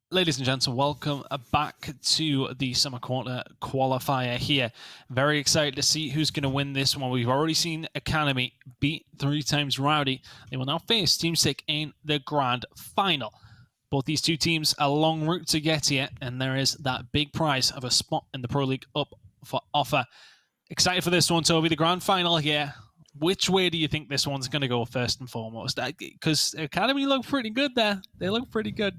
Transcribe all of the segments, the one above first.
Ladies and gents, welcome back to the Summer Quarter Qualifier here. Very excited to see who's going to win this one. We've already seen Academy beat 3 times Rowdy. They will now face Team Sick in the Grand Final. Both these two teams a long route to get here, and there is that big prize of a spot in the Pro League up for offer. Excited for this one, Toby. The Grand Final here. Which way do you think this one's going to go first and foremost? Because Academy look pretty good there. They look pretty good.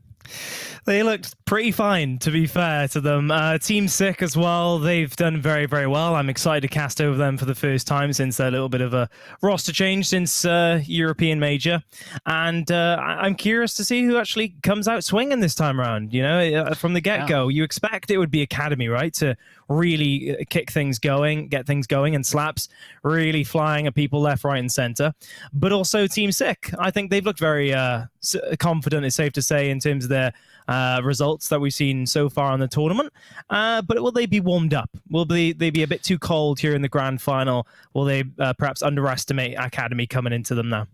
They looked pretty fine, to be fair to them. Team Sick as well, they've done very, very well. I'm excited to cast over them for the first time since their little bit of a roster change since European Major. And I'm curious to see who actually comes out swinging this time around. You know, from the get-go, you expect it would be Academy, right, to really kick things going, get things going, and Slaps really flying at people left, right, and center. But also Team Sick. I think they've looked very confident, it's safe to say, in terms of their results that we've seen so far in the tournament. But will they be warmed up? Will they be a bit too cold here in the Grand Final? Will they perhaps underestimate Academy coming into them now?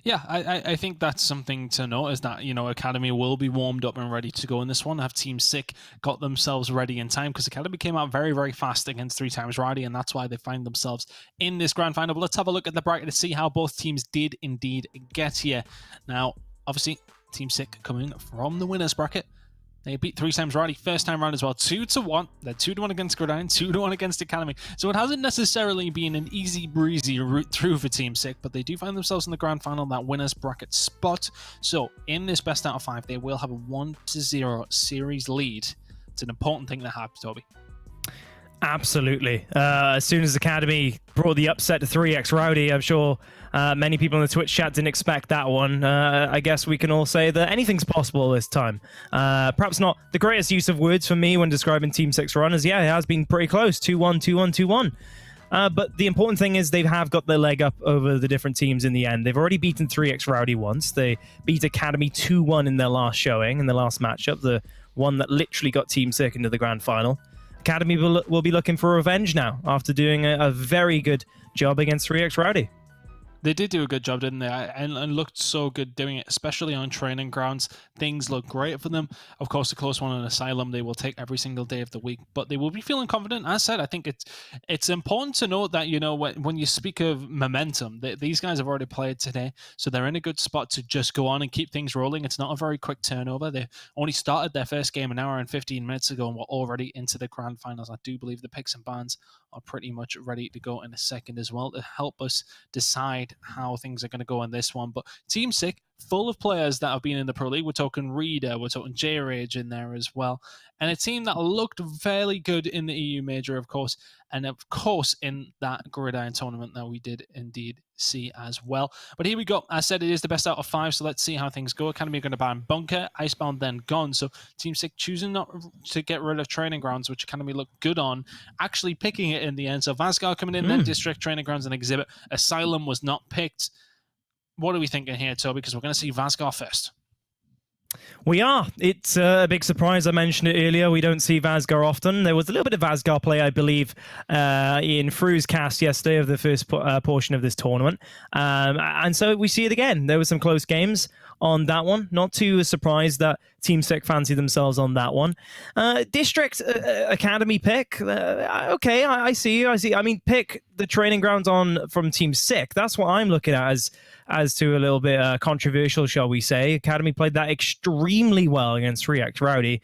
Yeah, I think that's something to note, is that, you know, Academy will be warmed up and ready to go in this one. Have Team Sick got themselves ready in time? Because Academy came out very, very fast against 3 times Rowdy, and that's why they find themselves in this Grand Final. But let's have a look at the bracket to see how both teams did indeed get here. Now, obviously, Team Sick coming from the winners bracket. They beat 3 times Rowdy first time round as well, 2-1. They're 2-1 against Gridiron, 2-1 against Academy. So it hasn't necessarily been an easy breezy route through for Team Sick, but they do find themselves in the grand final, that winners bracket spot. So in this best out of 5, they will have a 1-0 series lead. It's an important thing to have, Toby. Absolutely. As soon as Academy brought the upset to 3x Rowdy, I'm sure many people in the Twitch chat didn't expect that one. I guess we can all say that anything's possible this time. Perhaps not the greatest use of words for me when describing Team 6 run, as yeah, it has been pretty close. 2-1, 2-1, 2-1. But the important thing is they have got their leg up over the different teams in the end. They've already beaten 3x Rowdy once. They beat Academy 2-1 in their last showing, in the last matchup, the one that literally got Team Sick into the grand final. Academy will be looking for revenge now after doing a very good job against 3x Rowdy. They did do a good job, didn't they? And looked so good doing it, especially on training grounds. Things look great for them. Of course, the close one on Asylum, they will take every single day of the week, but they will be feeling confident. As I said, I think it's important to note that, you know, when you speak of momentum, these guys have already played today, so they're in a good spot to just go on and keep things rolling. It's not a very quick turnover. They only started their first game an hour and 15 minutes ago, and we're already into the grand finals. I do believe the picks and bans are pretty much ready to go in a second as well to help us decide how things are going to go in this one. But Team Sick, full of players that have been in the Pro League. We're talking Reader, we're talking J-Rage in there as well. And a team that looked fairly good in the EU Major, of course. And of course, in that Gridiron tournament that we did indeed see as well. But here we go. I said it is the best out of 5, so let's see how things go. Academy are going to ban Bunker, Icebound, then Gone. So Team Sick choosing not to get rid of Training Grounds, which Academy looked good on, actually picking it in the end. So Vasgar coming in, then District, Training Grounds, and Exhibit. Asylum was not picked. What are we thinking here, Toby? Because we're going to see Vasgar first. We are. It's a big surprise. I mentioned it earlier. We don't see Vasgar often. There was a little bit of Vasgar play, I believe, in Fru's cast yesterday of the first portion of this tournament. And so we see it again. There were some close games on that one. Not too surprised that Team Sick fancy themselves on that one. District Academy pick. Okay, I see you. I mean, pick the training grounds on from Team Sick. That's what I'm looking at as to a little bit controversial, shall we say. Academy played that extremely well against 3x Rowdy.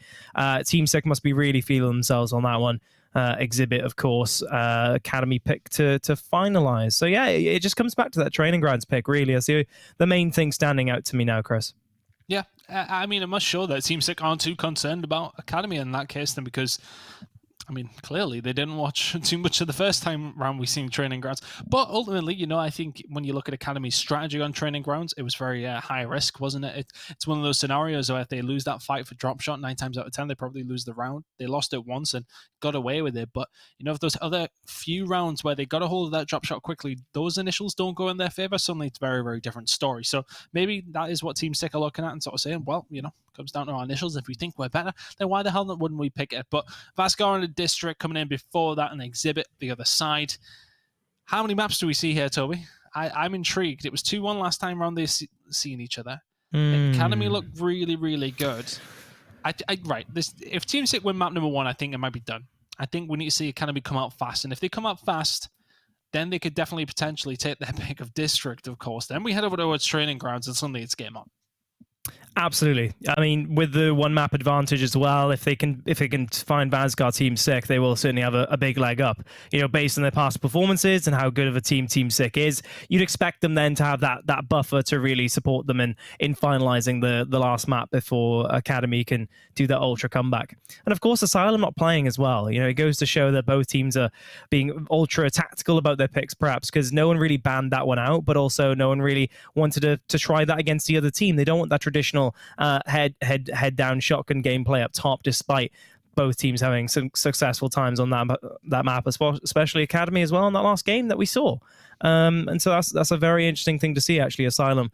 Team Sick must be really feeling themselves on that one. Exhibit, of course, Academy pick to finalize. So yeah, it just comes back to that training grounds pick, really. I see the main thing standing out to me now, Chris. Yeah, I mean, it must show that Team Sick aren't too concerned about Academy in that case then, because I mean, clearly they didn't watch too much of the first time round we seen Training Grounds. But ultimately, you know, I think when you look at Academy's strategy on Training Grounds, it was very high risk, wasn't it? It's one of those scenarios where if they lose that fight for DROPSHOT 9 times out of 10, they probably lose the round. They lost it once and got away with it. But, you know, if those other few rounds where they got a hold of that DROPSHOT quickly, those initials don't go in their favor, suddenly it's a very, very different story. So maybe that is what Team Sick are looking at and sort of saying, well, you know, comes down to our initials. If we think we're better, then why the hell wouldn't we pick it? But Vasgar and the District coming in before that and Exhibit the other side. How many maps do we see here, Toby? I'm intrigued. It was 2-1 last time round they've seen each other. Academy looked really, really good. Right. If Team Sick win map number 1, I think it might be done. I think we need to see Academy come out fast, and if they come out fast, then they could definitely potentially take their pick of District, of course. Then we head over towards Training Grounds, and suddenly it's game on. Absolutely. I mean, with the one map advantage as well, if they can find Vanguard Team Sick, they will certainly have a big leg up. You know, based on their past performances and how good of a team Team Sick is, you'd expect them then to have that buffer to really support them in finalizing the last map before Academy can do that ultra comeback. And of course, Asylum not playing as well. You know, it goes to show that both teams are being ultra tactical about their picks, perhaps because no one really banned that one out, but also no one really wanted to try that against the other team. They don't want that traditional head down shotgun gameplay up top, despite both teams having some successful times on that map, especially Academy as well in that last game that we saw. And so that's a very interesting thing to see, actually. Asylum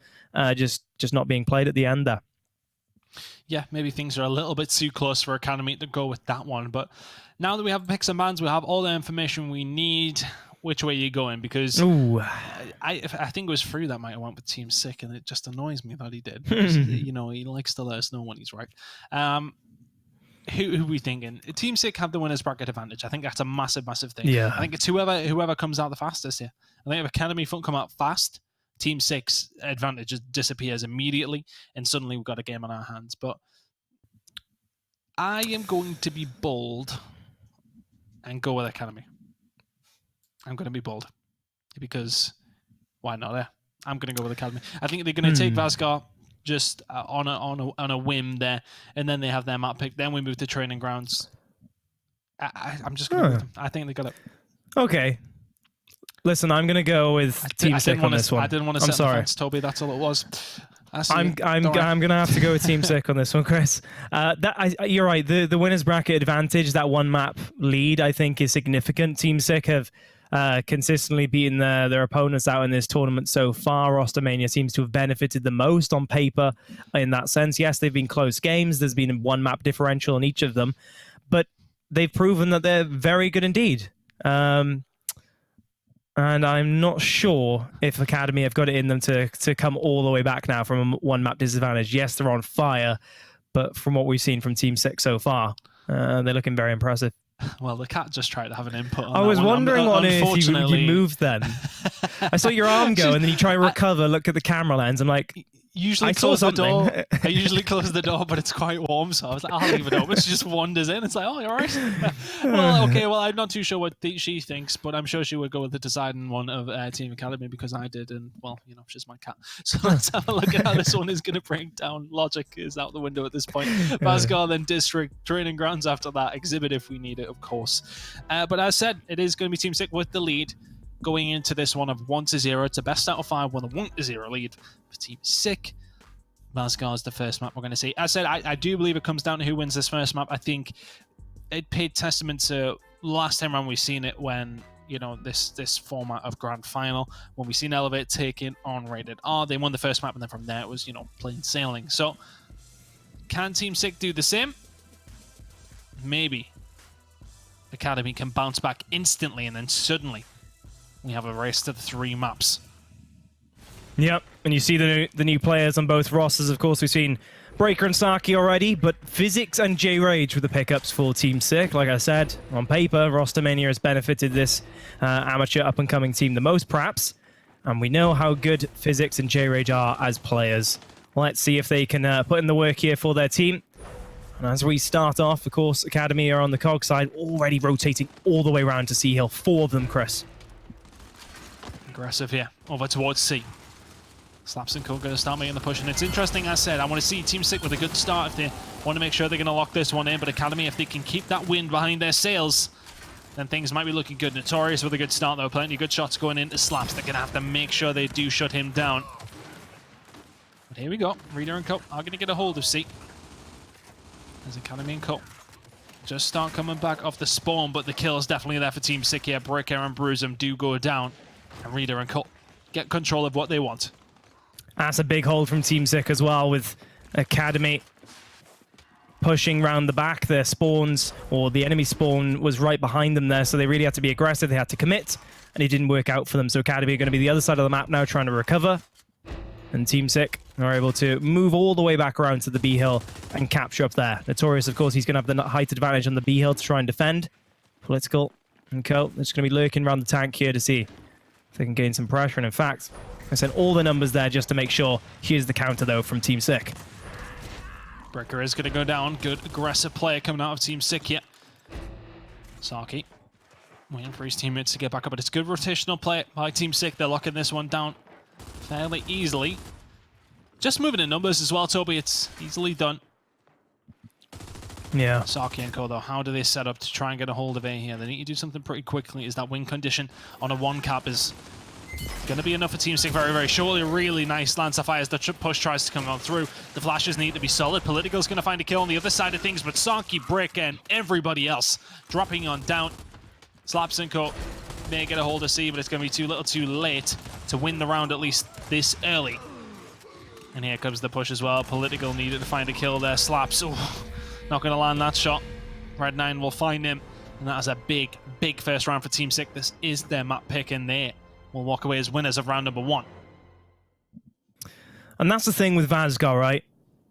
just not being played at the end there. Yeah, maybe things are a little bit too close for Academy to go with that one. But now that we have picks and bans, we have all the information we need. Which way are you going? Because I think it was Free that might have went with Team Sick, and it just annoys me that he did. Because, you know, he likes to let us know when he's right. Who are we thinking? Team Sick have the winner's bracket advantage. I think that's a massive, massive thing. Yeah. I think it's whoever comes out the fastest here. I think if Academy don't come out fast, Team Sick's advantage just disappears immediately, and suddenly we've got a game on our hands. But I am going to be bold and go with Academy. I'm going to be bold because why not? I'm going to go with Academy. I think they're going to take Vasgar just on a whim there, and then they have their map pick. Then we move to Training Grounds. I'm just going to go with them. I think they got it. Okay. Listen, I'm going to go with Team Sick on this one. I didn't want to set the fence, Toby. That's all it was. I'm going to have to go with Team Sick on this one, Chris. You're right. The winner's bracket advantage, that one map lead, I think is significant. Team Sick have consistently beaten their opponents out in this tournament so far. Rostermania seems to have benefited the most on paper in that sense. Yes, they've been close games. There's been one map differential in each of them, but they've proven that they're very good indeed. And I'm not sure if Academy have got it in them to come all the way back now from a one map disadvantage. Yes, they're on fire, but from what we've seen from Team 6 so far, they're looking very impressive. Well, the cat just tried to have an input on I was wondering on if you moved then. I saw your arm go, and then you try to recover, look at the camera lens. I'm like, usually close the door. I usually close the door, but it's quite warm, so I was like, I'll leave it open. She just wanders in. It's like, oh, you're all right. Well, okay. Well, I'm not too sure what she thinks, but I'm sure she would go with the deciding one of Team Academy because I did, and well, you know, she's my cat. So let's have a look at how this one is going to break down. Logic is out the window at this point. Vasgar, then District, Training Grounds after that. Exhibit if we need it, of course. But as said, it is going to be Team Sick with the lead. Going into this one of 1-0, it's a best out of 5 with a 1-0 lead for Team Sick. Vasgar is the first map we're going to see. As I said, I do believe it comes down to who wins this first map. I think it paid testament to last time around we've seen it when, you know, this format of Grand Final, when we seen Elevate taking on Rated R. They won the first map, and then from there it was, you know, plain sailing. So, can Team Sick do the same? Maybe. Academy can bounce back instantly, and then suddenly we have a race to the 3 maps. Yep, and you see the new players on both rosters. Of course, we've seen Breaker and Saki already, but Physics and J-Rage with the pickups for Team Sick. Like I said, on paper, Rostermania has benefited this amateur up-and-coming team the most, perhaps. And we know how good Physics and J-Rage are as players. Let's see if they can put in the work here for their team. And as we start off, of course, Academy are on the COG side, already rotating all the way around to C Hill. 4 of them, Chris. Aggressive here, over towards C. Slaps and Co going to start making the push, and it's interesting. As I said, I want to see Team Sick with a good start if they want to make sure they're going to lock this one in, but Academy, if they can keep that wind behind their sails, then things might be looking good. Notorious with a good start, though. Plenty of good shots going into Slaps. They're going to have to make sure they do shut him down. But here we go. Reader and Co are going to get a hold of C. There's Academy and Co just start coming back off the spawn, but the kill is definitely there for Team Sick here. Breaker and Bruisem do go down, and Reader and Co get control of what they want. That's a big hold from Team Sick as well, with Academy pushing round the back. Their spawns, or the enemy spawn, was right behind them there, so they really had to be aggressive. They had to commit, and it didn't work out for them. So Academy are going to be the other side of the map now, trying to recover. And Team Sick are able to move all the way back around to the B hill and capture up there. Notorious, of course, he's going to have the height advantage on the B hill to try and defend. Political and Co. They're just going to be lurking around the tank here to see if they can gain some pressure. And in fact, I sent all the numbers there just to make sure. Here's the counter, though, from Team Sick. Breaker is going to go down. Good aggressive player coming out of Team Sick here. Saki waiting for his teammates to get back up, but it's good rotational play by Team Sick. They're locking this one down fairly easily. Just moving in numbers as well, Toby. It's easily done. Yeah. Saki and Co, though, how do they set up to try and get a hold of A here? They need to do something pretty quickly. Is that win condition on a 1-cap is going to be enough for Team Sick very, very shortly. Really nice Lancer fires. The push tries to come on through. The flashes need to be solid. Political's going to find a kill on the other side of things, but Saki, Brick, and everybody else dropping on down. Slaps and Co may get a hold of C, but it's going to be too little too late to win the round, at least this early. And here comes the push as well. Political needed to find a kill there. Slaps, not going to land that shot. Red 9 will find him, and that is a big, big first round for Team Sick. This is their map pick, and they will walk away as winners of round number 1. And that's the thing with Vazgar, right?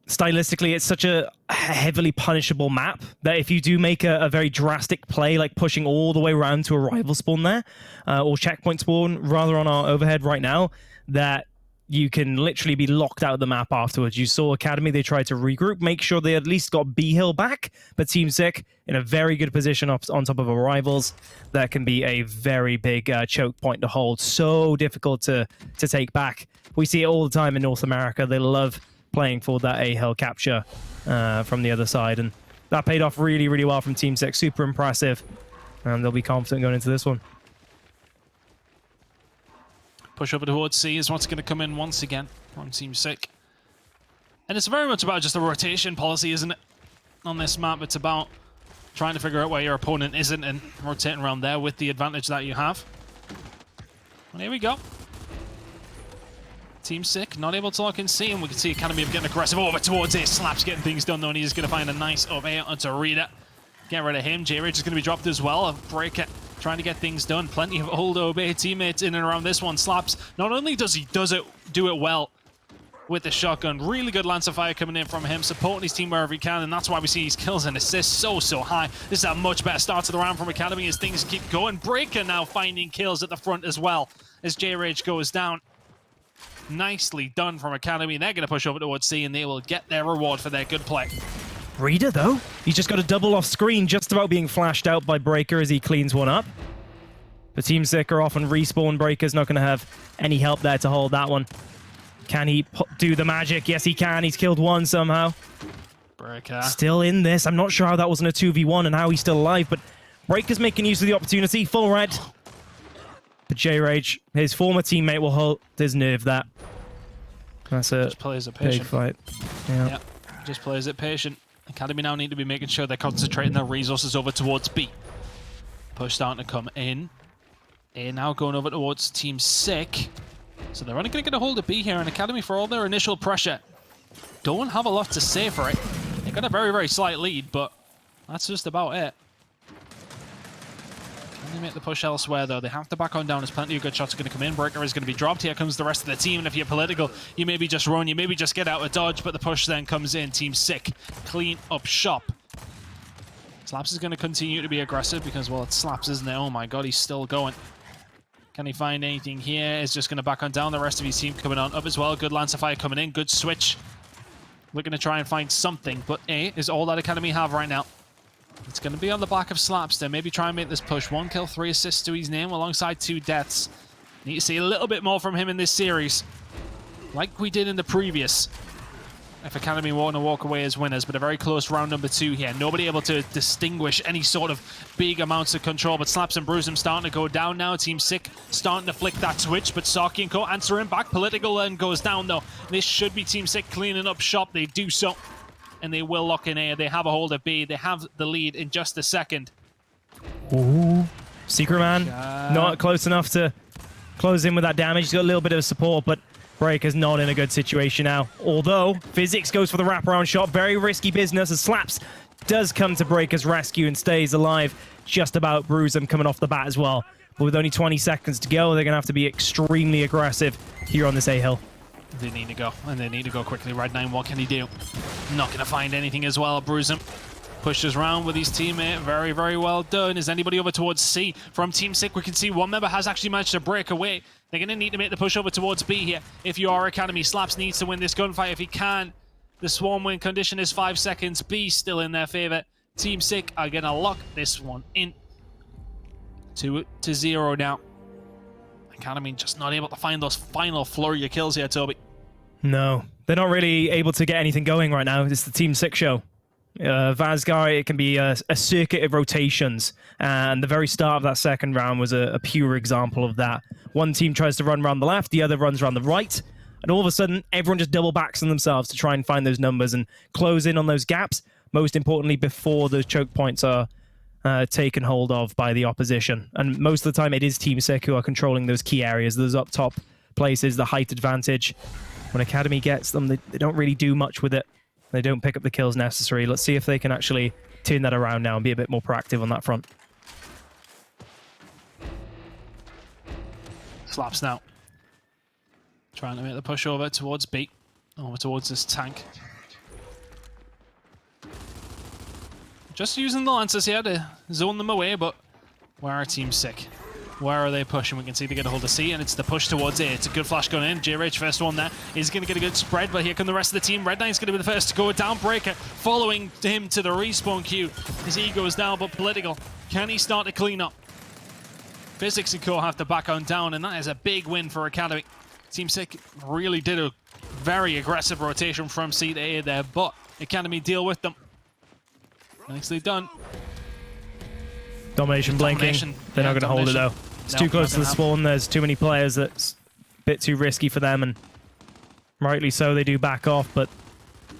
Stylistically, it's such a heavily punishable map that if you do make a very drastic play, like pushing all the way around to a rival spawn there, or checkpoint spawn, rather on our overhead right now, that you can literally be locked out of the map afterwards. You saw Academy, they tried to regroup, make sure they at least got B hill back, but Team Sick in a very good position on top of our rivals. That can be a very big choke point to hold. So difficult to take back. We see it all the time in North America. They love playing for that A hill capture from the other side, and that paid off really, really well from Team Sick. Super impressive, and they'll be confident going into this one. Push over towards C is what's going to come in once again from Team Sick. And it's very much about just the rotation policy, isn't it? On this map, it's about trying to figure out where your opponent isn't and rotating around there with the advantage that you have. And here we go. Team Sick not able to lock in C, and we can see Academy getting aggressive over towards A. Slaps getting things done, though, and he's going to find a nice up A onto Rita. Get rid of him. J-Rage is going to be dropped as well. A Breaker trying to get things done. Plenty of old Obey teammates in and around this one. Slaps, not only does he do it well with the shotgun, really good Lancer fire coming in from him, supporting his team wherever he can, and that's why we see his kills and assists so high. This is a much better start to the round from Academy as things keep going. Breaker now finding kills at the front as well as J-Rage goes down. Nicely done from Academy. They're going to push over towards C, and they will get their reward for their good play. Reader, though, he's just got a double off screen, just about being flashed out by Breaker as he cleans one up. The Team Sick are off on respawn. Breaker's not going to have any help there to hold that one. Can he do the magic? Yes, he can. He's killed one somehow. Breaker still in this. I'm not sure how that wasn't a 2v1 and how he's still alive, but Breaker's making use of the opportunity. Full red. But J-Rage, his former teammate, will hold his nerve that. That's a just plays it patient. Big fight. Yeah. Just plays it patient. Academy now need to be making sure they're concentrating their resources over towards B. Push starting to come in. A now going over towards Team Sick. So they're only going to get a hold of B here, and Academy, for all their initial pressure, don't have a lot to say for it. They've got a very, very slight lead, but that's just about it. Can they make the push elsewhere, though? They have to back on down. There's plenty of good shots are going to come in. Breaker is going to be dropped. Here comes the rest of the team, and if you're political, you maybe just run, you maybe just get out of dodge, but the push then comes in. Team Sick, clean up shop. Slaps is going to continue to be aggressive because, well, it's Slaps, isn't it? Oh my god, he's still going. Can he find anything here? Is just going to back on down. The rest of his team coming on up as well. Good Lancer fire coming in. Good switch. We're going to try and find something, but A is all that Academy have right now. It's going to be on the back of Slaps there. Maybe try and make this push. 1 kill, 3 assists to his name alongside 2 deaths. Need to see a little bit more from him in this series, like we did in the previous. If Academy want to walk away as winners, but a very close round number 2 here. Nobody able to distinguish any sort of big amounts of control, but Slaps and Bruisem starting to go down now. Team Sick starting to flick that switch, but Saki and Co answering back. Political then goes down, though. This should be Team Sick cleaning up shop. They do so, and they will lock in A. They have a hold of B. They have the lead in just a second. Ooh. Secret Man, not close enough to close in with that damage. He's got a little bit of support, but Breaker's not in a good situation now. Although, Physics goes for the wraparound shot. Very risky business as Slaps does come to Breaker's rescue and stays alive. Just about Bruisem coming off the bat as well. But with only 20 seconds to go, they're going to have to be extremely aggressive here on this A-hill. They need to go, and they need to go quickly. Red 9, what can he do? Not going to find anything as well. Bruise him. Pushes round with his teammate. Very, very well done. Is anybody over towards C? From Team Sick, we can see one member has actually managed to break away. They're going to need to make the push over towards B here. If you are Academy, Slaps needs to win this gunfight if he can. The swarm win condition is 5 seconds. B still in their favor. Team Sick are going to lock this one in. 2-0 now. Academy just not able to find those final flurry of kills here, Toby. No, they're not really able to get anything going right now. It's the Team 6 show. Vazgar, it can be a circuit of rotations, and the very start of that second round was a pure example of that. One team tries to run around the left, the other runs around the right, and all of a sudden, everyone just double backs on themselves to try and find those numbers and close in on those gaps, most importantly, before those choke points are taken hold of by the opposition. And most of the time, it is Team Sick who are controlling those key areas, those up top places, the height advantage. When Academy gets them, they don't really do much with it. They don't pick up the kills necessary. Let's see if they can actually turn that around now and be a bit more proactive on that front. Slaps now. Trying to make the push over towards B. Over towards this tank. Just using the Lancers here to zone them away, but where are Team Sick? Where are they pushing? We can see they get a hold of C, and it's the push towards A. It's a good flash going in. J-Rage, first one there, is going to get a good spread, but here come the rest of the team. Red 9's going to be the first to go down. Breaker following him to the respawn queue. His ego is down, but Political, can he start to clean up? Physics and Co have to back on down, and that is a big win for Academy. Team Sick really did a very aggressive rotation from C to A there, but Academy deal with them. Nicely done. Domination blinking. They're not going to hold it though. It's too close to the spawn. There's too many players. That's a bit too risky for them, and rightly so. They do back off, but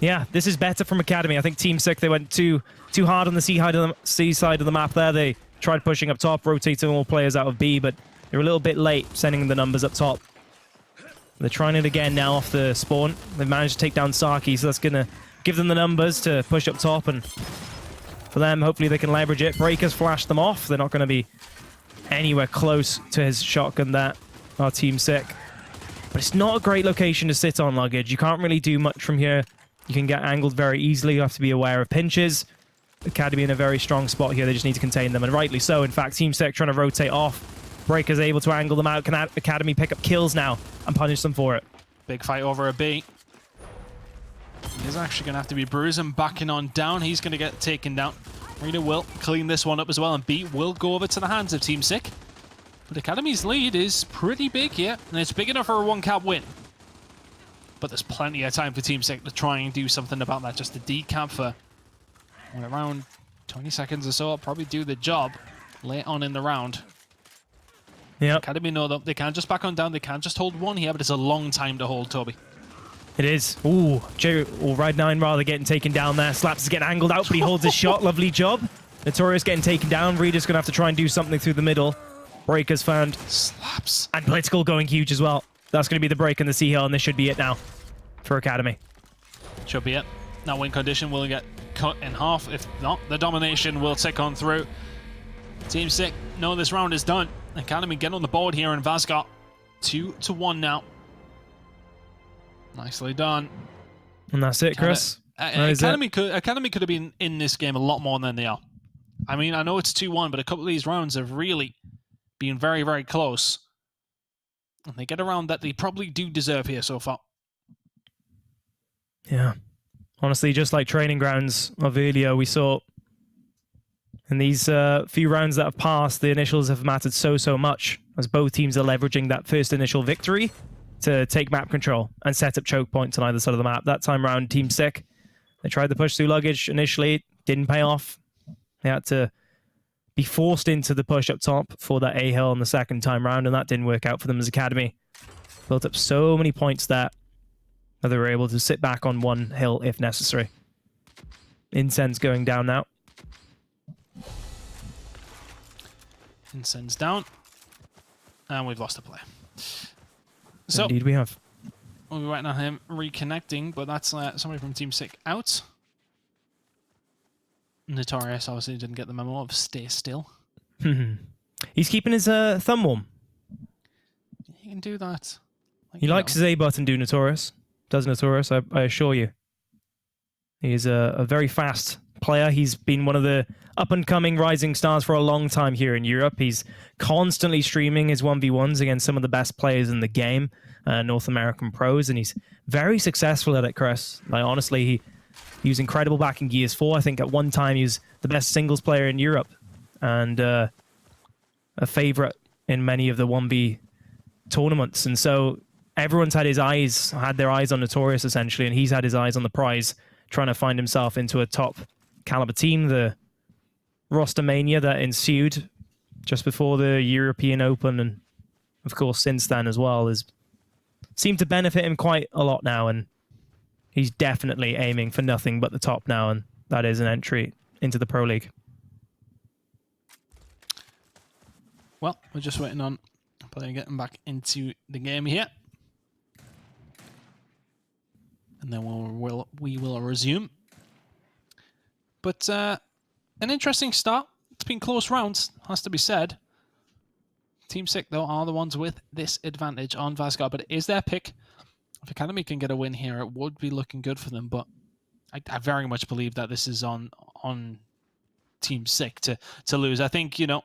yeah, this is better from Academy. I think Team Sick, they went too hard on the C side of the map there. They tried pushing up top, rotating all players out of B, but they're a little bit late sending the numbers up top. They're trying it again now off the spawn. They've managed to take down Saki, so that's going to give them the numbers to push up top, and for them, hopefully they can leverage it. Breakers flash them off. They're not going to be anywhere close to his shotgun there, our Team Sick. But it's not a great location to sit on, Luggage. You can't really do much from here. You can get angled very easily. You have to be aware of pinches. Academy in a very strong spot here. They just need to contain them, and rightly so. In fact, Team Sick trying to rotate off. Breaker's able to angle them out. Can Academy pick up kills now and punish them for it? Big fight over a B. He's actually going to have to be bruising, backing on down. He's going to get taken down. Rita will clean this one up as well, and B will go over to the hands of Team Sick. But Academy's lead is pretty big here, and it's big enough for a one-cap win. But there's plenty of time for Team Sick to try and do something about that. Just a decap for around 20 seconds or so. I'll probably do the job late on in the round. Yeah. Academy know that they can't just back on down. They can't just hold one here, but it's a long time to hold, Toby. It is. Ooh, Red 9 rather getting taken down there. Slaps is getting angled out, but he holds his shot. Lovely job. Notorious getting taken down. Reader's going to have to try and do something through the middle. Breaker's found. Slaps. And Political going huge as well. That's going to be the break in the C-Hill, and this should be it now for Academy. Should be it. That win condition will get cut in half. If not, the domination will tick on through. Team Sick know this round is done. Academy get on the board here in Vazgar. 2-1 now. Nicely done. And that's it, Chris. Academy could have been in this game a lot more than they are. I mean, I know it's 2-1, but a couple of these rounds have really been very, very close. And they get around that they probably do deserve here so far. Yeah. Honestly, just like training grounds of earlier, we saw in these few rounds that have passed, the initials have mattered so much, as both teams are leveraging that first initial victory to take map control and set up choke points on either side of the map. That time round, Team Sick, they tried to push through Luggage initially, didn't pay off. They had to be forced into the push up top for that A-Hill on the second time round, and that didn't work out for them as Academy. Built up so many points there that they were able to sit back on one hill if necessary. Incense going down now. Incense down. And we've lost a player. So, indeed we have. we'll be waiting on him reconnecting, but that's somebody from Team Sick out. Notorious obviously didn't get the memo of stay still. He's keeping his thumb warm. He can do that. He likes his A button, do Notorious. Does Notorious, I assure you. He's a very fast player. He's been one of the up-and-coming rising stars for a long time here in Europe. He's constantly streaming his 1v1s against some of the best players in the game, North American pros, and he's very successful at it, Chris. Like, honestly, he was incredible back in Gears 4. I think at one time he was the best singles player in Europe and a favorite in many of the 1v tournaments. And so everyone's had their eyes on Notorious, essentially, and he's had his eyes on the prize, trying to find himself into a top caliber team. The roster mania that ensued just before the European Open, and of course since then as well, has seemed to benefit him quite a lot now, and he's definitely aiming for nothing but the top now, and that is an entry into the Pro League. Well, we're just waiting on player getting back into the game here. And then we will resume. But an interesting start. It's been close rounds, has to be said. Team Sick, though, are the ones with this advantage on Vazgar, but it is their pick. If Academy can get a win here, it would be looking good for them, but I very much believe that this is on Team Sick to lose. I think, you know,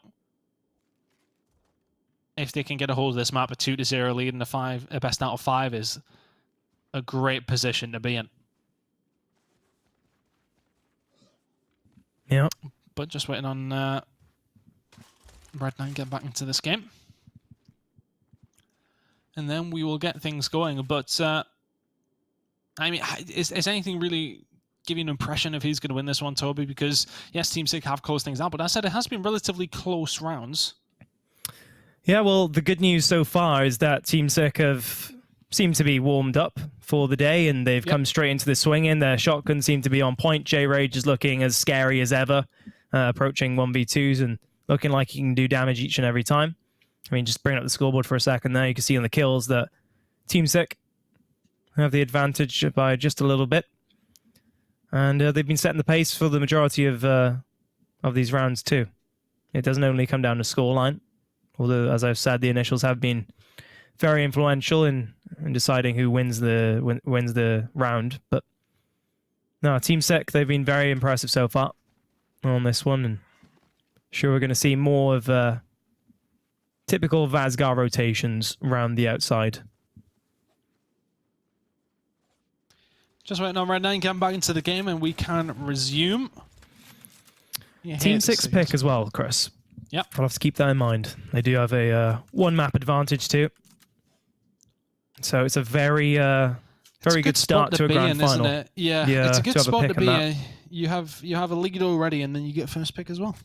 if they can get a hold of this map, a 2-0 lead and a best out of 5 is a great position to be in. Yeah. But just waiting on Red9 get back into this game. And then we will get things going. But, I mean, is anything really giving an impression of who's going to win this one, Toby? Because, yes, Team Sick have closed things out, but as I said, it has been relatively close rounds. Yeah, well, the good news so far is that Team Sick have seemed to be warmed up for the day, and they've come straight into the swing in. Their shotguns seem to be on point. J-Rage is looking as scary as ever, approaching 1v2s and looking like he can do damage each and every time. I mean, just bring up the scoreboard for a second there. You can see on the kills that Team Sick have the advantage by just a little bit. And they've been setting the pace for the majority of these rounds too. It doesn't only come down to scoreline, although, as I've said, the initials have been very influential in deciding who wins the round. But no, Team Sick, they've been very impressive so far on this one, and sure we're going to see more of typical Vazgar rotations around the outside. Just waiting on Red9 getting back into the game, and we can resume. Team Sick's pick as well, Chris. Yep. I'll have to keep that in mind. They do have a one map advantage too. So it's a very good start to a grand final. Isn't it? Yeah, it's a good spot to be in. You have a lead already, and then you get first pick as well.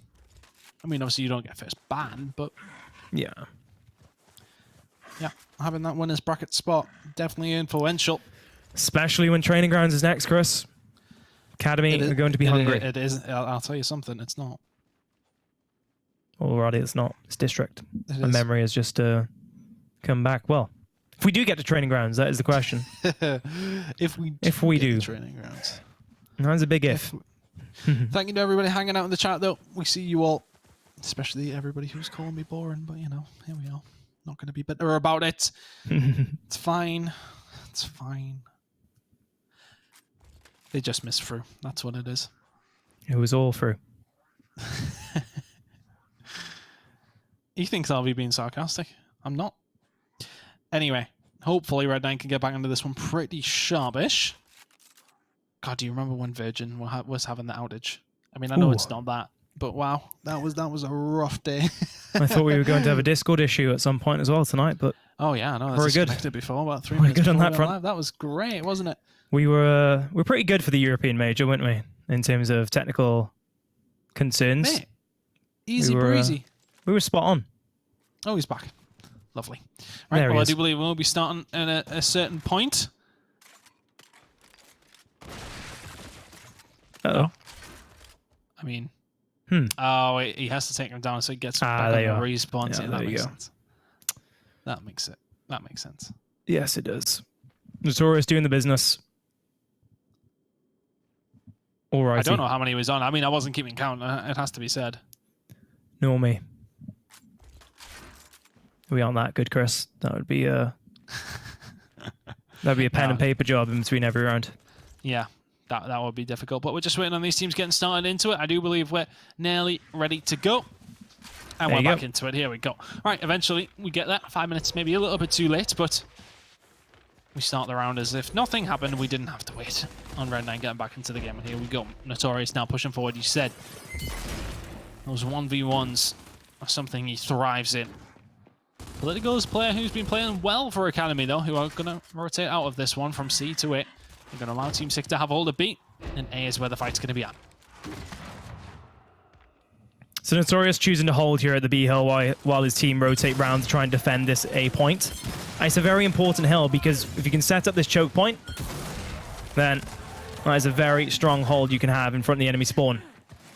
I mean, obviously you don't get first ban, but yeah, having that winner's bracket spot definitely influential. Especially when Training Grounds is next, Chris. Academy are going to be hungry. It is. I'll tell you something. It's not. Already, it's not. It's District. My memory has just come back. Well, if we do get to Training Grounds, that is the question. if we do Training Grounds, that's a big if. Thank you to everybody hanging out in the chat, though. We see you all, especially everybody who's calling me boring. But you know, here we are. Not going to be bitter about it. It's fine. It's fine. They just missed through. That's what it is. It was all through. He thinks I'll be being sarcastic. I'm not. Anyway, hopefully Red9 can get back into this one pretty sharpish. God, do you remember when Virgin was having the outage? I mean, I know it's not that, but wow, that was a rough day. I thought we were going to have a Discord issue at some point as well tonight, but oh yeah, no, that's disconnected before about 3 minutes. We're good on that front. Live. That was great, wasn't it? We're pretty good for the European major, weren't we? In terms of technical concerns. Mate, easy breezy. We were spot on. Oh, he's back. Lovely. Right, well, I do believe we'll be starting at a certain point. Uh-oh. I mean, oh, he has to take him down so he gets back on the respawn. Yeah, that makes sense. That makes sense. Yes, it does. Notorious doing the business. All right. I don't know how many he was on. I mean, I wasn't keeping count. It has to be said. Nor me. We aren't that good, Chris. That would be That'd be a pen and paper job in between every round. Yeah, that would be difficult. But we're just waiting on these teams getting started into it. I do believe we're nearly ready to go. And we're back into it. Here we go. Right, eventually we get that. 5 minutes, maybe a little bit too late, but we start the round as if nothing happened. We didn't have to wait on Red 9 getting back into the game. And here we go. Notorious now pushing forward. You said those 1v1s are something he thrives in. Political's player who's been playing well for Academy, though, who are going to rotate out of this one from C to A. They're going to allow Team 6 to have hold of B, and A is where the fight's going to be at. So Notorious choosing to hold here at the B hill while his team rotate round to try and defend this A point. And it's a very important hill because if you can set up this choke point, then that is a very strong hold you can have in front of the enemy spawn.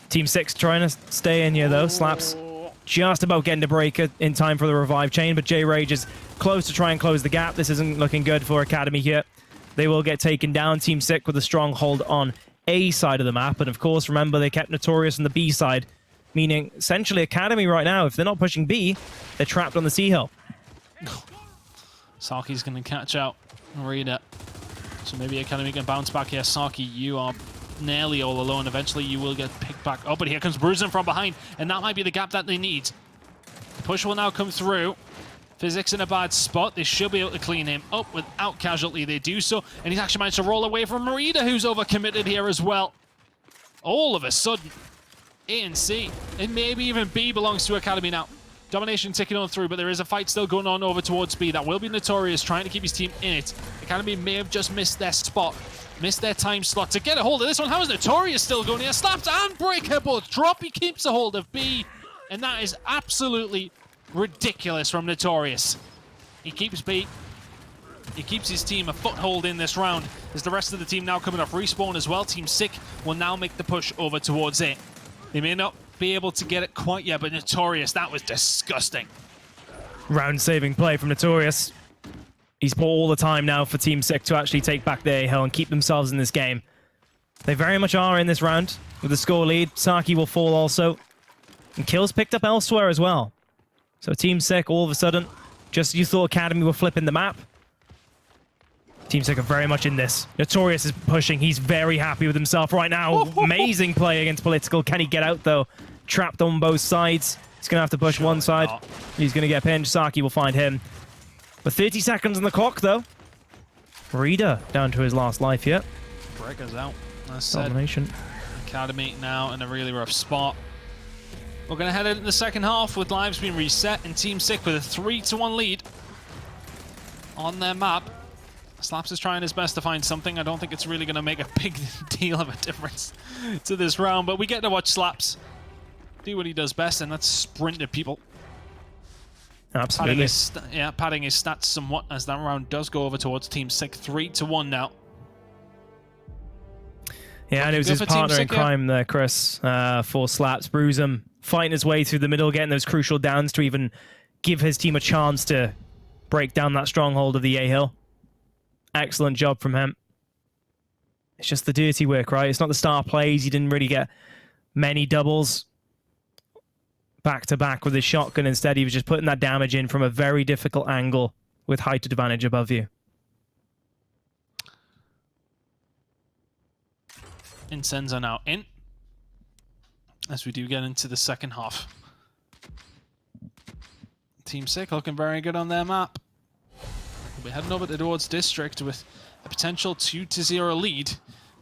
Team 6 trying to stay in here, though. Slaps just about getting to break it in time for the revive chain, but J-Rage is close to try and close the gap. This isn't looking good for Academy here. They will get taken down. Team 6 with a strong hold on A side of the map, and of course, remember, they kept Notorious on the B side, meaning essentially Academy right now, if they're not pushing B, they're trapped on the C hill. Saki's going to catch out and read it. So maybe Academy can bounce back here. Saki, you are nearly all alone. Eventually, you will get picked back up, but here comes Bruisen from behind, and that might be the gap that they need. The push will now come through. Physics in a bad spot. They should be able to clean him up without casualty. They do so, and he's actually managed to roll away from Marita, who's overcommitted here as well. All of a sudden, A and C, and maybe even B belongs to Academy now. Domination ticking on through, but there is a fight still going on over towards B. That will be Notorious trying to keep his team in it. Academy may have just missed their spot, missed their time slot to get a hold of this one. How is Notorious still going here? Slaps and Breaker both drop. He keeps a hold of B, and that is absolutely ridiculous from Notorious. He keeps B. He keeps his team a foothold in this round. As the rest of the team now coming off respawn as well. Team Sick will now make the push over towards it. They may not be able to get it quite yet, but Notorious, that was disgusting. Round-saving play from Notorious. He's put all the time now for Team Sick to actually take back their hill and keep themselves in this game. They very much are in this round with the score lead. Saki will fall also. And kills picked up elsewhere as well. So Team Sick, all of a sudden, just you thought Academy were flipping the map. Team Sick are very much in this. Notorious is pushing. He's very happy with himself right now. Amazing play against Political. Can he get out, though? Trapped on both sides. He's going to have to push one side. He's going to get pinned. Saki will find him. But 30 seconds on the clock, though. Reader down to his last life here. Breaker's out. That's said. Domination. Academy now in a really rough spot. We're going to head into the second half with lives being reset and Team Sick with a 3-1 lead on their map. Slaps is trying his best to find something. I don't think it's really going to make a big deal of a difference to this round, but we get to watch Slaps do what he does best, and that's sprint at people. Absolutely. Padding his stats somewhat as that round does go over towards Team Sick. 3-1 now. Yeah, and it was his partner in crime there, Chris, for Slaps. Bruisem fighting his way through the middle, getting those crucial downs to even give his team a chance to break down that stronghold of the A-Hill. Excellent job from him. It's just the dirty work, right? It's not the star plays. He didn't really get many doubles back-to-back with his shotgun. Instead, he was just putting that damage in from a very difficult angle with height advantage above you. Incens are now in, as we do get into the second half. Team Sick looking very good on their map. We'll be heading over towards District with a potential 2-0 lead,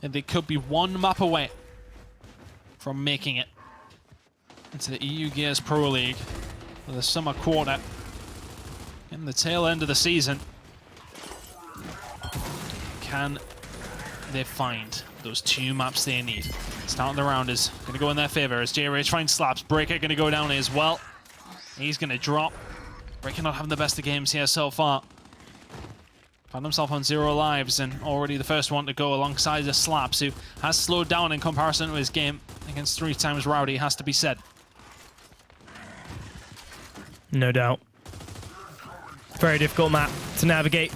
and they could be one map away from making it into the EU Gears Pro League for the summer quarter. In the tail end of the season, can they find those two maps they need? Starting the round is going to go in their favor as J-Rage finds Slaps. Breaker going to go down as well. He's going to drop. Breaker not having the best of games here so far. Found himself on 0 lives and already the first one to go alongside the Slaps, who has slowed down in comparison to his game against 3 times Rowdy, has to be said. No doubt. Very difficult map to navigate.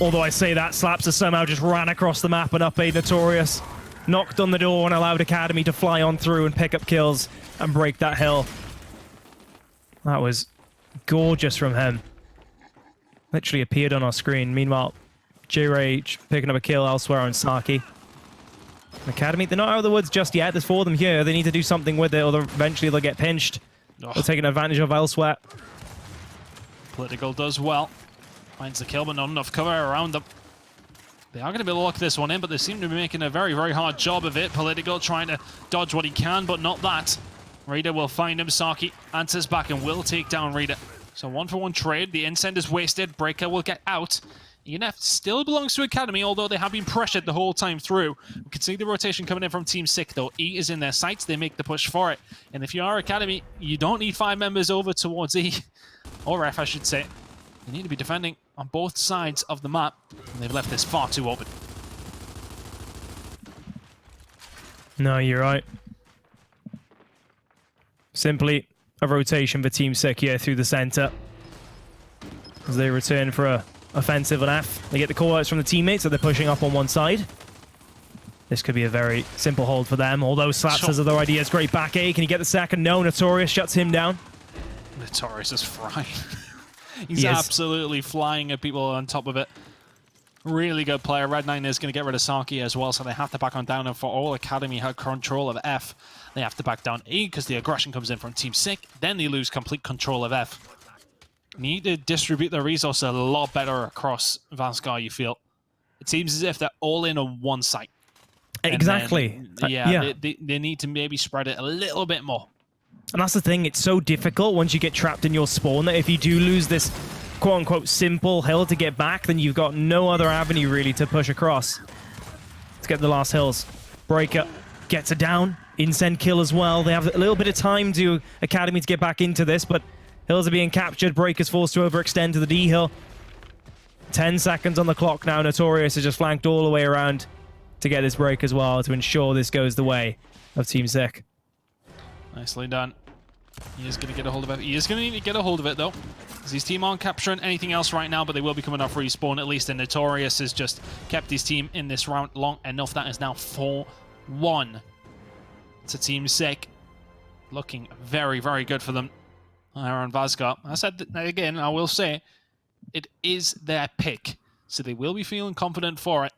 Although I say that, Slaps has somehow just ran across the map and up a Notorious. Knocked on the door and allowed Academy to fly on through and pick up kills and break that hill. That was gorgeous from him. Literally appeared on our screen. Meanwhile, J-Ray picking up a kill elsewhere on Saki. Academy, they're not out of the woods just yet. There's 4 of them here. They need to do something with it, or eventually they'll get pinched. Oh. They're taking advantage of elsewhere. Political does well. Finds the kill, but not enough cover around them. They are going to be able to lock this one in, but they seem to be making a very, very hard job of it. Political trying to dodge what he can, but not that. Rita will find him. Saki answers back and will take down Rita. So 1-for-1 trade. The Incend is wasted. Breaker will get out. ENF still belongs to Academy, although they have been pressured the whole time through. We can see the rotation coming in from Team Sick, though. E is in their sights. They make the push for it. And if you are Academy, you don't need 5 members over towards E. Or F, I should say. You need to be defending on both sides of the map. And they've left this far too open. No, you're right. Simply a rotation for Team Sick here through the center. As they return for a offensive on F. They get the call-outs from the teammates, so they're pushing up on one side. This could be a very simple hold for them, although Slaps has other ideas. Great back A. Can he get the second? No, Notorious shuts him down. Notorious is frying. He's absolutely flying at people on top of it. Really good player. Red 9 is going to get rid of Saki as well, so they have to back on down. And for all Academy had control of F, they have to back down E because the aggression comes in from Team Sick. Then they lose complete control of F. Need to distribute the resources a lot better across Vanskar, you feel. It seems as if they're all in on one site. Exactly. Then, they need to maybe spread it a little bit more. And that's the thing, it's so difficult once you get trapped in your spawn that if you do lose this quote-unquote simple hill to get back, then you've got no other avenue really to push across. Let's get the last hills. Breaker gets it down. Incend kill as well. They have a little bit of time to Academy to get back into this, but hills are being captured. Breaker's forced to overextend to the D hill. 10 seconds on the clock now. Notorious is just flanked all the way around to get this break as well to ensure this goes the way of Team Sick. Nicely done. He is going to get a hold of it. He is going to need to get a hold of it, though. Because his team aren't capturing anything else right now, but they will be coming off respawn at least. And Notorious has just kept his team in this round long enough. That is now 4-1 to Team Sick. Looking very, very good for them. Aaron Vazgar. I said that again, I will say, it is their pick. So they will be feeling confident for it.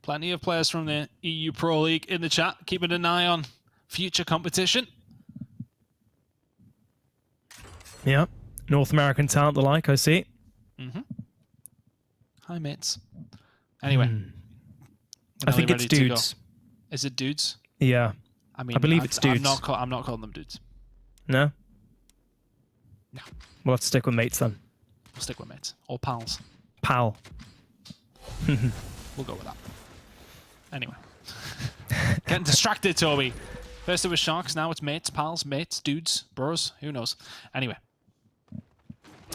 Plenty of players from the EU Pro League in the chat, keeping an eye on future competition. Yeah, North American talent alike, I see. Hi, mates. Anyway. I think it's dudes. Is it dudes? Yeah. I mean, I believe it's dudes. I'm not calling them dudes. No? No. We'll have to stick with mates then. We'll stick with mates. Or pals. Pal. We'll go with that. Anyway. Getting distracted, Toby. First it was sharks, now it's mates, pals, mates, dudes, bros, who knows. Anyway.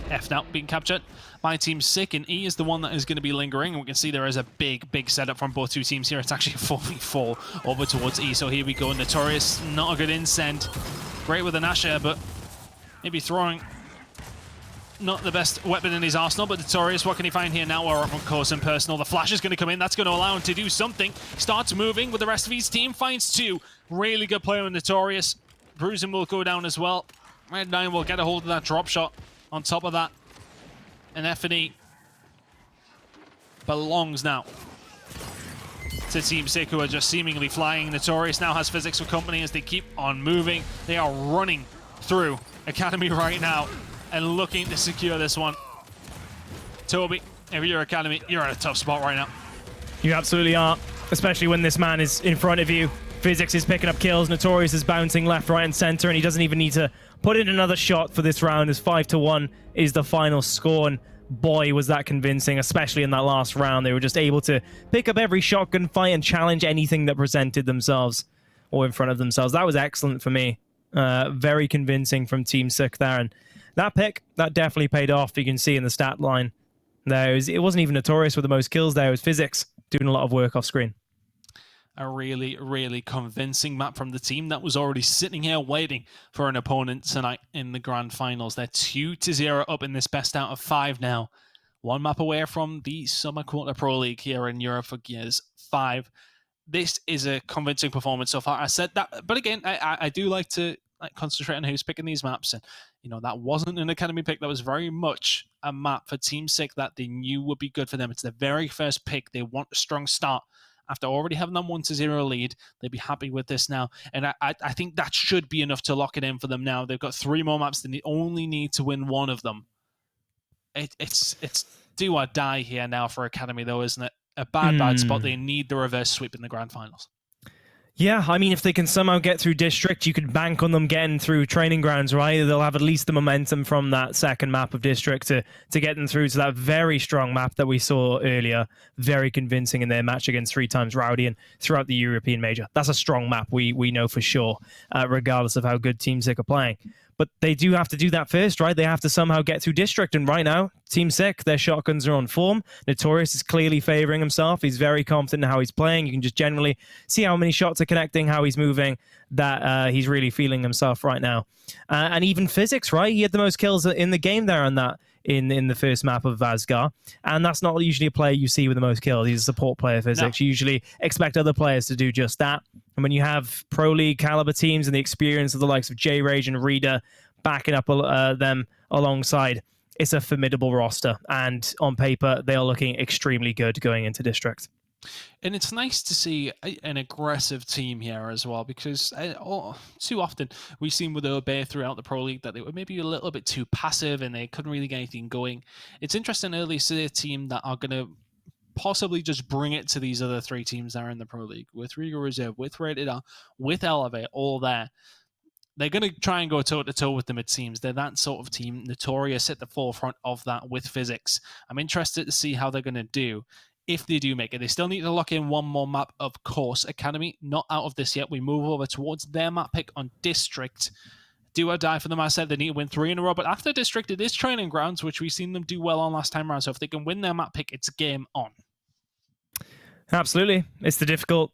F now being captured by Team Sick, and E is the one that is going to be lingering. And we can see there is a big, big setup from both two teams here. It's actually a 4v4 over towards E. So here we go. Notorious, not a good incend. Great with an Asher, but maybe throwing not the best weapon in his arsenal, but Notorious, what can he find here now? We're up on course and personal. The flash is going to come in. That's going to allow him to do something. Starts moving with the rest of his team. Finds 2. Really good play on Notorious. Bruising will go down as well. Red 9 will get a hold of that drop shot. On top of that, and F&E belongs now to Team Sick, who are just seemingly flying. Notorious now has physics for company as they keep on moving. They are running through Academy right now and looking to secure this one. Toby, if you're Academy, you're in a tough spot right now. You absolutely are, especially when this man is in front of you. Physics is picking up kills. Notorious is bouncing left, right, and center, and he doesn't even need to put in another shot for this round, as 5-1 is the final score. And boy, was that convincing, especially in that last round. They were just able to pick up every shotgun fight and challenge anything that presented themselves or in front of themselves. That was excellent for me. Very convincing from Team Sick there. And that pick, that definitely paid off. You can see in the stat line there, it wasn't even Notorious with the most kills there. It was Physics doing a lot of work off screen. A really, really convincing map from the team that was already sitting here waiting for an opponent tonight in the grand finals. They're 2-0 up in this best out of 5 now. 1 map away from the Summer Quarter Pro League here in Europe for Gears 5. This is a convincing performance so far. I said that, but again, I do like to concentrate on who's picking these maps. And, that wasn't an Academy pick. That was very much a map for Team Sick that they knew would be good for them. It's their very first pick. They want a strong start. After already having that 1-0 lead, they'd be happy with this now. And I think that should be enough to lock it in for them now. They've got 3 more maps. They only need to win one of them. It's do or die here now for Academy, though, isn't it? A bad spot. They need the reverse sweep in the grand finals. Yeah, I mean, if they can somehow get through District, you could bank on them getting through Training Grounds, right? They'll have at least the momentum from that second map of District to get them through to that very strong map that we saw earlier. Very convincing in their match against 3 times Rowdy and throughout the European Major. That's a strong map, we know for sure, regardless of how good Team Sick are playing. But they do have to do that first, right? They have to somehow get through District. And right now, Team Sick, their shotguns are on form. Notorious is clearly favoring himself. He's very confident in how he's playing. You can just generally see how many shots are connecting, how he's moving, that he's really feeling himself right now. And even Physics, right? He had the most kills in the game there on that in the first map of Vazgar. And that's not usually a player you see with the most kills. He's a support player, Physics. No. You usually expect other players to do just that. And when you have Pro League caliber teams and the experience of the likes of J-Rage and Reader backing up them alongside, it's a formidable roster. And on paper, they are looking extremely good going into District. And it's nice to see an aggressive team here as well, because too often we've seen with Obey throughout the Pro League that they were maybe a little bit too passive and they couldn't really get anything going. It's interesting early to see a team that are going to possibly just bring it to these other 3 teams that are in the Pro League, with Riga Reserve, with Rated R, with Elevate, all there. They're going to try and go toe-to-toe with them, it seems. They're that sort of team. Notorious at the forefront of that with Physics. I'm interested to see how they're going to do if they do make it. They still need to lock in one more map, of course. Academy, not out of this yet. We move over towards their map pick on District. Do or die for them. I said they need to win 3 in a row, but after District, it is Training Grounds, which we've seen them do well on last time around. So if they can win their map pick, it's game on. Absolutely. It's the difficult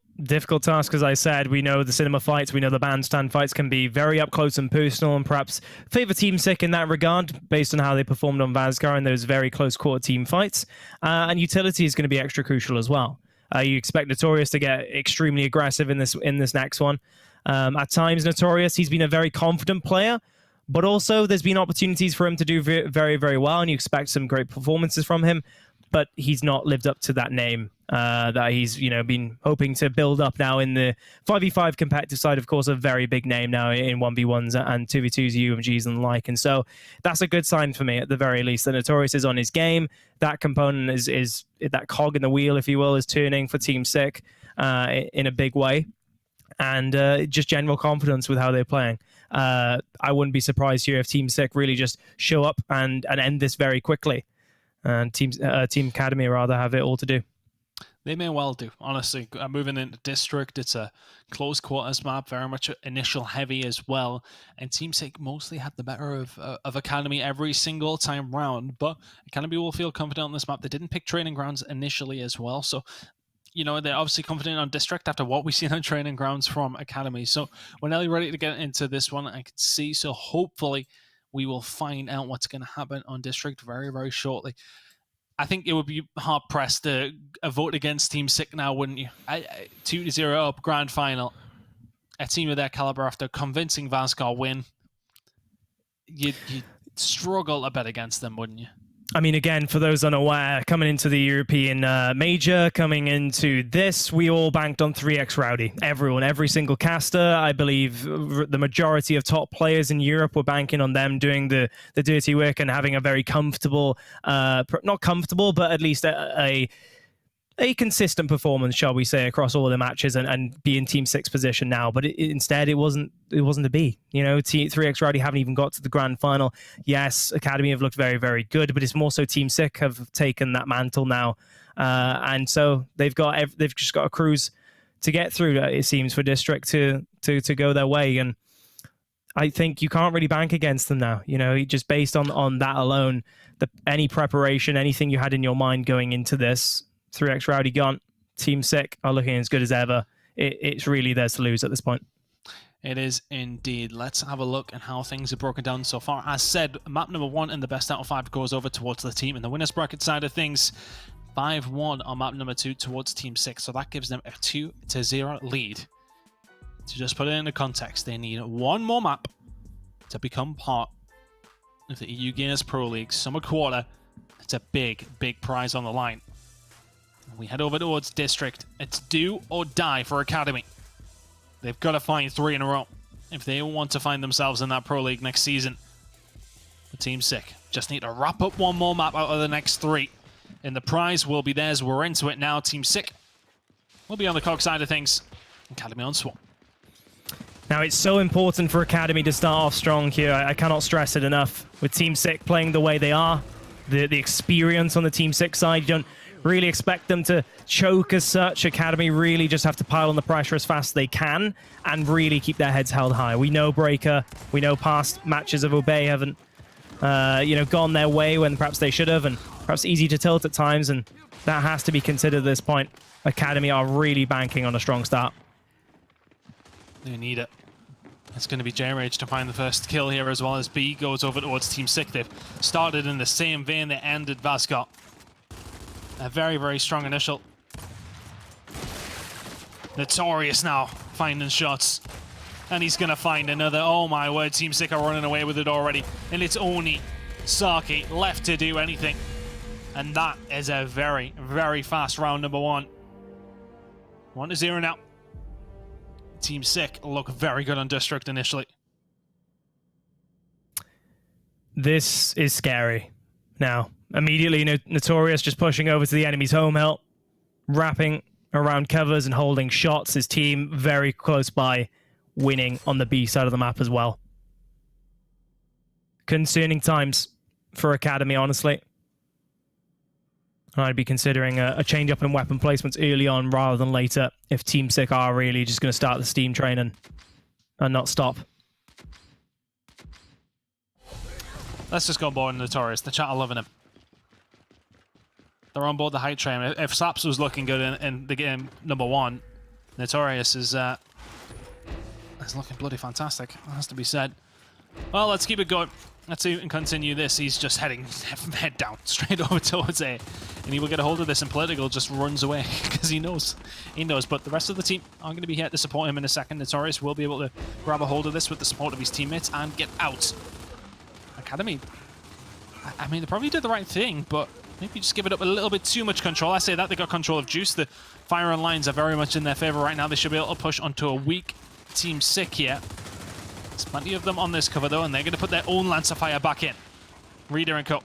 task, as I said. We know the cinema fights, we know the bandstand fights can be very up close and personal, and perhaps favour Team Sick in that regard, based on how they performed on Vazgar in those very close quarter team fights. And utility is going to be extra crucial as well. You expect Notorious to get extremely aggressive in this next one. At times, Notorious, he's been a very confident player, but also there's been opportunities for him to do very, very well, and you expect some great performances from him. But he's not lived up to that name that he's been hoping to build up now in the 5v5 competitive side. Of course, a very big name now in 1v1s and 2v2s, UMGs and the like. And so that's a good sign for me, at the very least. The Notorious is on his game. That component is that cog in the wheel, if you will, is turning for Team Sick in a big way. And just general confidence with how they're playing. I wouldn't be surprised here if Team Sick really just show up and end this very quickly. And Team Academy rather have it all to do. They may well do, honestly. Moving into District, it's a close quarters map, very much initial heavy as well. And Team Sick mostly had the better of Academy every single time round. But Academy will feel confident on this map. They didn't pick Training Grounds initially as well. So, they're obviously confident on District after what we've seen on Training Grounds from Academy. So we're nearly ready to get into this one, I can see. So hopefully we will find out what's going to happen on District very, very shortly. I think it would be hard-pressed to vote against Team Sick now, wouldn't you? 2-0 up, grand final. A team of their caliber after a convincing Vazgar win. You'd struggle a bet against them, wouldn't you? I mean, again, for those unaware, coming into the European Major, coming into this, we all banked on 3x Rowdy. Everyone, every single caster. I believe the majority of top players in Europe were banking on them doing the dirty work and having a very comfortable, not comfortable, but at least a consistent performance, shall we say, across all the matches and be in Team 6 position now. But instead, it wasn't to be. 3x Rowdy haven't even got to the grand final. Yes, Academy have looked very, very good, but it's more so Team 6 have taken that mantle now. And so they've just got a cruise to get through, it seems, for District to go their way. And I think you can't really bank against them now. Just based on that alone, any preparation, anything you had in your mind going into this, 3x Rowdy gone, Team Sick are looking as good as ever. It's really theirs to lose at this point. It is indeed. Let's have a look at how things are broken down so far. As said, map number 1 and the best out of 5 goes over towards the team in the winners bracket side of things. 5-1 on map number 2 towards Team 6. So that gives them a 2-0 lead. To just put it into context, they need one more map to become part of the EU Gamers Pro League Summer Quarter. It's a big, big prize on the line. We head over towards District. It's do or die for Academy. They've got to find 3 in a row if they want to find themselves in that Pro League next season. The Team Sick just need to wrap up one more map out of the next 3. And the prize will be theirs. We're into it now. Team Sick will be on the cog side of things. Academy on Swan. Now, it's so important for Academy to start off strong here. I cannot stress it enough. With Team Sick playing the way they are, the experience on the Team Sick side, you don't really expect them to choke as such. Academy really just have to pile on the pressure as fast as they can and really keep their heads held high. We know Breaker, we know past matches of Obey haven't gone their way when perhaps they should have, and perhaps easy to tilt at times, and that has to be considered at this point. Academy are really banking on a strong start. They need it. It's going to be J-Rage to find the first kill here, as well as B goes over towards Team Sick. They've started in the same vein they ended Vascot. A very, very strong initial. Notorious now, finding shots. And he's going to find another. Oh my word, Team Sick are running away with it already. And it's only Saki left to do anything. And that is a very, very fast round number 1. 1-0 now. Team Sick look very good on District initially. This is scary. Now, immediately Notorious just pushing over to the enemy's home hill, wrapping around covers and holding shots. His team very close by, winning on the B side of the map as well. Concerning times for Academy, honestly. I'd be considering a change-up in weapon placements early on rather than later if Team Sick are really just going to start the steam train and not stop. Let's just go on board Notorious. The chat are loving him. They're on board the hype train. If Slaps was looking good in the game number 1, Notorious is looking bloody fantastic. That has to be said. Well, let's keep it going. Let's see if we can continue this. He's just heading head down straight over towards A. And he will get a hold of this, and Political just runs away because he knows. He knows. But the rest of the team are going to be here to support him in a second. Notorious will be able to grab a hold of this with the support of his teammates and get out. Academy, I mean, they probably did the right thing, but maybe just give it up a little bit too much control. I say that they got control of Juice. The fire and lines are very much in their favor right now. They should be able to push onto a weak Team Sick here. There's plenty of them on this cover, though, and they're going to put their own Lancer Fire back in. Reader and Co.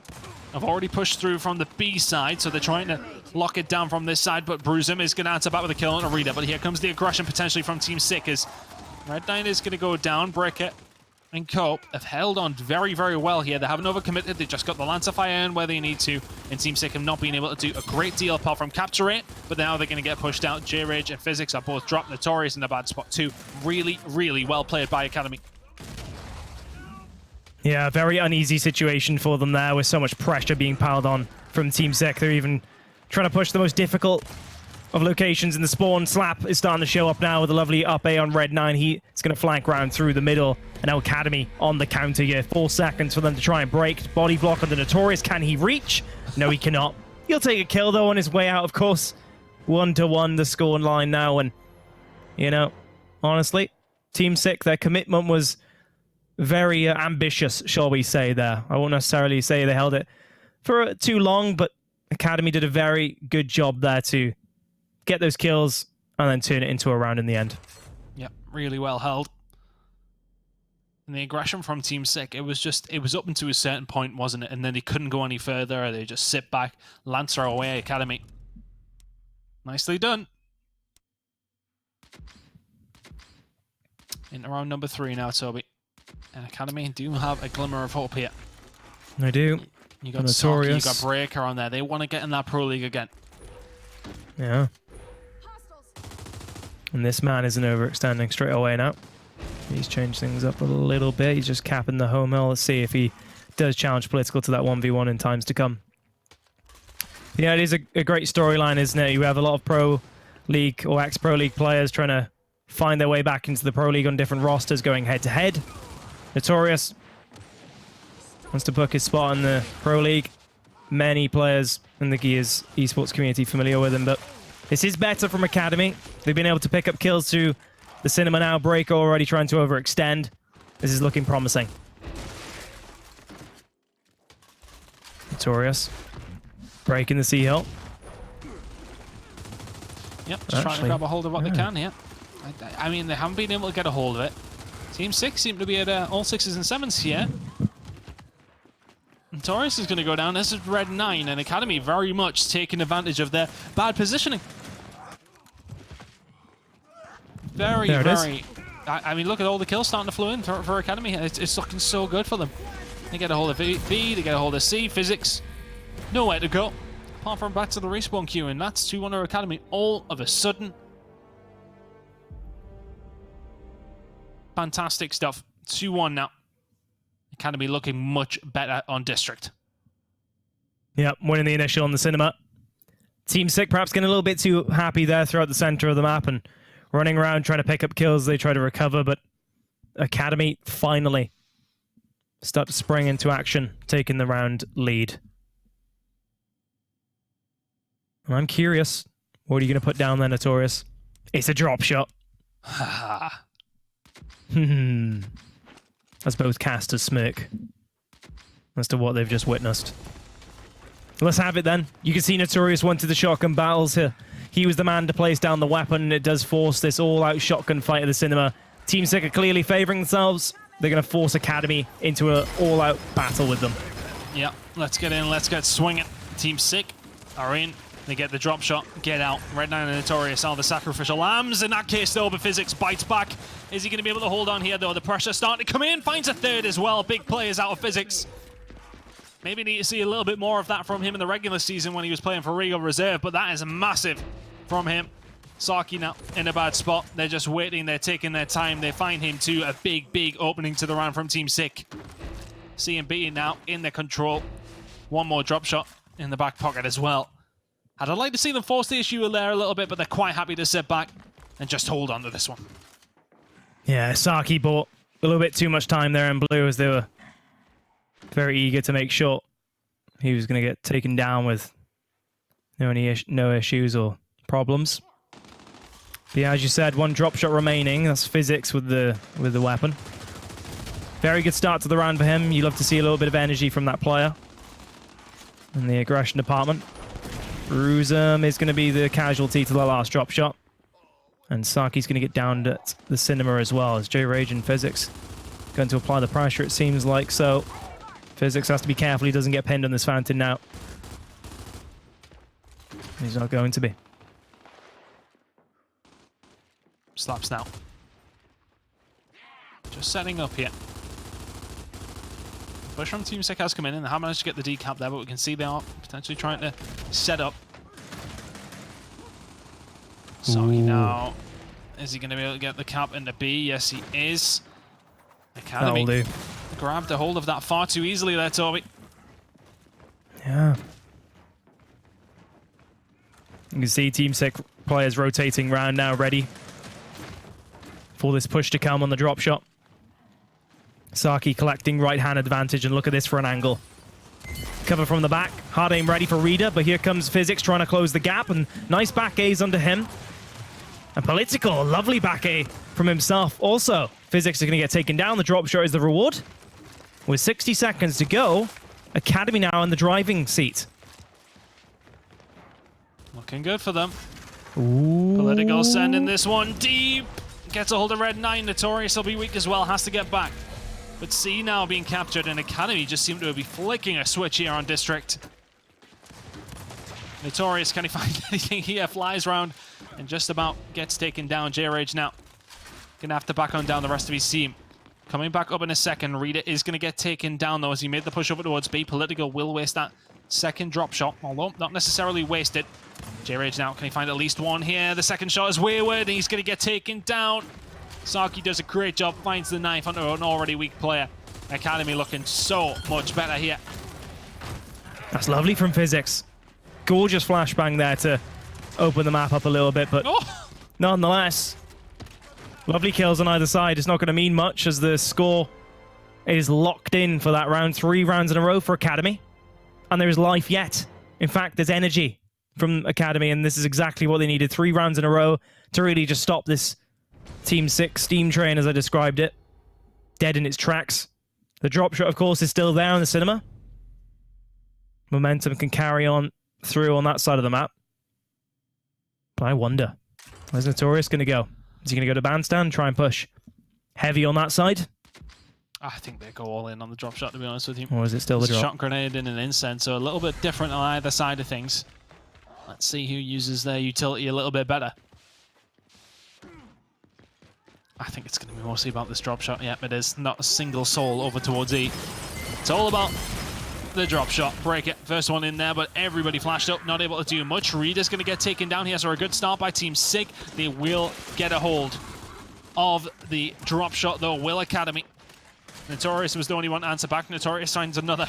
have already pushed through from the B side, so they're trying to lock it down from this side, but Bruisem is going to answer back with a kill on a Reader. But here comes the aggression potentially from Team Sick as Red Knight is going to go down. Breaker and Co have held on very, very well here. They haven't overcommitted. They just got the Lancer Fire in where they need to, and Team Sick have not been able to do a great deal apart from capture it, but now they're going to get pushed out. J-Rage and Physics are both dropped. Notorious in a bad spot too. Really, really well played by Academy. Yeah, very uneasy situation for them there with so much pressure being piled on from Team Sick. They're even trying to push the most difficult of locations in the spawn. Slap is starting to show up now with a lovely up A on Red 9. He's going to flank round through the middle. And now Academy on the counter here. 4 seconds for them to try and break. Body block on the Notorious. Can he reach? No, he cannot. He'll take a kill, though, on his way out, of course. 1-1 the score line now. And, honestly, Team Sick, their commitment was very ambitious, shall we say there. I won't necessarily say they held it for too long, but Academy did a very good job there to get those kills and then turn it into a round in the end. Yep, really well held. And the aggression from Team Sick, it was up until a certain point, wasn't it? And then they couldn't go any further. They just sit back, Lancer away, Academy. Nicely done. Into round number 3 now, Toby. And Academy do have a glimmer of hope here. They do. You got Saki, you got Breaker on there. They want to get in that Pro League again. Yeah. And this man isn't overextending straight away now. He's changed things up a little bit. He's just capping the home hill. Let's see if he does challenge Political to that 1v1 in times to come. Yeah, it is a great storyline, isn't it? You have a lot of Pro League or ex-Pro League players trying to find their way back into the Pro League on different rosters, going head-to-head. Notorious wants to book his spot in the Pro League. Many players in the Gears esports community familiar with him, but this is better from Academy. They've been able to pick up kills through the Cinema Now Breaker, already trying to overextend. This is looking promising. Notorious. Breaking the sea hill. Yep, just trying to grab a hold of what they can here. I mean, they haven't been able to get a hold of it. Team 6 seem to be at all 6s and 7s here. And Taurus is going to go down. This is Red 9, and Academy very much taking advantage of their bad positioning. Very. I mean, look at all the kills starting to flow in for Academy. It's looking so good for them. They get a hold of B, they get a hold of C, Physics. Nowhere to go. Apart from back to the respawn queue, and that's 2-1 Academy all of a sudden. Fantastic stuff. 2-1 now. Academy looking much better on District. Yep, winning the initial on the cinema. Team Sick perhaps getting a little bit too happy there throughout the center of the map and running around trying to pick up kills. They try to recover, but Academy finally start to spring into action, taking the round lead. And I'm curious, what are you going to put down there, Notorious? It's a drop shot. I suppose casters smirk as to what they've just witnessed. Let's have it then. You can see Notorious wanted the shotgun battles here. He was the man to place down the weapon. It does force this all-out shotgun fight at the cinema. Team Sick are clearly favoring themselves. They're going to force Academy into an all-out battle with them. Yeah, let's get in. Let's get swinging. Team Sick are in. They get the drop shot, get out. Red 9 and Notorious are the sacrificial lambs. In that case, though, but Physics bites back. Is he going to be able to hold on here, though? The pressure starting to come in. Finds a third as well. Big players out of Physics. Maybe need to see a little bit more of that from him in the regular season when he was playing for Regal Reserve, but that is massive from him. Saki now in a bad spot. They're just waiting. They're taking their time. They find him too. A big opening to the round from Team Sick. CMB now in their control. One more drop shot in the back pocket as well. I'd like to see them force the issue there a little bit, but they're quite happy to sit back and just hold on to this one. Yeah, Saki bought a little bit too much time there in blue as they were very eager to make sure he was going to get taken down with no issues or problems. But yeah, as you said, one drop shot remaining. That's Physics with the weapon. Very good start to the round for him. You love to see a little bit of energy from that player in the aggression department. Ruzum is going to be the casualty to the last drop shot. And Saki's going to get downed at the cinema as well as J-Rage and Physics going to apply the pressure, it seems like. So Physics has to be careful he doesn't get pinned on this fountain now. He's not going to be. Slaps now. Just setting up here. Push from Team Sick has come in and they haven't managed to get the decap there, but we can see they are potentially trying to set up. Saki now. Is he going to be able to get the cap into B? Yes, he is. Academy grabbed a hold of that far too easily there, Toby. Yeah. You can see Team Sick players rotating around now, ready for this push to come on the drop shot. Saki collecting right-hand advantage, and look at this for an angle. Cover from the back. Hard aim ready for Reader, but here comes Physics trying to close the gap, and nice back A's under him. And Political, lovely back A from himself also. Physics are going to get taken down. The drop shot is the reward. With 60 seconds to go, Academy now in the driving seat. Looking good for them. Ooh. Political sending this one deep. Gets a hold of Red 9. Notorious will be weak as well. Has to get back. But C now being captured, and Academy just seem to be flicking a switch here on District. Notorious, can he find anything here? Flies round and just about gets taken down. J-Rage now gonna have to back on down the rest of his team. Coming back up in a second. Rita is gonna get taken down though as he made the push over towards B. Political will waste that second drop shot, although not necessarily wasted. J-Rage now, can he find at least one here? The second shot is wayward and he's gonna get taken down. Saki does a great job, finds the knife under an already weak player. Academy looking so much better here. That's lovely from Physics. Gorgeous flashbang there to open the map up a little bit, but nonetheless, lovely kills on either side. It's not going to mean much as the score is locked in for that round. 3 rounds in a row for Academy. And there is life yet. In fact, there's energy from Academy, and this is exactly what they needed. 3 rounds in a row to really just stop this Team 6 steam train, as I described it. Dead in its tracks. The drop shot, of course, is still there in the cinema. Momentum can carry on through on that side of the map. But I wonder, where's Notorious going to go? Is he going to go to Bandstand, try and push heavy on that side? I think they go all in on the drop shot, to be honest with you. Or is it still the drop? Shot grenade and an incense, so a little bit different on either side of things. Let's see who uses their utility a little bit better. I think it's going to be mostly about this drop shot. Yep, it is. Not a single soul over towards E. It's all about the drop shot. Break it. First one in there, but everybody flashed up. Not able to do much. Reed is going to get taken down here, so a good start by Team Sig. They will get a hold of the drop shot, though. Will Academy. Notorious was the only one to answer back. Notorious finds another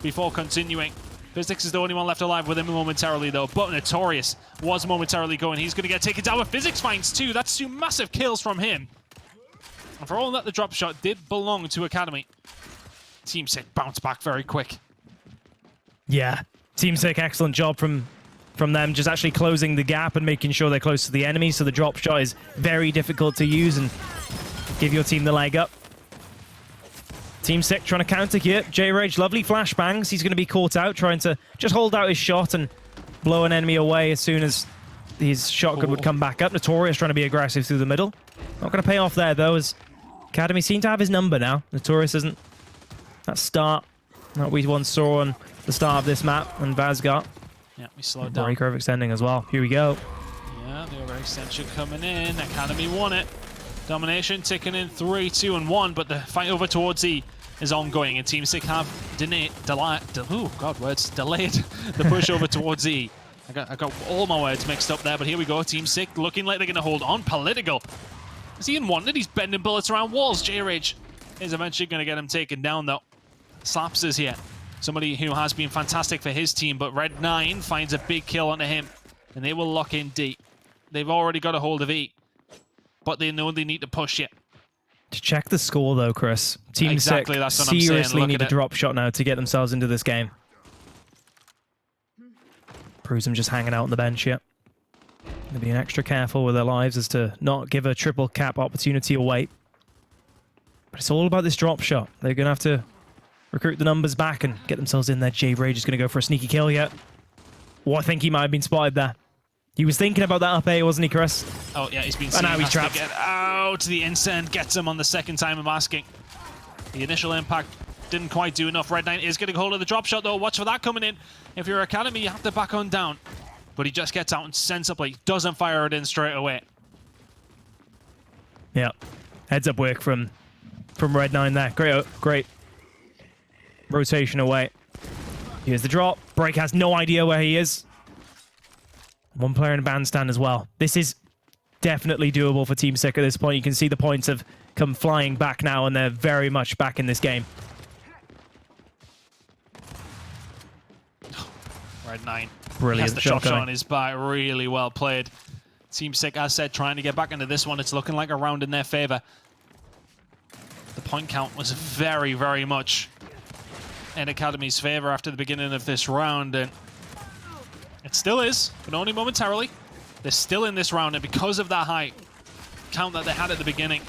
before continuing. Physics is the only one left alive with him momentarily, though. But Notorious was momentarily going. He's going to get taken down, but Physics finds two. That's two massive kills from him. And for all that, the drop shot did belong to Academy. Team Sick bounced back very quick. Yeah, Team Sick, excellent job from them, just actually closing the gap and making sure they're close to the enemy, so the drop shot is very difficult to use and give your team the leg up. Team Sick trying to counter here. J-Rage, lovely flashbangs. He's going to be caught out, trying to just hold out his shot and blow an enemy away as soon as his shotgun would come back up. Notorious trying to be aggressive through the middle. Not going to pay off there, though, as Academy seem to have his number now. Notorious isn't that start that we once saw on the start of this map, and Vazgar. Yeah, we slowed down. Breaker of extending as well. Here we go. Yeah, the overextension coming in. Academy won it. Domination ticking in 3, 2, and 1, but the fight over towards E is ongoing, and Team Sick have delayed the push over towards E. I got all my words mixed up there, but here we go. Team Sick looking like they're going to hold on. Political. Is he unwanted? He's bending bullets around walls. J-Rage is eventually going to get him taken down, though. Slaps is here. Somebody who has been fantastic for his team, but Red 9 finds a big kill onto him, and they will lock in D. They've already got a hold of E, but they know they need to push it. To check the score, though, Chris. Team exactly, Sick that's what I'm saying. seriously need a drop shot now to get themselves into this game. Proves them just hanging out on the bench yet. They're being extra careful with their lives as to not give a triple cap opportunity away. But it's all about this drop shot. They're going to have to recruit the numbers back and get themselves in there. J-Rage is going to go for a sneaky kill yet. Oh, I think he might have been spotted there. He was thinking about that up A, wasn't he, Chris? Oh, yeah, he's been seen. And now he's trapped. Get out. The Incend gets him on the second time of asking. The initial impact didn't quite do enough. Red 9 is getting hold of the drop shot, though. Watch for that coming in. If you're Academy, you have to back on down. But he just gets out and sensibly doesn't fire it in straight away. Yeah. Heads up work from Red 9 there. Great rotation away. Here's the drop. Break has no idea where he is. One player in a bandstand as well. This is definitely doable for Team Sick at this point. You can see the points have come flying back now, and they're very much back in this game. Red 9. Brilliant. Has the shot on his back. Really well played. Team Sick, as said, trying to get back into this one. It's looking like a round in their favor. The point count was very, very much in Academy's favor after the beginning of this round, and it still is, but only momentarily. They're still in this round, and because of that high count that they had at the beginning,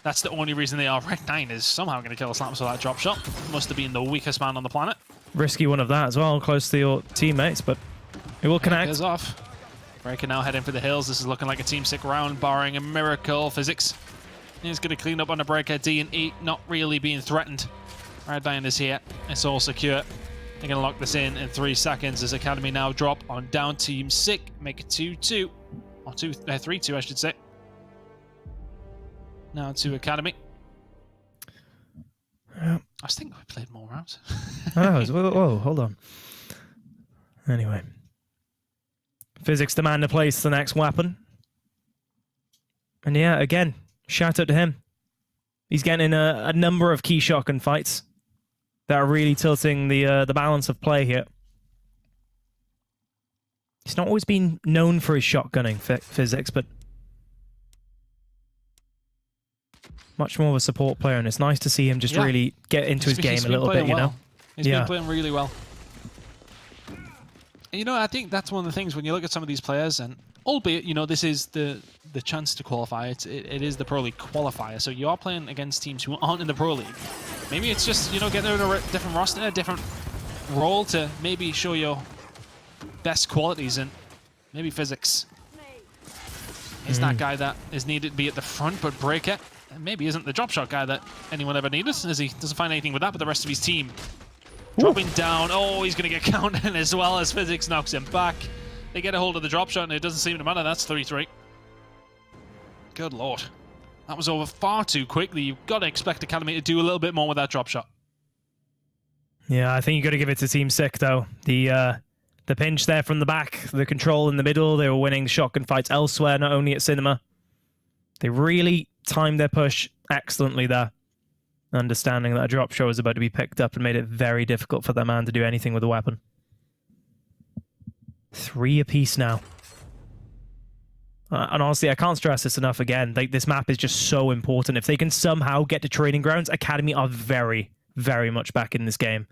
that's the only reason they are. Red 9 is somehow going to kill Slaps with that drop shot. Must have been the weakest man on the planet. Risky one of that as well, close to your teammates, but it will connect. Goes off. Breaker now heading for the hills. This is looking like a Team Sick round, barring a miracle. Physics is going to clean up on a Breaker. D and E not really being threatened. Red 9 is here. It's all secure. They're going to lock this in 3 seconds as Academy now drop on down. Team Sick make it 2-2. Or 3-2, I should say. Now to Academy. I was thinking we played more rounds. Whoa, hold on. Anyway. Physics demand to place the next weapon. And yeah, again, shout out to him. He's getting in a number of key shotgun fights that are really tilting the balance of play here. He's not always been known for his shotgunning, Physics, but much more of a support player, and it's nice to see him just really get into his game a little bit, you know? He's been playing really well. And, you know, I think that's one of the things when you look at some of these players, and albeit, you know, this is the chance to qualify. It is the Pro League qualifier, so you are playing against teams who aren't in the Pro League. Maybe it's just, you know, getting a different roster, different role to maybe show your best qualities, and maybe Physics is that guy that is needed to be at the front, but Breaker maybe isn't the drop shot guy that anyone ever needed, as he doesn't find anything with that, but the rest of his team dropping down. Oh, he's going to get counted as well as Physics knocks him back. They get a hold of the drop shot, and it doesn't seem to matter. That's 3-3. Good lord. That was over far too quickly. You've got to expect Academy to do a little bit more with that drop shot. Yeah, I think you got to give it to Team Sick, though. The pinch there from the back, the control in the middle, they were winning shotgun fights elsewhere, not only at Cinema. They really timed their push excellently there, understanding that a drop shot was about to be picked up and made it very difficult for their man to do anything with the weapon. 3 apiece now. And honestly, I can't stress this enough again. This map is just so important. If they can somehow get to Training Grounds, Academy are very, very much back in this game.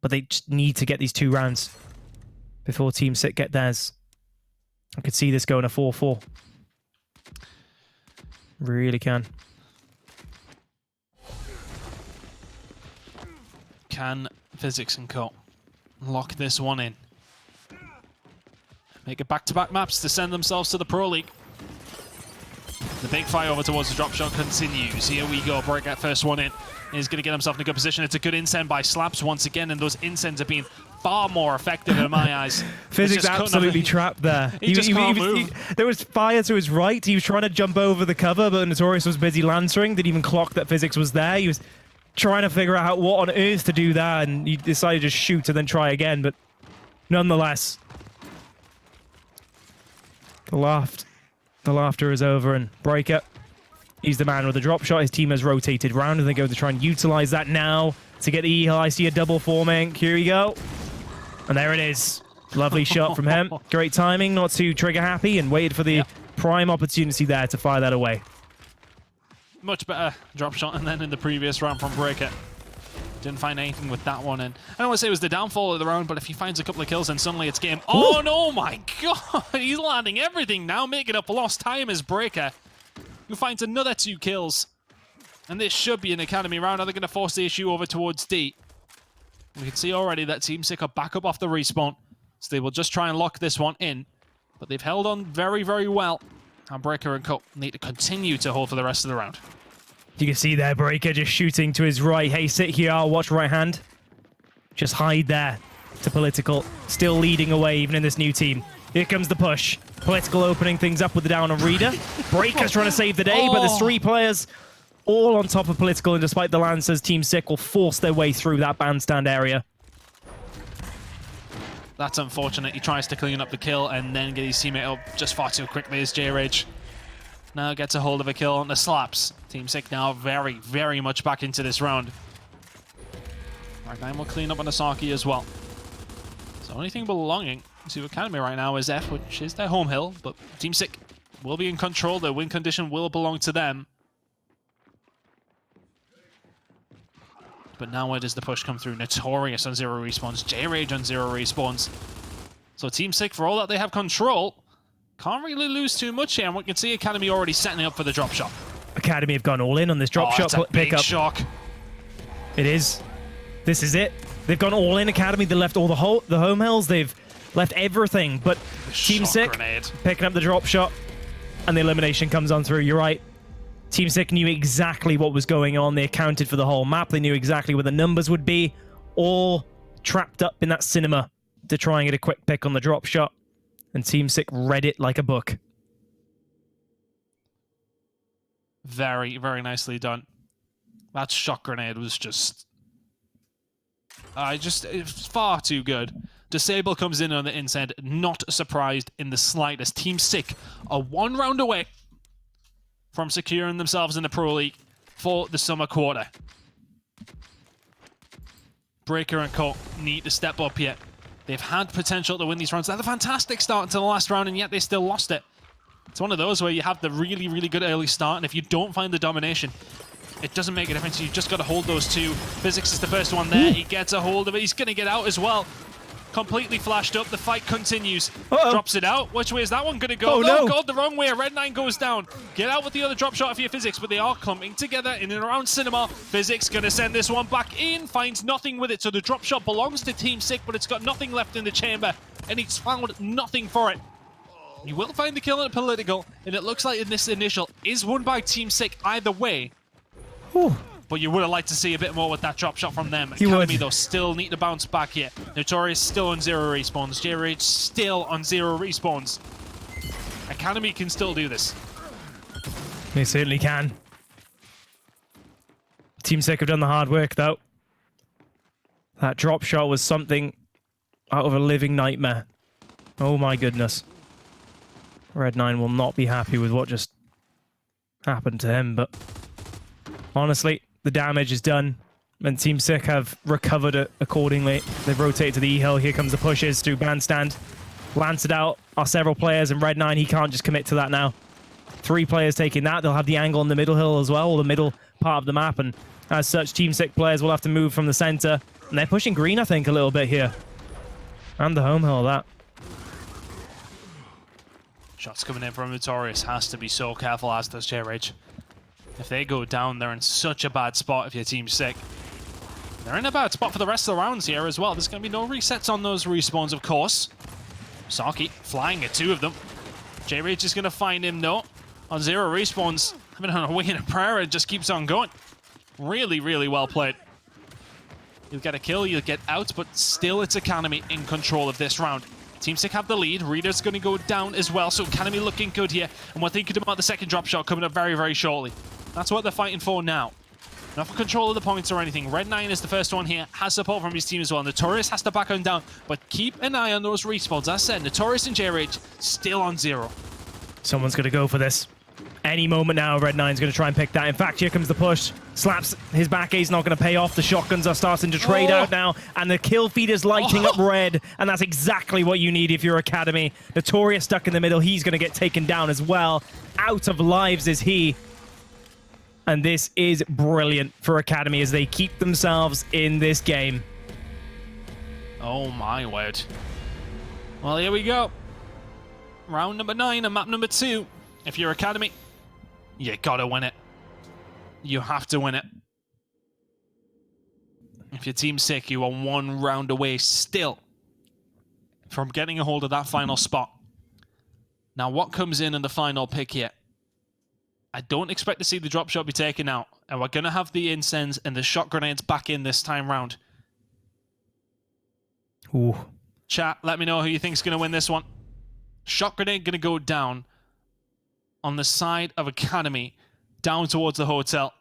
But they just need to get these 2 rounds before Team Sick get theirs. I could see this going a 4-4. Really can. Can Physics and Co. lock this one in? Make it back-to-back maps to send themselves to the Pro League. The big fire over towards the drop shot continues. Here we go. Break that first one in. He's going to get himself in a good position. It's a good incend by Slaps once again, and those incends have been far more effective in my eyes. Physics absolutely trapped there. He just can't move. There was fire to his right. He was trying to jump over the cover, but Notorious was busy lancering. Didn't even clock that Physics was there. He was trying to figure out what on earth to do there, and he decided to just shoot and then try again, but nonetheless, the laughter is over, and Breaker, he's the man with the drop shot. His team has rotated round, and they go to try and utilize that now to get the E-Hill. I see a double forming. Here we go. And there it is. Lovely shot from him. Great timing, not too trigger happy, and waited for the prime opportunity there to fire that away. Much better drop shot than then in the previous round from Breaker. Didn't find anything with that one, and I don't want to say it was the downfall of the round, but if he finds a couple of kills, then suddenly it's game. Oh no, my god! He's landing everything now, making up lost time as Breaker, who finds another 2 kills. And this should be an Academy round. Are they going to force the issue over towards D? We can see already that Team Sick are back up off the respawn, so they will just try and lock this one in. But they've held on very, very well. And Breaker and Co need to continue to hold for the rest of the round. You can see there, Breaker just shooting to his right. Hey, sit here, I'll watch right hand. Just hide there to Political. Still leading away, even in this new team. Here comes the push. Political opening things up with the down on Reader. Breaker's trying to save the day, but there's 3 players all on top of Political, and despite the Lancers, Team Sick will force their way through that bandstand area. That's unfortunate. He tries to clean up the kill and then get his teammate up just far too quickly as J-Rage now gets a hold of a kill on the Slaps. Team Sick now very, very much back into this round. Ragnar will clean up on Asaki as well. So only thing belonging to Academy right now is F, which is their home hill, but Team Sick will be in control. Their win condition will belong to them. But now where does the push come through? Notorious on 0 respawns, J-Rage on 0 respawns. So Team Sick, for all that they have control, can't really lose too much here, and we can see Academy already setting up for the drop shot. Academy have gone all in on this drop shot It's a big pickup. shock. It is. This is it. They've gone all in. Academy, they left all the home hills. They've left everything. But Team Sick grenade. picking up the drop shot, and the elimination comes on through. You're right. Team Sick knew exactly what was going on. They accounted for the whole map. They knew exactly where the numbers would be. All trapped up in that cinema to try and get a quick pick on the drop shot. And Team Sick read it like a book. Very, very nicely done. That shot grenade was just... it's far too good. Disable comes in on the inside, not surprised in the slightest. Team Sick are 1 round away from securing themselves in the Pro League for the summer quarter. Breaker and Co need to step up here. They've had potential to win these rounds. They had a fantastic start to the last round, and yet they still lost it. It's one of those where you have the really, really good early start, and if you don't find the domination, it doesn't make a difference. You've just got to hold those 2. Physics is the first one there. He gets a hold of it. He's going to get out as well. completely flashed up. The fight continues. Uh-oh. Drops it out. Which way is that one going to go? Oh, no. God, the wrong way. Red9 goes down. Get out with the other drop shot if you're Physics, but they are clumping together in and around Cinema. Physics going to send this one back in, finds nothing with it. So the drop shot belongs to Team Sick, but it's got nothing left in the chamber, and he's found nothing for it. You will find the kill at Political, and it looks like in this initial is won by Team Sick either way. Whew. But you would have liked to see a bit more with that drop shot from them. You Academy, would. though, still need to bounce back here. Notorious still on 0 respawns. J-Rage still on 0 respawns. Academy can still do this. They certainly can. Team Sick have done the hard work, though. That drop shot was something out of a living nightmare. Oh my goodness. Red9 will not be happy with what just happened to him, but honestly, the damage is done, and Team Sick have recovered it accordingly. They've rotated to the E-hill. Here comes the pushes through Bandstand. Lanced out are several players, and Red9, he can't just commit to that now. 3 players taking that. They'll have the angle on the middle hill as well, or the middle part of the map, and as such, Team Sick players will have to move from the center. And they're pushing green, I think, a little bit here. And the home hill, that. Shots coming in from Notorious. Has to be so careful, as does J-Rage. If they go down, they're in such a bad spot if your Team's Sick. They're in a bad spot for the rest of the rounds here as well. There's going to be no resets on those respawns, of course. Saki flying at 2 of them. J-Rage is going to find him, though. On 0 respawns. Having on a wing and a prayer, it just keeps on going. Really, really well played. You'll get a kill, you'll get out, but still it's Academy in control of this round. Team Sick have the lead. Reader's going to go down as well, so Academy looking good here. And we're thinking about the second drop shot coming up very, very shortly. That's what they're fighting for now. Not for control of the points or anything. Red9 is the first one here. Has support from his team as well. Notorious has to back on down, but keep an eye on those respawns. As I said, Notorious and J-Rage still on 0. Someone's going to go for this. Any moment now, Red9's going to try and pick that. In fact, here comes the push. Slaps his back A's not going to pay off. The shotguns are starting to trade out now, and the kill feed is lighting up red, and that's exactly what you need if you're Academy. Notorious stuck in the middle. He's going to get taken down as well. Out of lives is he. And this is brilliant for Academy as they keep themselves in this game. Oh my word. Well, here we go. Round number 9 and map number 2. If you're Academy, you gotta win it. You have to win it. If your Team's Sick, you are 1 round away still from getting a hold of that final spot. Now, what comes in the final pick here? I don't expect to see the drop shot be taken out. And we're going to have the incense and the shot grenades back in this time round. Ooh. Chat, let me know who you think is going to win this one. Shot grenade going to go down on the side of Academy, down towards the hotel.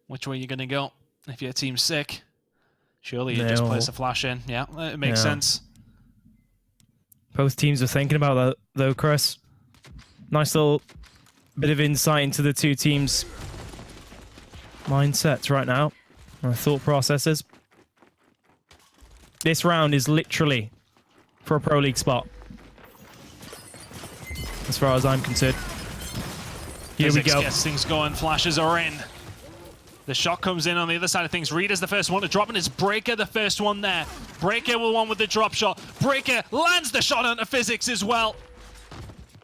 Which way are you going to go? If your Team's Sick, surely you just place a flash in. Yeah, it makes sense. Both teams are thinking about that, though, Chris. Nice little bit of insight into the 2 teams' mindsets right now. Their thought processes. This round is literally for a Pro League spot. As far as I'm concerned. Here we go. Gets things going. Flashes are in. The shot comes in on the other side of things. Reader's the first one to drop, and it's Breaker the first one there. Breaker will one with the drop shot. Breaker lands the shot onto Physics as well.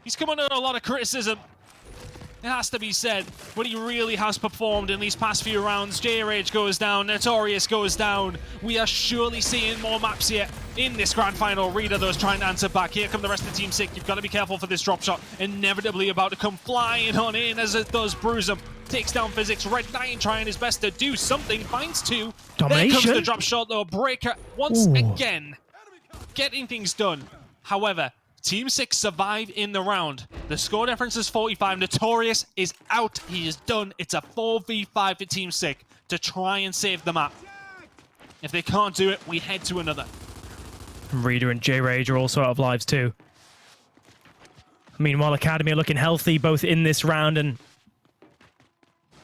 He's come under a lot of criticism, it has to be said, but he really has performed in these past few rounds. J-Rage goes down, Notorious goes down. We are surely seeing more maps here in this grand final. Reader, though, is trying to answer back. Here come the rest of the Team Sick. You've got to be careful for this drop shot. Inevitably about to come flying on in as it does bruise him. Takes down Physics. Red9 trying his best to do something. Finds 2. Domination. There comes the drop shot, though. Breaker once again getting things done. However, Team 6 survive in the round. The score difference is 45. Notorious is out. He is done. It's a 4v5 for Team 6 to try and save the map. If they can't do it, we head to another. Reader and J-Rage are also out of lives too. Meanwhile, Academy are looking healthy both in this round and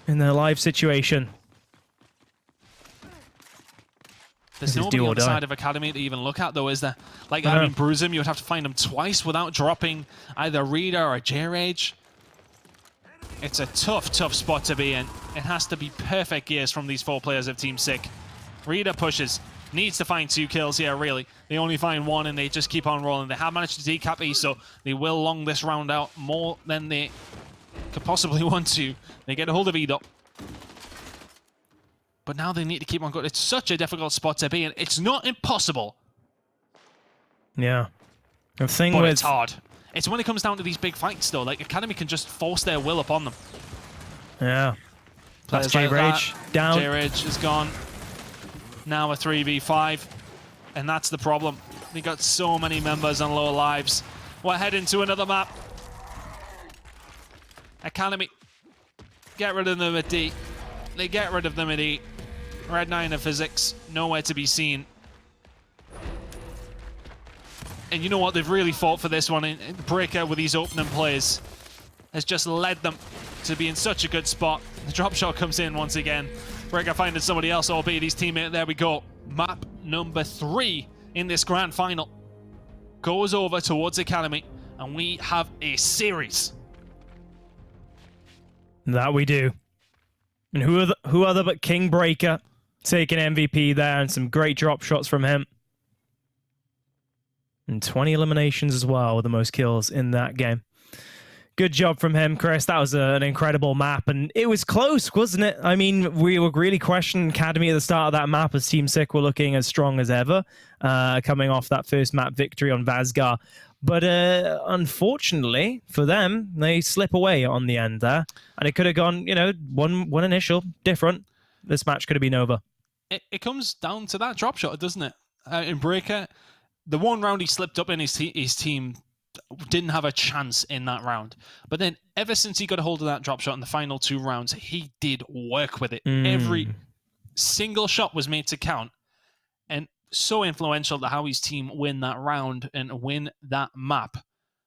in their live situation. There's nobody on the side of Academy to even look at, though, is there? Like, I mean, Bruise him, you would have to find him twice without dropping either Reader or J-Rage. It's a tough, tough spot to be in. It has to be perfect gears from these 4 players of Team Sick. Reader pushes. Needs to find 2 kills here, really. They only find 1 and they just keep on rolling. They have managed to decap E, so they will long this round out more than they could possibly want to. They get a hold of E, though. But now they need to keep on going. It's such a difficult spot to be in. It's not impossible. Yeah. The thing but with... it's hard. It's when it comes down to these big fights, though. Like, Academy can just force their will upon them. Yeah. That's Players J-Rage down. J-Rage is gone. Now a 3v5. And that's the problem. They got so many members on low lives. We're heading to another map. Academy. Get rid of them at D. They get rid of them at E. Red 9 of physics. Nowhere to be seen. And you know what? They've really fought for this one. And Breaker with these opening plays has just led them to be in such a good spot. The drop shot comes in once again. Breaker finding somebody else, albeit his teammate. There we go. Map number 3 in this grand final goes over towards Academy, and we have a series. That we do. And who other but King Breaker taking MVP there, and some great drop shots from him. And 20 eliminations as well, with the most kills in that game. Good job from him, Chris. That was an incredible map, and it was close, wasn't it? I mean, we were really questioning Academy at the start of that map as Team Sick were looking as strong as ever, coming off that first map victory on Vazgar. But unfortunately for them, they slip away on the end there, and it could have gone, you know, one initial different. This match could have been over. It comes down to that drop shot, doesn't it? In Breaker, the one round he slipped up in, his team didn't have a chance in that round. But then ever since he got a hold of that drop shot in the final 2 rounds, he did work with it. Every single shot was made to count. And so influential to how his team win that round and win that map.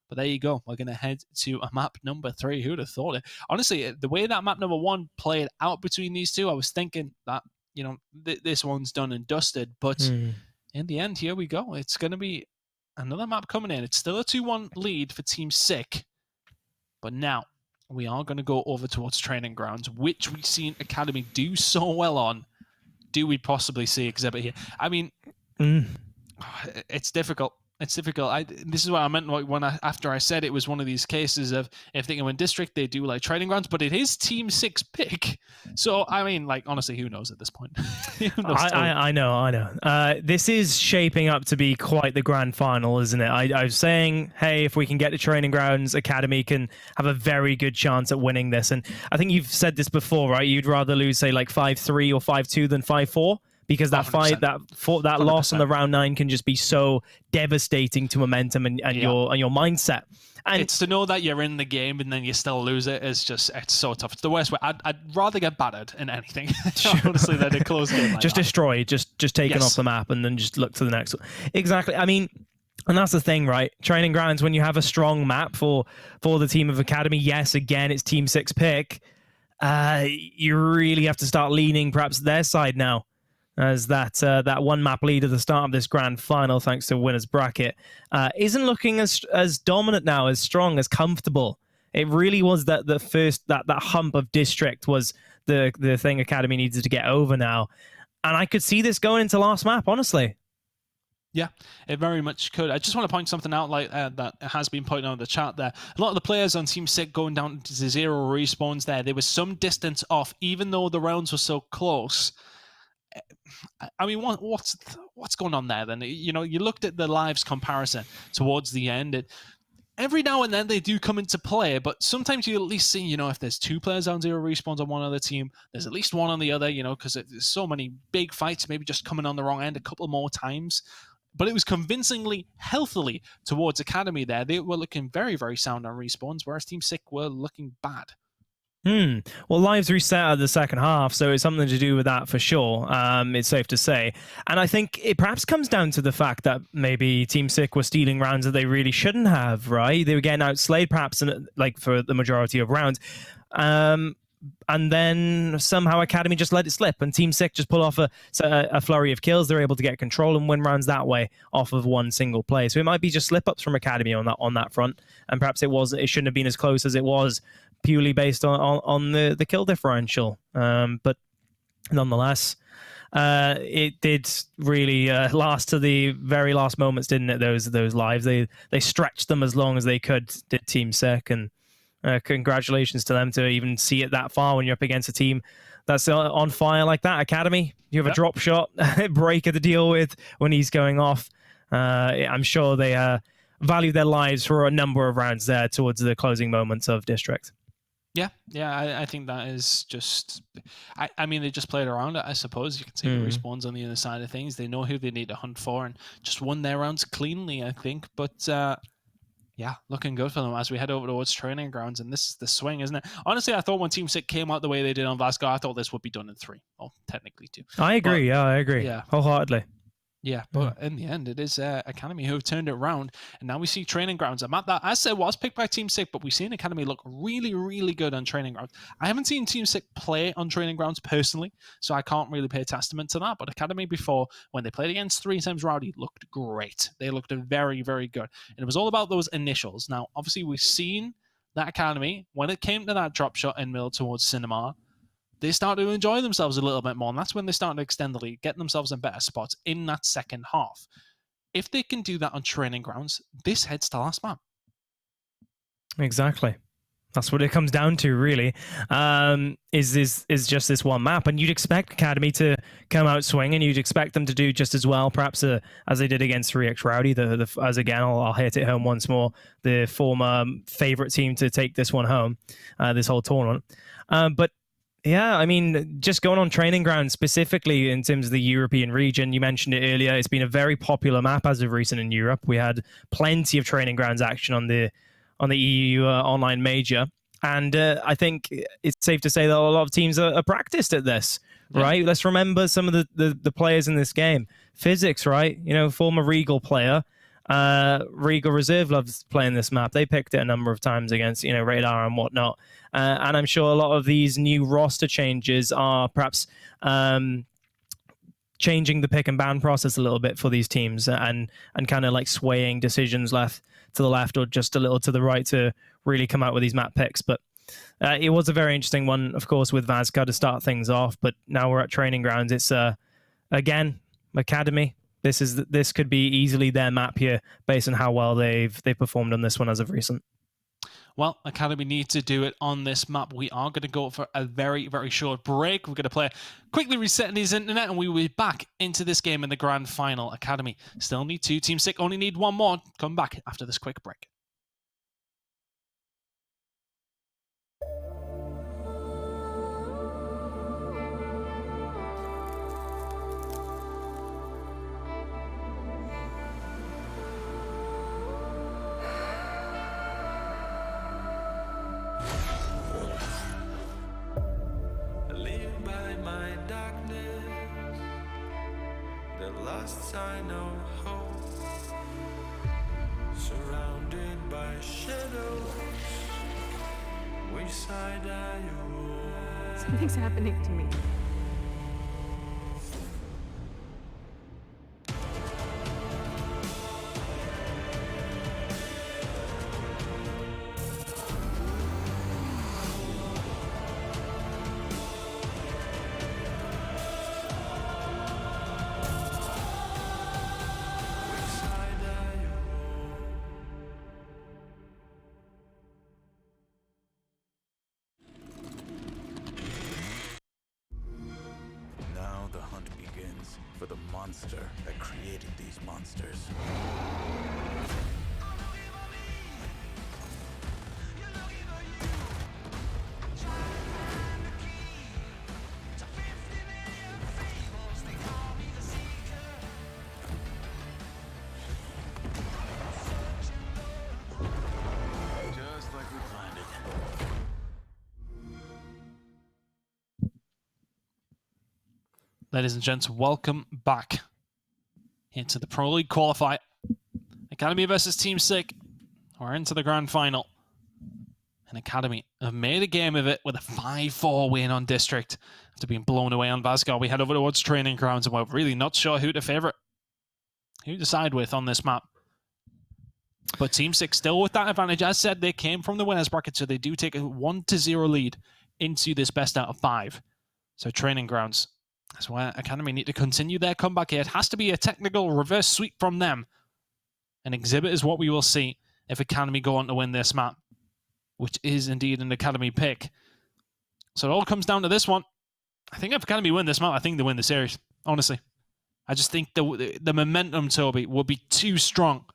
But there you go. We're going to head to a map number 3. Who'd have thought it? Honestly, the way that map number 1 played out between these two, I was thinking that, you know, this one's done and dusted. But in the end, here we go. It's going to be another map coming in. It's still a 2-1 lead for Team Sick. But now we are going to go over towards Training Grounds, which we've seen Academy do so well on. Do we possibly see Exhibit here? I mean, it's difficult. It's difficult. This is what I meant after I said it was one of these cases of if they can win District, they do like Training Grounds, but it is Team 6 pick. So, I mean, like, honestly, who knows at this point? I know. This is shaping up to be quite the grand final, isn't it? I was saying, hey, if we can get to Training Grounds, Academy can have a very good chance at winning this. And I think you've said this before, right? You'd rather lose, say, like 5-3 or 5-2 than 5-4. Because that 100%. that loss on the round 9 can just be so devastating to momentum and your mindset. And it's to know that you're in the game and then you still lose it. It's so tough. It's the worst way. I'd rather get battered in anything, honestly, than a close game. Like just that. Destroyed, just taken off the map, and then just look to the next one. Exactly. I mean, and that's the thing, right? Training Grounds, when you have a strong map for the team of Academy, yes, again, it's Team 6 pick. You really have to start leaning perhaps their side now. As that one map lead at the start of this grand final, thanks to winner's bracket, isn't looking as dominant now, as strong, as comfortable. It really was that the first that hump of District was the thing Academy needed to get over now, and I could see this going into last map, honestly. Yeah, it very much could. I just want to point something out like that has been pointed out in the chat there. A lot of the players on Team Sick going down to 0 respawns there. There was some distance off, even though the rounds were so close. I mean, what's going on there then? You know, you looked at the lives comparison towards the end. Every now and then they do come into play, but sometimes you at least see, you know, if there's 2 players on 0 respawns on one other team, there's at least one on the other, you know, because there's so many big fights, maybe just coming on the wrong end a couple more times. But it was convincingly, healthily towards Academy there. They were looking very, very sound on respawns, whereas Team Sick were looking bad. Well, lives reset at the second half, so it's something to do with that for sure. It's safe to say. And I think it perhaps comes down to the fact that maybe Team Sick were stealing rounds that they really shouldn't have, right? They were getting outslayed perhaps for the majority of rounds. And then somehow Academy just let it slip, and Team Sick just pull off a flurry of kills. They're able to get control and win rounds that way off of one single play. So it might be just slip-ups from Academy on that front, and perhaps it shouldn't have been as close as it was. purely based on the kill differential. But nonetheless, it did really last to the very last moments, didn't it? Those lives, they stretched them as long as they could, did Team Sick, and congratulations to them to even see it that far when you're up against a team that's on fire like that. Academy, you have a drop shot breaker to deal with when he's going off. I'm sure they value their lives for a number of rounds there towards the closing moments of District. Yeah, I think that is just... I mean, they just played around it, I suppose. You can see the respawns on the other side of things. They know who they need to hunt for and just won their rounds cleanly, I think. But yeah, looking good for them as we head over towards training grounds. And this is the swing, isn't it? Honestly, I thought when Team Sick came out the way they did on Vasgar, I thought this would be done in 3. Well, technically 2. I agree. I agree. Yeah, wholeheartedly. Yeah, but in the end, it is Academy who have turned it around, and now we see training grounds. A map that, as I said, was picked by Team Sick, but we've seen Academy look really, really good on training grounds. I haven't seen Team Sick play on training grounds personally, so I can't really pay testament to that. But Academy before, when they played against 3 times Rowdy, looked great. They looked very, very good, and it was all about those initials. Now, obviously, we've seen that Academy when it came to that drop shot in middle towards Cinema. They start to enjoy themselves a little bit more, and that's when they start to extend the lead, getting themselves in better spots in that second half. If they can do that on training grounds, this heads to last map. Exactly. That's what it comes down to, really. Is just this one map, and you'd expect Academy to come out swinging. You'd expect them to do just as well, perhaps as they did against 3x Rowdy. As again, I'll hit it home once more. The former favorite team to take this one home, this whole tournament. But yeah, I mean, just going on training grounds specifically in terms of the European region, you mentioned it earlier. It's been a very popular map as of recent in Europe. We had plenty of training grounds action on the EU online major, and I think it's safe to say that a lot of teams are practiced at this. Right? Let's remember some of the players in this game. Physics, right? You know, former Regal player. Regal Reserve loves playing this map. They picked it a number of times against, Radar and whatnot. And I'm sure a lot of these new roster changes are perhaps changing the pick and ban process a little bit for these teams and kind of like swaying decisions left to the left or just a little to the right to really come out with these map picks. But it was a very interesting one, of course, with Vasgar to start things off. But now we're at training grounds. It's again, Academy. This could be easily their map here based on how well they've performed on this one as of recent. Well, Academy need to do it on this map. We are going to go for a very, very short break. We're going to play quickly resetting his internet, and we will be back into this game in the grand final. Academy still need 2. Team Sick only need 1 more. Come back after this quick break. I know hope, surrounded by shadows. Which side are you? Something's happening to me. For the monster that created these monsters. Just like we planned it. Ladies and gents, welcome back into the Pro League Qualifier. Academy versus Team Sick. We're into the grand final. And Academy have made a game of it with a 5-4 win on District. After being blown away on Vasgar, we head over towards training grounds, and we're really not sure who to favourite. Who to side with on this map. But Team 6 still with that advantage. As said, they came from the winners bracket, so they do take a 1-0 lead into this best out of 5. So training grounds. That's where Academy need to continue their comeback here. It has to be a technical reverse sweep from them. An exhibit is what we will see if Academy go on to win this map, which is indeed an Academy pick. So it all comes down to this one. I think if Academy win this map, I think they win the series, honestly. I just think the momentum, Toby, will be too strong.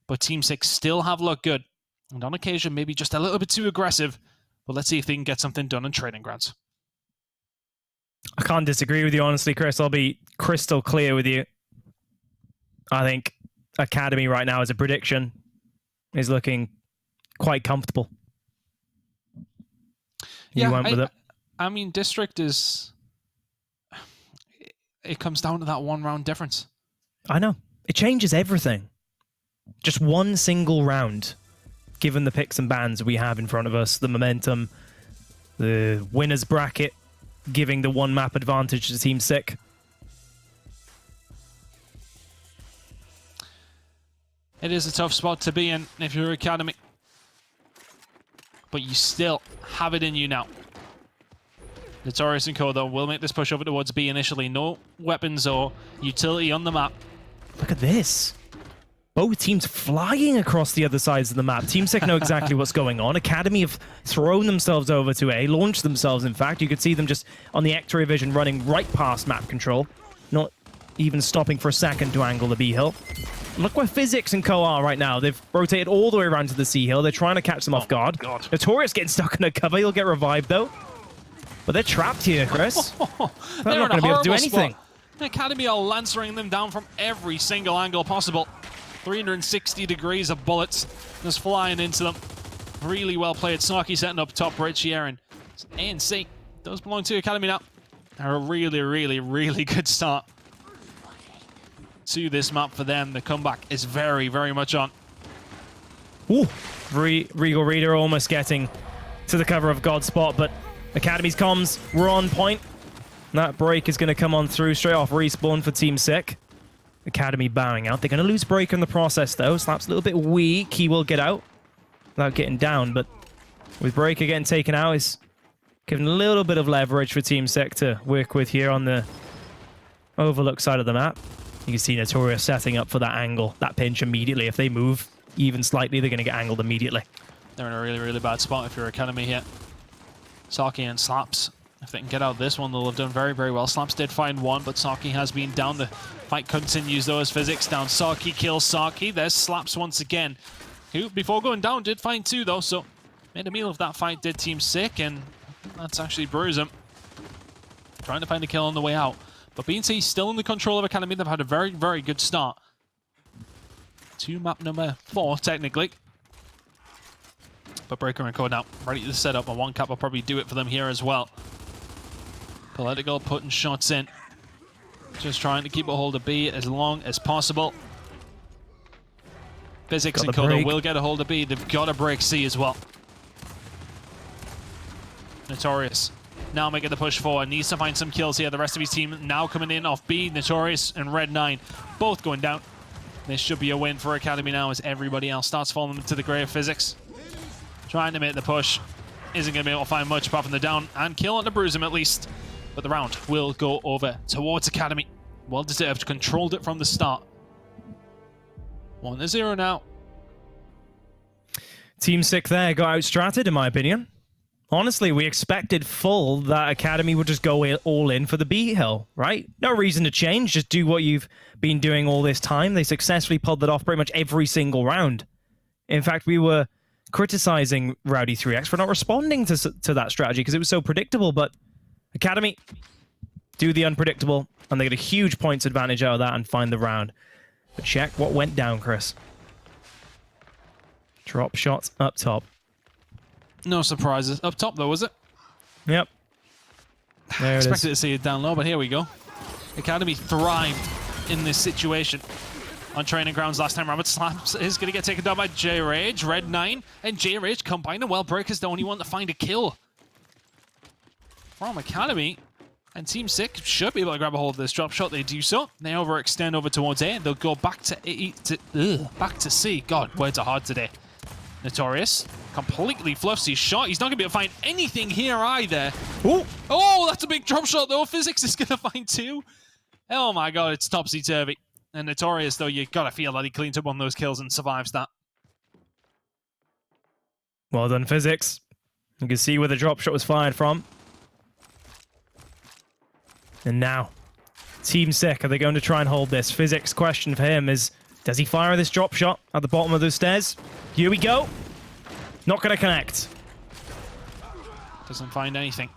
But Team 6 still have looked good. And on occasion, maybe just a little bit too aggressive. But let's see if they can get something done in training grounds. I can't disagree with you, honestly, Chris. I'll be crystal clear with you. I think Academy right now, as a prediction, is looking quite comfortable. You went with it. I mean, District is... It comes down to that one-round difference. I know. It changes everything. Just one single round, given the picks and bans we have in front of us, the momentum, the winner's bracket, giving the one map advantage to Team Sick. It is a tough spot to be in if you're Academy. But you still have it in you now. Notorious and Co, though, will make this push over towards B initially. No weapons or utility on the map. Look at this. Both teams flying across the other sides of the map. Team Sick know exactly what's going on. Academy have thrown themselves over to A, launched themselves, in fact. You could see them just on the X-ray vision running right past map control, not even stopping for a second to angle the B hill. Look where Physics and Co are right now. They've rotated all the way around to the C hill. They're trying to catch them off guard. God. Notorious getting stuck in a cover. He'll get revived, though. But they're trapped here, Chris. They're not going to be able to do anything. Academy are lancering them down from every single angle possible. 360 degrees of bullets just flying into them. Really well played. Snarky setting up top. Richie Aaron. ANC does belong to Academy now. A really, really, really good start to this map for them. The comeback is very, very much on. Ooh, Regal Reader almost getting to the cover of God's spot, but Academy's comms were on point. That break is going to come on through straight off respawn for Team Sick. Academy bowing out. They're going to lose break in the process, though. Slap's a little bit weak. He will get out without getting down, but with Breaker getting taken out, is giving a little bit of leverage for Team Sick to work with here on the overlook side of the map. You can see Notorious setting up for that angle, that pinch immediately. If they move even slightly, they're going to get angled immediately. They're in a really, really bad spot if you're Academy here. Saki and Slaps, if they can get out this one, they'll have done very, very well. Slaps did find one, but Saki has been down. The fight continues, though, as Physics down. Saki kills Saki. There's Slaps once again, who, before going down, did find 2, though, so made a meal of that fight, did Team Sick, and that's actually Bruisem trying to find a kill on the way out. But BNC still in the control of Academy. They've had a very, very good start to map number 4, technically. But Breaker and Co now ready to set up a 1-cap. Will probably do it for them here as well. Political putting shots in. Just trying to keep a hold of B as long as possible. Physics and Co will get a hold of B. They've got to break C as well. Notorious now making the push forward. Needs to find some kills here. The rest of his team now coming in off B. Notorious and Red 9 both going down. This should be a win for Academy now as everybody else starts falling into the grave. Physics trying to make the push. Isn't going to be able to find much apart from the down and kill on the Bruisem at least. But the round will go over towards Academy. Well deserved. Controlled it from the start. 1-0 now. Team Sick there got outstratted, in my opinion. Honestly, we expected full that Academy would just go all in for the B hill, right? No reason to change. Just do what you've been doing all this time. They successfully pulled that off pretty much every single round. In fact, we were criticizing Rowdy3X for not responding to that strategy because it was so predictable, but Academy do the unpredictable, and they get a huge points advantage out of that and find the round. But check what went down, Chris. Drop shots up top. No surprises. Up top, though, was it? Yep. There it is. Expected to see it down low, but here we go. Academy thrived in this situation. On training grounds last time around, but Slaps is going to get taken down by J-Rage, Red 9, and J-Rage combining well. Breaker's the only one to find a kill from Academy. And Team Sick should be able to grab a hold of this drop shot. They do so. They overextend over towards A. They'll go back to back to C. God, words are hard today. Notorious completely fluffs his shot. He's not going to be able to find anything here either. Ooh. Oh, that's a big drop shot though. Physics is going to find two. Oh my god, it's topsy-turvy. And Notorious, though, you got to feel that he cleans up one of those kills and survives that. Well done, Physics. You can see where the drop shot was fired from. And now, Team Sick, are they going to try and hold this? Physics' question for him is, does he fire this drop shot at the bottom of those stairs? Here we go. Not going to connect. Doesn't find anything.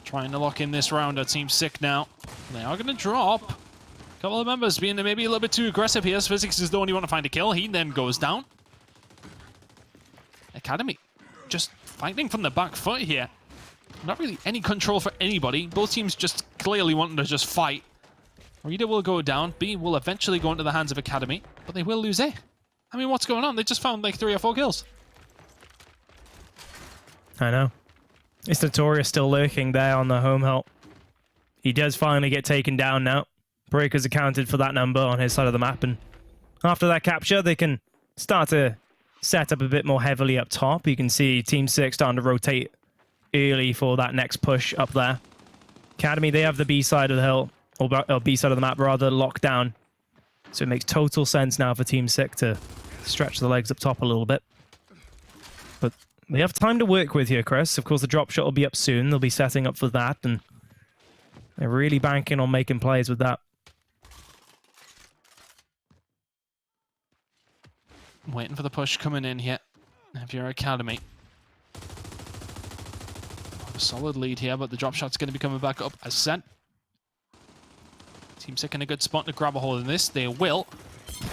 Trying to lock in this round at Team Sick now. They are going to drop. A couple of members being maybe a little bit too aggressive here. Physics is the only one to find a kill. He then goes down. Academy just fighting from the back foot here. Not really any control for anybody. Both teams just clearly wanting to just fight. Rita will go down. B will eventually go into the hands of Academy, but they will lose A. I mean, what's going on? They just found like 3 or 4 kills. I know. It's Notorious still lurking there on the home hill. He does finally get taken down now. Breaker's accounted for that number on his side of the map, and after that capture, they can start to set up a bit more heavily up top. You can see Team 6 starting to rotate early for that next push up there. Academy, they have the B side of the hill, or B side of the map rather, locked down. So it makes total sense now for Team 6 to stretch the legs up top a little bit. But they have time to work with here, Chris. Of course, the drop shot will be up soon. They'll be setting up for that, and they're really banking on making plays with that. Waiting for the push coming in here. If you're Academy. A solid lead here, but the drop shot's going to be coming back up as sent. Team Sick in a good spot to grab a hold of this. They will.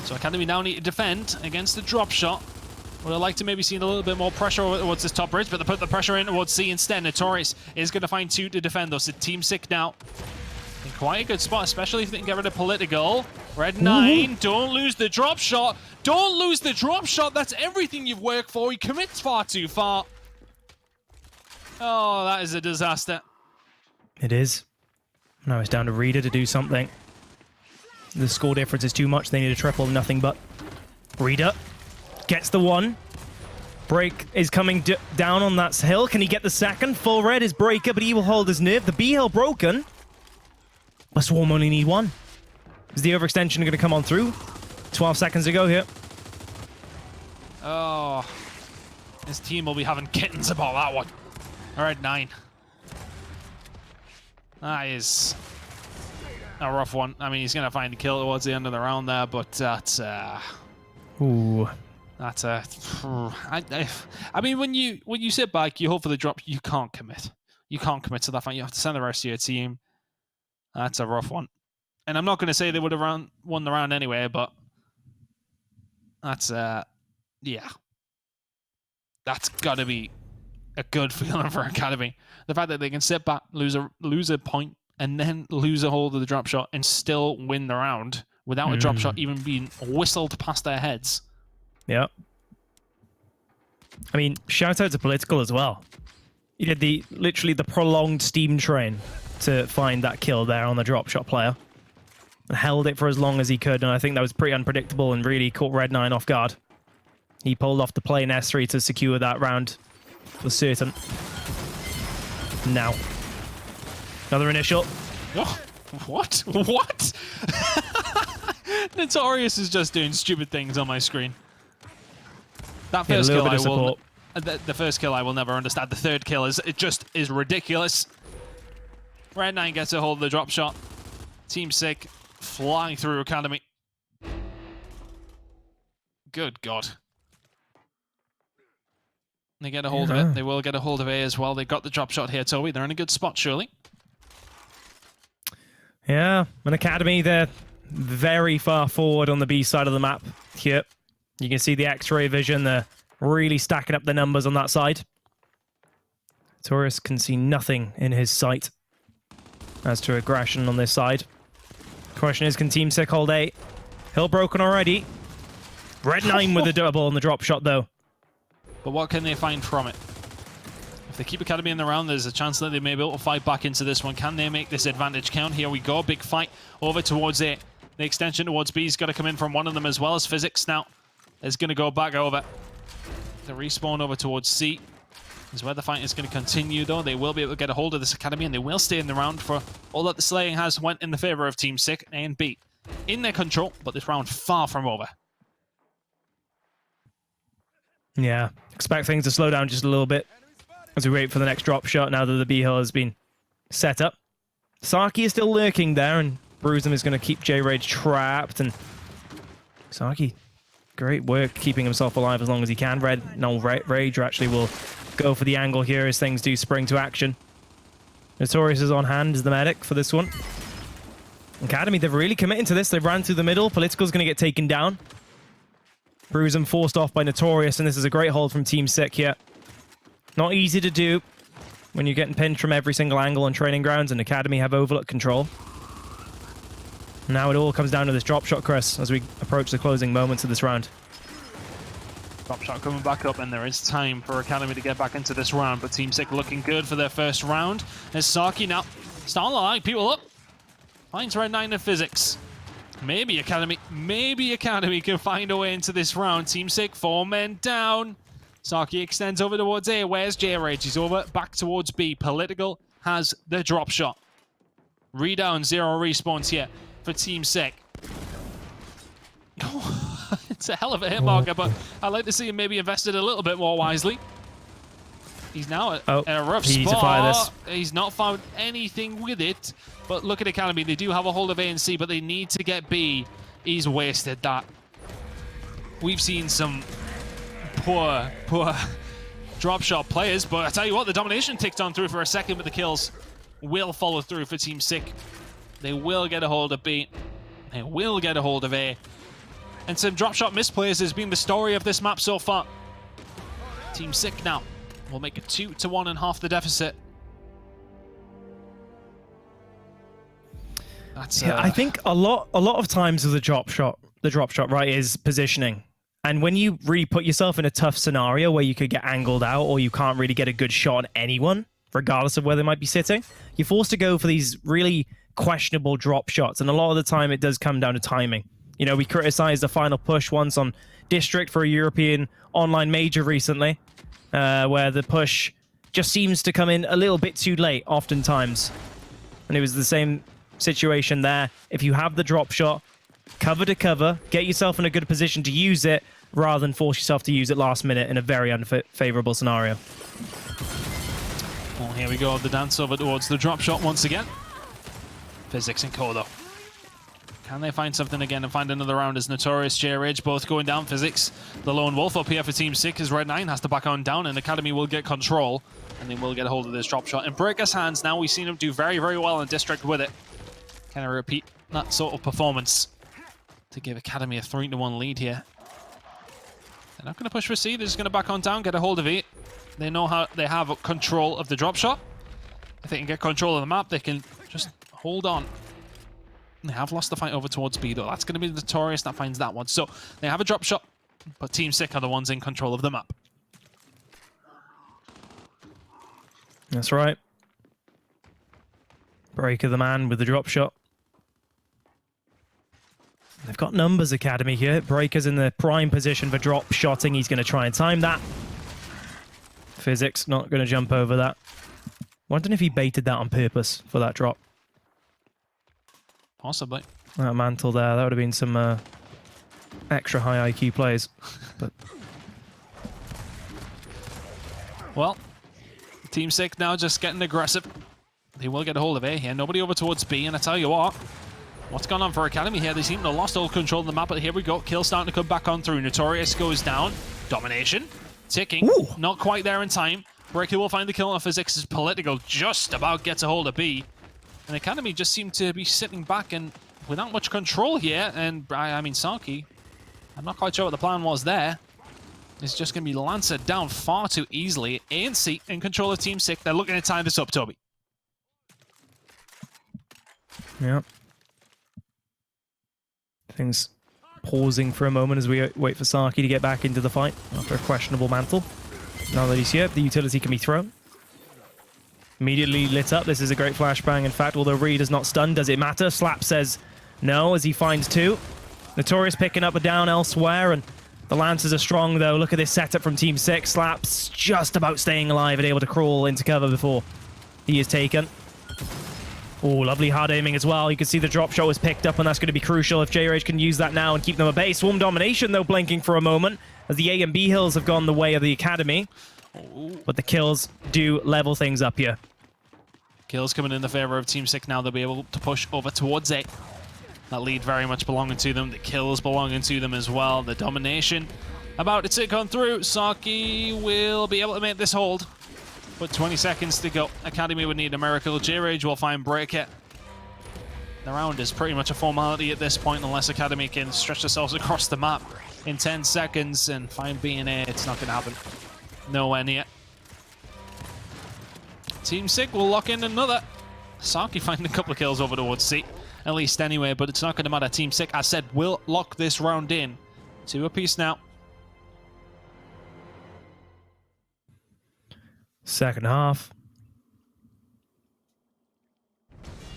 So Academy now need to defend against the drop shot. Would have liked to maybe see a little bit more pressure towards this top bridge, but they put the pressure in towards C instead. Notorious is going to find 2 to defend, though. So Team Sick now in quite a good spot, especially if they can get rid of Political. Red 9, don't lose the drop shot. Don't lose the drop shot. That's everything you've worked for. He commits far too far. Oh, that is a disaster. It is. Now it's down to Rita to do something. The score difference is too much. They need a triple, nothing but. Rita gets the 1. Break is coming down on that hill. Can he get the second? Full red is Breaker, but he will hold his nerve. The B hill broken. But Swarm only need 1. Is the overextension going to come on through? 12 seconds to go here. Oh, his team will be having kittens about that one. All right, 9. That is a rough one. I mean, he's going to find a kill towards the end of the round there, but that's Ooh. that's a. I mean, when you sit back, you hope for the drop. You can't commit. You can't commit to that fight. You have to send the rest of your team. That's a rough one. And I'm not going to say they would have won the round anyway, but that's, yeah. That's got to be a good feeling for Academy. The fact that they can sit back, lose a point, and then lose a hold of the drop shot and still win the round without a drop shot even being whistled past their heads. Yeah. I mean, shout out to Political as well. He did literally the prolonged steam train to find that kill there on the drop shot player. And held it for as long as he could, and I think that was pretty unpredictable and really caught Red 9 off guard. He pulled off the play in S3 to secure that round for certain. Now. Another initial. Oh, what? What? Notorious is just doing stupid things on my screen. That first kill I will... The first kill I will never understand. The third kill is ridiculous. Red 9 gets a hold of the drop shot. Team Sick flying through Academy. Good God. They get a hold of it. They will get a hold of A as well. They got the drop shot here, Toby. They're in a good spot, surely. Yeah, an Academy, they're very far forward on the B side of the map here. You can see the X-ray vision. They're really stacking up the numbers on that side. Taurus can see nothing in his sight as to aggression on this side. Question is, can Team Sick hold A? Hill broken already. Red 9 with a double on the drop shot, though. But what can they find from it? they keep Academy in the round, there's a chance that they may be able to fight back into this one. Can they make this advantage count? Here we go. Big fight over towards A. The extension towards B has got to come in from one of them as well as Physics now is going to go back over. The respawn over towards C is where the fight is going to continue, though. They will be able to get a hold of this Academy, and they will stay in the round for all that the slaying has went in the favor of Team Sick. A and B in their control, but this round far from over. Yeah, expect things to slow down just a little bit as we wait for the next drop shot now that the B hill has been set up. Saki is still lurking there, and Bruisem is going to keep J-Rage trapped, and Saki, great work keeping himself alive as long as he can. Rager actually will go for the angle here as things do spring to action. Notorious is on hand as the medic for this one. Academy, they're really committing to this. They've ran through the middle. Political's going to get taken down. Bruisem forced off by Notorious, and this is a great hold from Team Sick here. Not easy to do when you're getting pinned from every single angle on training grounds, and Academy have overlook control. Now it all comes down to this drop shot, Chris, as we approach the closing moments of this round. Drop shot coming back up, and there is time for Academy to get back into this round, but Team Sick looking good for their first round. As Saki now starting to light people up. Finds Red 9 in Physics. Maybe Academy can find a way into this round. Team Sick, 4 men down. Saki extends over towards A. Where's J-Rage? He's over back towards B. Political has the drop shot. Redown, 0 respawns here for Team Sick. It's a hell of a hit marker, but I'd like to see him maybe invested a little bit more wisely. He's now in a rough spot. He's not found anything with it. But look at Academy. They do have a hold of A and C, but they need to get B. He's wasted that. We've seen some poor drop shot players, but I tell you what, the domination ticked on through for a second, but the kills will follow through for Team Sick. They will get a hold of B. They will get a hold of A. And some drop shot misplays has been the story of this map so far. Team Sick now will make it 2-1 and half the deficit. That's, yeah, I think a lot of times with the drop shot, right, is positioning. And when you really put yourself in a tough scenario where you could get angled out or you can't really get a good shot on anyone, regardless of where they might be sitting, you're forced to go for these really questionable drop shots. And a lot of the time it does come down to timing. You know, we criticized the final push once on District for a European online major recently, where the push just seems to come in a little bit too late oftentimes. And it was the same situation there. If you have the drop shot, cover to cover, get yourself in a good position to use it rather than force yourself to use it last minute in a very unfavorable scenario. Well, here we go, the dance over towards the drop shot once again. Physics and Kodo. Can they find something again and find another round as Notorious, J-Rage both going down? Physics, the lone wolf up here for Team Sick as Red 9 has to back on down, and Academy will get control, and they will get a hold of this drop shot. In Breaker's hands now, we've seen him do very, very well in District with it. Can I repeat that sort of performance to give Academy a 3-1 lead here? They're not going to push for C, they're just going to back on down, get a hold of it. They know how they have control of the drop shot. If they can get control of the map, they can just hold on. They have lost the fight over towards B, though. That's going to be Notorious that finds that one. So they have a drop shot, but Team Sick are the ones in control of the map. That's right. Breaker the man with the drop shot. They've got numbers, Academy here. Breaker's in the prime position for drop shotting. He's going to try and time that. Physics not going to jump over that. Wondering if he baited that on purpose for that drop. Possibly. That mantle there, that would have been some extra high IQ plays. But well, Team Sick now just getting aggressive. They will get a hold of A here. Nobody over towards B, and I tell you what, what's gone on for Academy here? They seem to have lost all control of the map, but here we go. Kill starting to come back on through. Notorious goes down. Domination. Ticking. Ooh. Not quite there in time. Breaker will find the kill on Physics as Political just about gets a hold of B. And Academy just seem to be sitting back and without much control here. And I mean, Saki, I'm not quite sure what the plan was there. It's just going to be lanced down far too easily. ANC in control of Team Sick. They're looking to time this up, Toby. Yeah. Things pausing for a moment as we wait for Saki to get back into the fight after a questionable mantle. Now that he's here, the utility can be thrown. Immediately lit up. This is a great flashbang. In fact, although Reed is not stunned, does it matter? Slap says no as he finds two. Notorious picking up a down elsewhere, and the Lancers are strong, though. Look at this setup from Team 6. Slap's just about staying alive and able to crawl into cover before he is taken. Oh, lovely hard aiming as well. You can see the drop shot was picked up, and that's going to be crucial if JRH can use that now and keep them at bay. Swarm domination, though, blinking for a moment, as the A and B hills have gone the way of the Academy. But the kills do level things up here. Kills coming in the favor of Team 6 now. They'll be able to push over towards A. That lead very much belonging to them. The kills belonging to them as well. The domination about to tick on through. Saki will be able to make this hold. But 20 seconds to go. Academy would need a miracle. J-Rage will find Breaker. The round is pretty much a formality at this point unless Academy can stretch themselves across the map in 10 seconds and find B and A. It's not going to happen. Nowhere near. Team Sig will lock in another. Saki finding a couple of kills over towards C. At least anyway, but it's not going to matter. Team Sig, I said, will lock this round in. 2 apiece now. Second half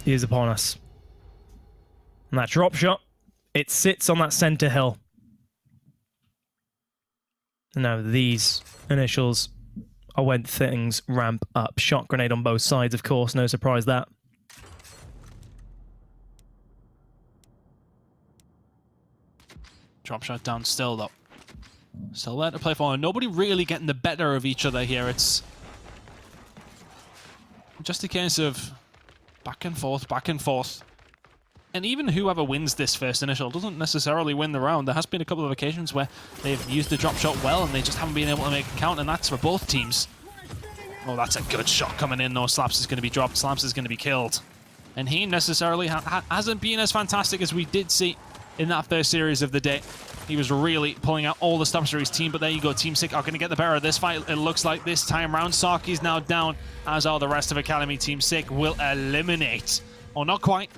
is upon us. And that drop shot, it sits on that center hill. And now these initials are when things ramp up. Shot grenade on both sides, of course. No surprise that. Drop shot down still, though. Still there to play for. Nobody really getting the better of each other here. It's just a case of back and forth, back and forth. And even whoever wins this first initial doesn't necessarily win the round. There has been a couple of occasions where they've used the drop shot well and they just haven't been able to make a count, and that's for both teams. Oh, that's a good shot coming in, though. Slaps is going to be dropped. Slaps is going to be killed. And he necessarily hasn't been as fantastic as we did see in that first series of the day. He was really pulling out all the stops for his team, but there you go. Team 6 are going to get the better of this fight. It looks like this time round. Saki's now down, as are the rest of Academy. Team 6 will eliminate. Oh, not quite.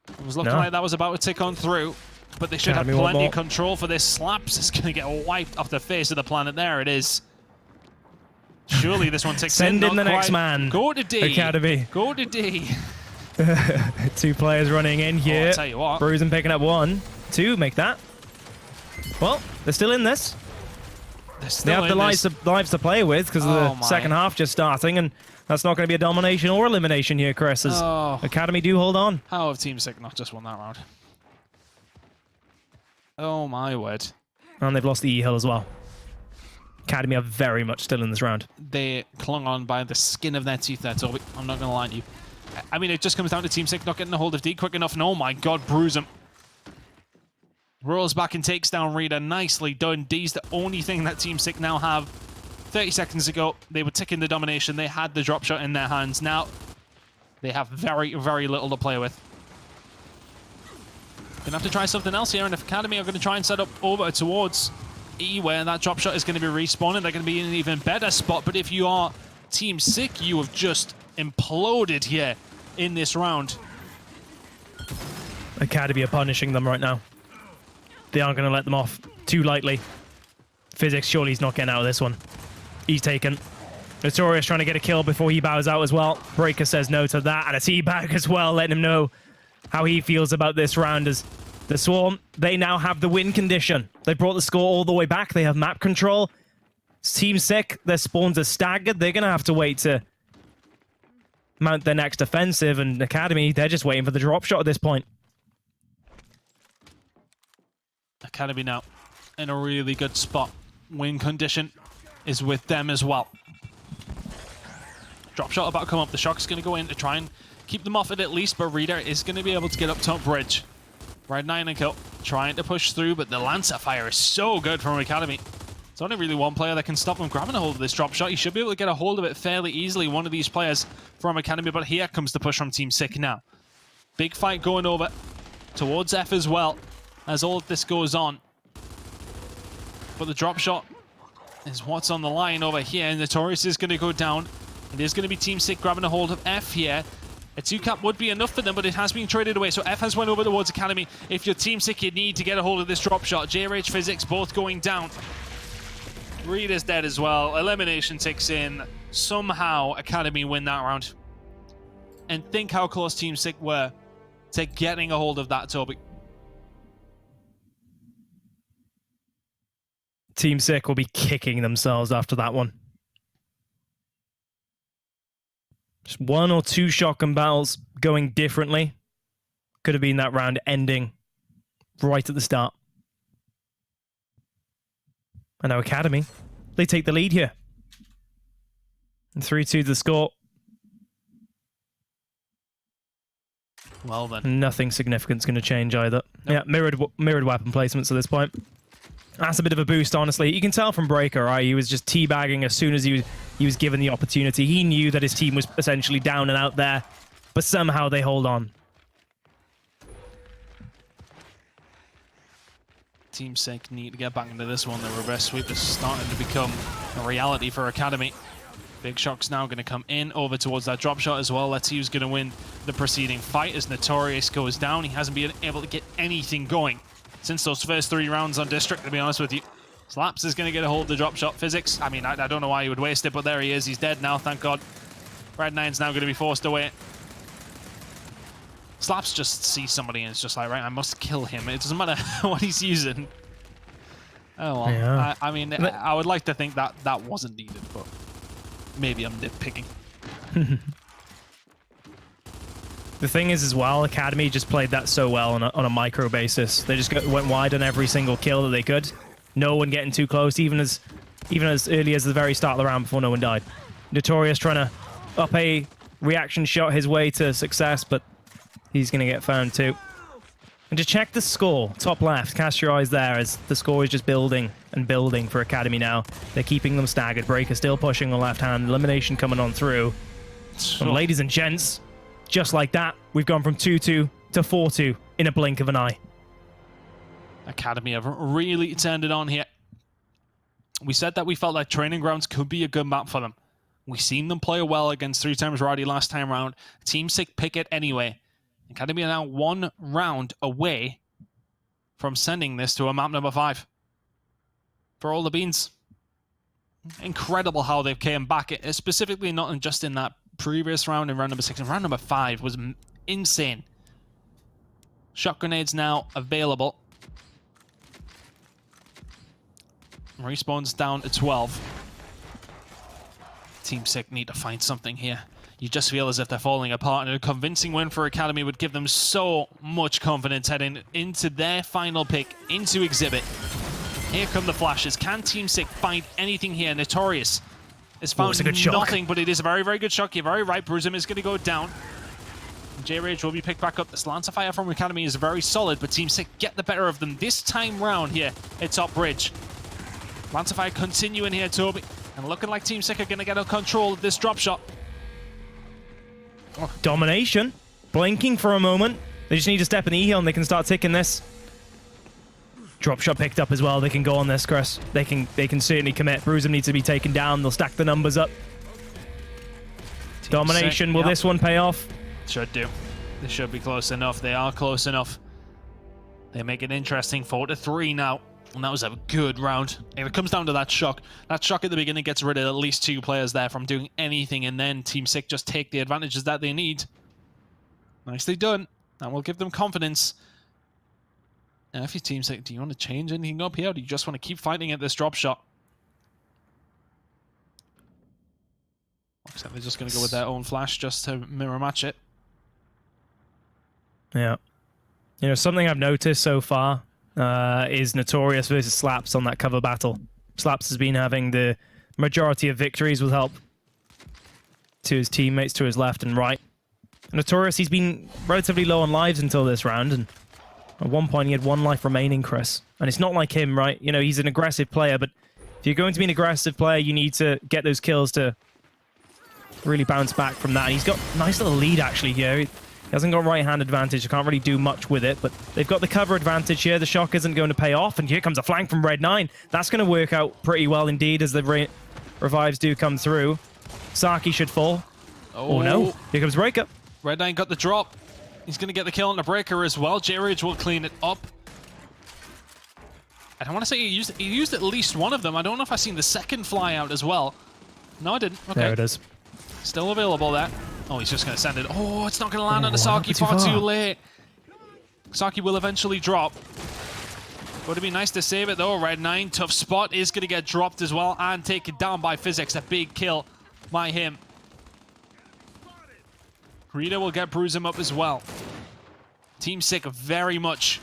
It was looking like that was about to tick on through, but they should have plenty of control for this. Slaps is going to get wiped off the face of the planet. There it is. Surely this one ticks in. Send in the next man. Go to D. Academy. Go to D. 2 players running in here. Oh, I'll tell you what. Bruising picking up 1, 2, make that. Well, they're still in this. They have the lives to play with because of the second half just starting, and that's not going to be a domination or elimination here, Chris, as Academy do hold on. How have Team 6 not just won that round? Oh my word. And they've lost the E-Hill as well. Academy are very much still in this round. They clung on by the skin of their teeth there, Toby. I'm not going to lie to you. I mean, it just comes down to Team 6 not getting a hold of D quick enough, and oh my god, bruise him. Rolls back and takes down Reader. Nicely done. D's the only thing that Team 6 now have. 30 seconds ago, they were ticking the domination. They had the drop shot in their hands. Now, they have very, very little to play with. Gonna have to try something else here, and if Academy are going to try and set up over towards E, where that drop shot is going to be respawning, they're going to be in an even better spot. But if you are Team 6, you have just imploded here in this round. Academy are punishing them right now. They aren't going to let them off too lightly. Physics, surely he's not getting out of this one. He's taken. Notorious trying to get a kill before he bows out as well. Breaker says no to that, and a teabag as well, letting him know how he feels about this round. As the Swarm, they now have the win condition. They brought the score all the way back. They have map control. Team 6, their spawns are staggered. They're going to have to wait to mount their next offensive, and Academy, they're just waiting for the drop shot at this point. Academy now in a really good spot. Win condition is with them as well. Drop shot about to come up. The shock's going to go in to try and keep them off it at least, but Reader is going to be able to get up top bridge. Red 9 and kill, trying to push through, but the Lancer fire is so good from Academy. It's only really one player that can stop him grabbing a hold of this drop shot. He should be able to get a hold of it fairly easily, one of these players from Academy, but here comes the push from Team 6 now. Big fight going over towards F as well, as all of this goes on. But the drop shot is what's on the line over here. Notorious is going to go down. It is going to be Team 6 grabbing a hold of F here. A 2-cap would be enough for them, but it has been traded away. So F has went over towards Academy. If you're Team 6, you need to get a hold of this drop shot. JRH Physics both going down. Reed is dead as well. Elimination ticks in. somehow Academy win that round. And think how close Team Sick were to getting a hold of that, Toby. Team Sick will be kicking themselves after that one. Just 1 or 2 shotgun battles going differently. Could have been that round ending right at the start. And now Academy, they take the lead here. And 3-2 the score. Well then. Nothing significant's going to change either. Nope. Yeah, mirrored weapon placements at this point. That's a bit of a boost, honestly. You can tell from Breaker, right? He was just teabagging as soon as he was given the opportunity. He knew that his team was essentially down and out there, but somehow they hold on. Team Sick need to get back into this one. The reverse sweep is starting to become a reality for Academy. Big Shock's now going to come in over towards that drop shot as well. Let's see who's going to win the preceding fight as Notorious goes down. He hasn't been able to get anything going since those first 3 rounds on District, to be honest with you. Slaps is going to get a hold of the drop shot physics. I mean, I don't know why he would waste it, but there he is. He's dead now, thank God. Red9's now going to be forced away. Slaps just sees somebody and it's just like, right, I must kill him. It doesn't matter what he's using. Oh, well. Yeah. I mean, I would like to think that that wasn't needed, but maybe I'm nitpicking. The thing is, as well, Academy just played that so well on a micro basis. They just went wide on every single kill that they could. No one getting too close, even as early as the very start of the round before no one died. Notorious trying to up a reaction shot his way to success, but he's going to get found too. And to check the score, top left, cast your eyes there as the score is just building and building for Academy now. They're keeping them staggered. Breaker still pushing the left hand. Elimination coming on through. And ladies and gents, just like that, we've gone from 2-2 to 4-2 in a blink of an eye. Academy have really turned it on here. We said that we felt like Training Grounds could be a good map for them. We've seen them play well against 3 times Rowdy last time round. Team Sick pick it anyway. Academy are now 1 round away from sending this to a map number 5. For all the beans. Incredible how they've came back. Specifically not just in that previous round in round number 6. And round number 5 was insane. Shot grenades now available. Respawn's down to 12. Team Sick need to find something here. You just feel as if they're falling apart, and a convincing win for Academy would give them so much confidence heading into their final pick, into Exhibit. Here come the flashes. Can Team Sick find anything here? Notorious has found nothing, but it is a very, very good shot. You're very right. Bruisem is going to go down. J-Rage will be picked back up. This Lancer Fire from Academy is very solid, but Team Sick get the better of them this time round here at top bridge. Lancer Fire continuing here, Toby, and looking like Team Sick are going to get a control of this drop shot. Domination. Blinking for a moment. They just need to step in the E-Hill and they can start ticking this. Drop shot picked up as well. They can go on this, Chris. They can certainly commit. Bruisem needs to be taken down. They'll stack the numbers up. Team Domination. Sick, Will this one pay off? Should do. They should be close enough. They are close enough. They make it interesting. 4-3 now. And that was a good round. And it comes down to that shock. That shock at the beginning gets rid of at least 2 players there from doing anything, and then Team Sick just take the advantages that they need. Nicely done. That will give them confidence. Now, if your Team Sick, do you want to change anything up here, or do you just want to keep fighting at this drop shot? Looks like they're just going to go with their own flash just to mirror match it. Yeah. You know, something I've noticed so far is Notorious versus Slaps on that cover battle. Slaps has been having the majority of victories with help to his teammates to his left and right. Notorious, he's been relatively low on lives until this round, and at one point he had 1 life remaining, Chris. And it's not like him, right? You know, he's an aggressive player, but if you're going to be an aggressive player, you need to get those kills to really bounce back from that. And he's got a nice little lead, actually, here. He hasn't got right-hand advantage. I can't really do much with it, but they've got the cover advantage here. The shock isn't going to pay off, and here comes a flank from Red9. That's going to work out pretty well indeed as the revives do come through. Saki should fall. Oh no, here comes Breaker. Red9 got the drop. He's going to get the kill on the Breaker as well. J-Rage will clean it up. And I want to say he used at least one of them. I don't know if I've seen the second fly out as well. No, I didn't. Okay. There it is. Still available there. Oh, he's just going to send it. Oh, it's not going to land on the Oh, Saki. too Far far. too late. Saki will eventually drop. Would it be nice to save it though? Red 9, tough spot, is going to get dropped as well and taken down by Physics. A big kill by him. Rita will get Bruise him up as well. Team Sick very much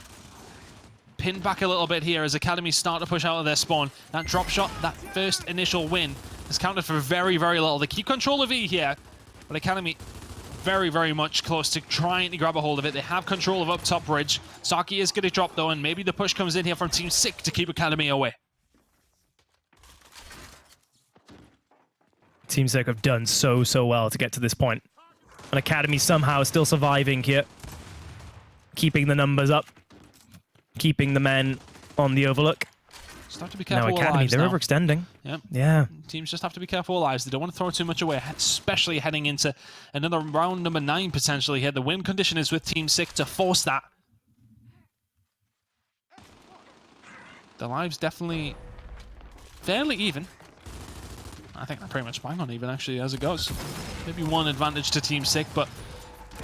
pinned back a little bit here as Academy start to push out of their spawn. That drop shot, that first initial win, has counted for very, very little. They keep control of E here, but Academy very, very much close to trying to grab a hold of it. They have control of up top bridge. Saki is going to drop though, and maybe the push comes in here from Team Sick to keep Academy away. Team Sick have done so well to get to this point. And Academy somehow is still surviving here. Keeping the numbers up. Keeping the men on the overlook. Just have to be careful Now with Academy, lives they're now. overextending. Yep. Yeah. Teams just have to be careful with lives. They don't want to throw too much away, especially heading into another round number 9 potentially here. The win condition is with Team Sick to force that. The lives definitely fairly even. I think they're pretty much bang on even actually as it goes. Maybe one advantage to Team Sick, but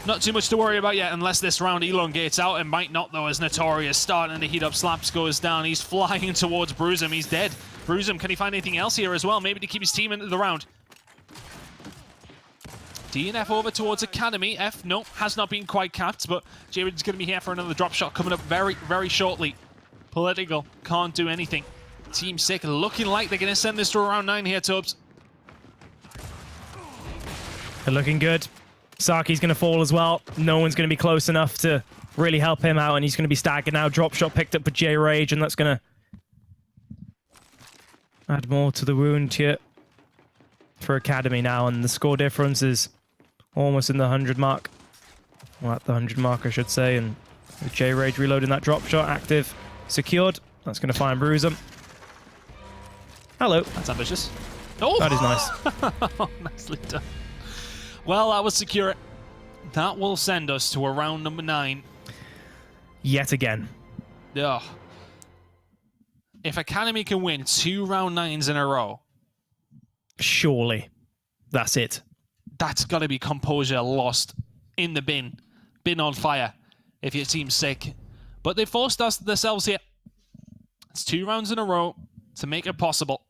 not too much to worry about yet unless this round elongates out. It might not though, as Notorious starting to heat up. Slaps goes down. He's flying towards Bruisem. He's dead. Bruisem, can he find anything else here as well? Maybe to keep his team into the round. DNF over towards Academy. F, no, has not been quite capped, but Jared's going to be here for another drop shot coming up very, very shortly. Political can't do anything. Team Sick looking like they're going to send this to round 9 here, Tubbs. They're looking good. Saki's going to fall as well. No one's going to be close enough to really help him out, and he's going to be staggered now. Drop shot picked up for J-Rage, and that's going to add more to the wound here for Academy now, and the score difference is almost in the 100 mark. Well, at the 100 mark, I should say, and with J-Rage reloading that drop shot, active, secured. That's going to find Bruisem. Hello. That's ambitious. Oh! That is nice. Nicely done. Well, that was secure. That will send us to a round number 9. Yet again. Ugh. If Academy can win 2 round 9s in a row, Surely. That's it. that's got to be composure lost in the bin. Bin on fire if your team's Sick. But they forced us themselves here. It's 2 rounds in a row to make it possible.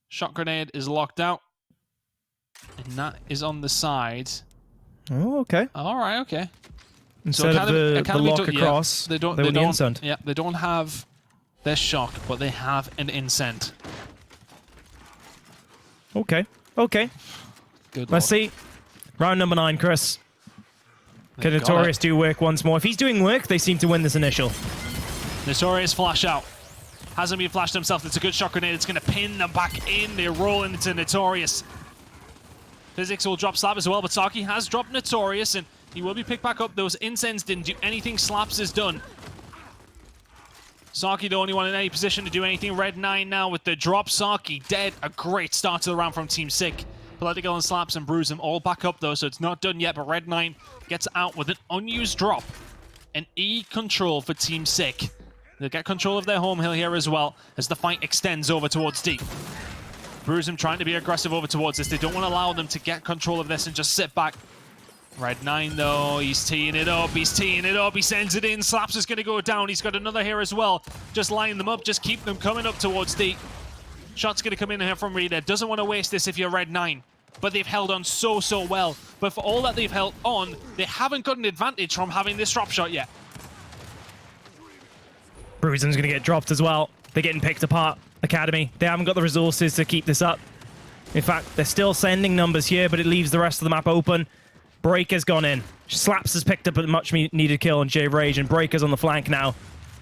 Shot grenade is locked out. And that is on the side. Oh, okay. All right, okay. Instead of the lock across, they don't. they were the incend. Yeah, they don't have their shock, but they have an incend. Okay. Okay. Good. Let's Lord. see. Round number 9, Chris. Can They got Notorious it. do work once more? If he's doing work, they seem to win this initial. Notorious flash out. Hasn't been flashed himself. It's a good shot grenade. It's going to pin them back in. They're rolling into Notorious. Physics will drop Slap as well, but Saki has dropped Notorious, and he will be picked back up. Those incends didn't do anything. Slaps is done. Saki the only one in any position to do anything. Red 9 now with the drop. Saki dead. A great start to the round from Team Sick. Political and Slaps and Bruisem all back up though, so it's not done yet, but Red 9 gets out with an unused drop. An E control for Team Sick. They'll get control of their home hill here as well as the fight extends over towards D. Bruisem trying to be aggressive over towards this. They don't want to allow them to get control of this and just sit back. Red 9 though, he's teeing it up, he's teeing it up, he sends it in. Slaps is going to go down. He's got another here as well. Just line them up, just keep them coming up towards D. Shot's going to come in here from Rita. Doesn't want to waste this if you're Red 9. But they've held on so well. But for all that they've held on, they haven't got an advantage from having this drop shot yet. Bruisem's going to get dropped as well. They're getting picked apart. Academy, they haven't got the resources to keep this up. In fact, they're still sending numbers here, but it leaves the rest of the map open. Breaker's gone in. Slaps has picked up a much needed kill on J-Rage, and Breaker's on the flank now.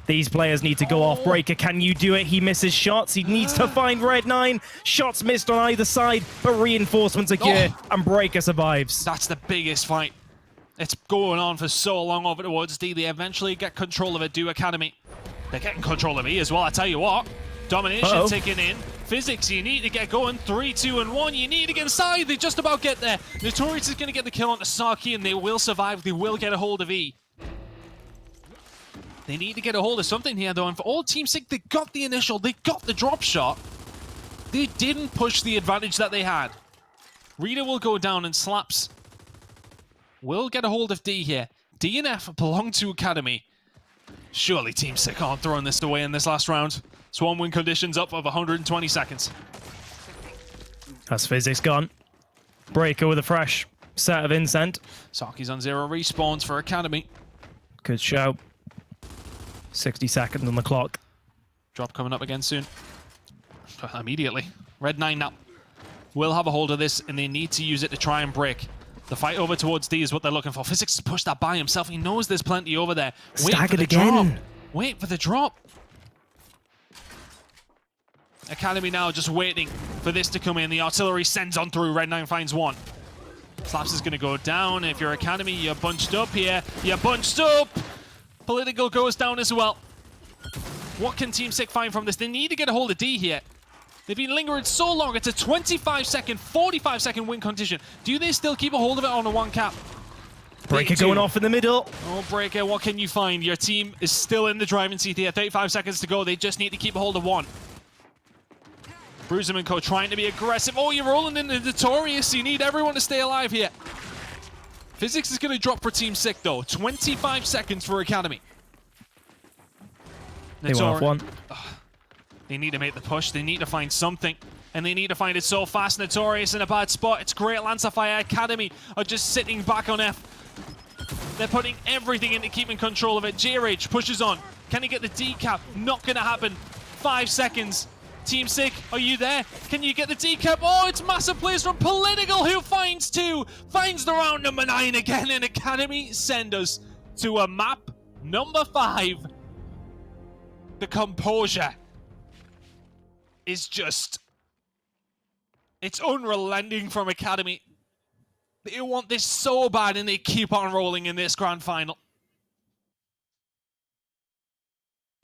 These players need to go off. Breaker, can you do it? He misses shots. He needs to find Red 9. Shots missed on either side, but reinforcements are here, and Breaker survives. That's the biggest fight. It's going on for so long over towards D. They eventually get control of it, do Academy. They're getting control of E as well, I tell you what. Domination taken in. Physics, you need to get going. 3, 2, and 1. You need to get inside. They just about get there. Notorious is going to get the kill onto Saki, and they will survive. They will get a hold of E. They need to get a hold of something here, though. And for all Team Sick, they got the initial. They got the drop shot. They didn't push the advantage that they had. Rita will go down and Slaps will get a hold of D here. D and F belong to Academy. Surely Team Sick aren't throwing this away in this last round. Swarm win conditions up of 120 seconds. That's Physics gone. Breaker with a fresh set of Incend. Saki's on 0 respawns for Academy. Good show. 60 seconds on the clock. Drop coming up again soon. Immediately. Red 9 now. Will have a hold of this, and they need to use it to try and break. The fight over towards D is what they're looking for. Physics has pushed that by himself. He knows there's plenty over there. Wait for the drop. Wait for the drop. Academy now just waiting for this to come in. The artillery sends on through. Red 9 finds one. Slaps is going to go down. If you're Academy, you're bunched up here. You're bunched up. Political goes down as well. What can Team Sick find from this? They need to get a hold of D here. They've been lingering so long. It's a 25-second, 45-second win condition. Do they still keep a hold of it on a one cap? Breaker going off in the middle. Oh, Breaker, what can you find? Your team is still in the driving seat here. 35 seconds to go. They just need to keep a hold of one. Bruiser and Co trying to be aggressive. Oh, you're rolling in the Notorious. You need everyone to stay alive here. Physics is going to drop for Team Sick, though. 25 seconds for Academy. They won't have one. They need to make the push. They need to find something. And they need to find it so fast. Notorious in a bad spot. It's great. Lancer Fire Academy are just sitting back on F. They're putting everything into keeping control of it. JRH pushes on. Can he get the decap? Not going to happen. 5 seconds. Team Sick, are you there? Can you get the decap? Oh, it's massive plays from Political, who finds two. Finds the round number 9 again. And Academy send us to a map number 5. The composure is just... it's unrelenting from Academy. They want this so bad and they keep on rolling in this grand final.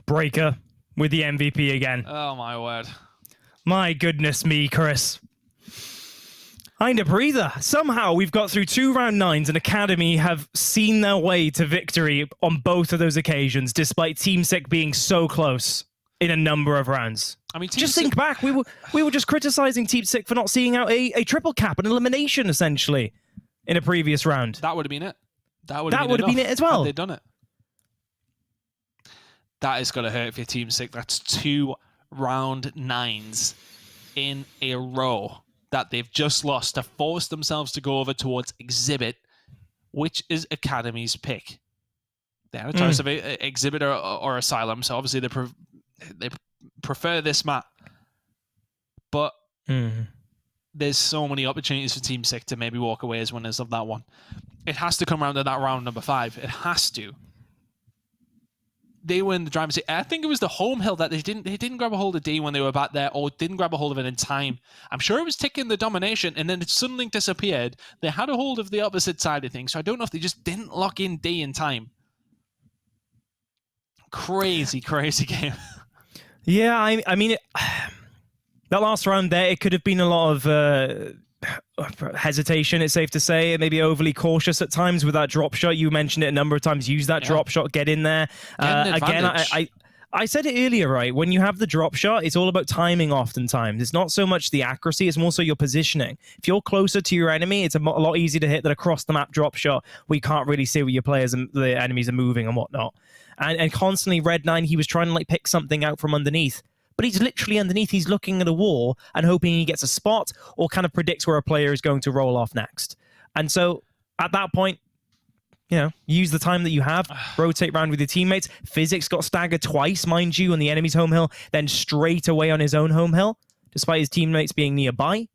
Breaker with the MVP again. Oh my word. My goodness me, Chris. I need a breather. Somehow we've got through 2 round 9s and Academy have seen their way to victory on both of those occasions, despite Team Sick being so close in a number of rounds. I mean, just think back. We were just criticizing Team Sick for not seeing out a triple cap, an elimination, essentially, in a previous round. That would have been it. That would have been it as well. Had they done it. That is going to hurt for your Team Sick. That's 2 round 9s in a row that they've just lost to force themselves to go over towards Exhibit, which is Academy's pick. They had a choice of Exhibit or Asylum, so obviously they prefer this map. But there's so many opportunities for Team Sick to maybe walk away as winners of that one. It has to come around to that round number 5. It has to. They were in the driver's seat. I think it was the home hill that they didn't grab a hold of D when they were back there, or didn't grab a hold of it in time. I'm sure it was ticking the domination, and then it suddenly disappeared. They had a hold of the opposite side of things, so I don't know if they just didn't lock in D in time. Crazy, crazy game. Yeah, I mean, that last round there, it could have been a lot of hesitation, it's safe to say, maybe overly cautious at times with that drop shot. You mentioned it a number of times. Use that drop shot, get in there. Again, I said it earlier, right? When you have the drop shot, it's all about timing oftentimes. It's not so much the accuracy, it's more so your positioning. If you're closer to your enemy, it's a lot easier to hit that across the map drop shot where you can't really see where your players and the enemies are moving and whatnot. And constantly, Red 9, he was trying to like pick something out from underneath. But he's literally underneath. He's looking at a wall and hoping he gets a spot or kind of predicts where a player is going to roll off next. And so at that point, you know, use the time that you have, rotate around with your teammates. Physics got staggered twice, mind you, on the enemy's home hill, then straight away on his own home hill, despite his teammates being nearby.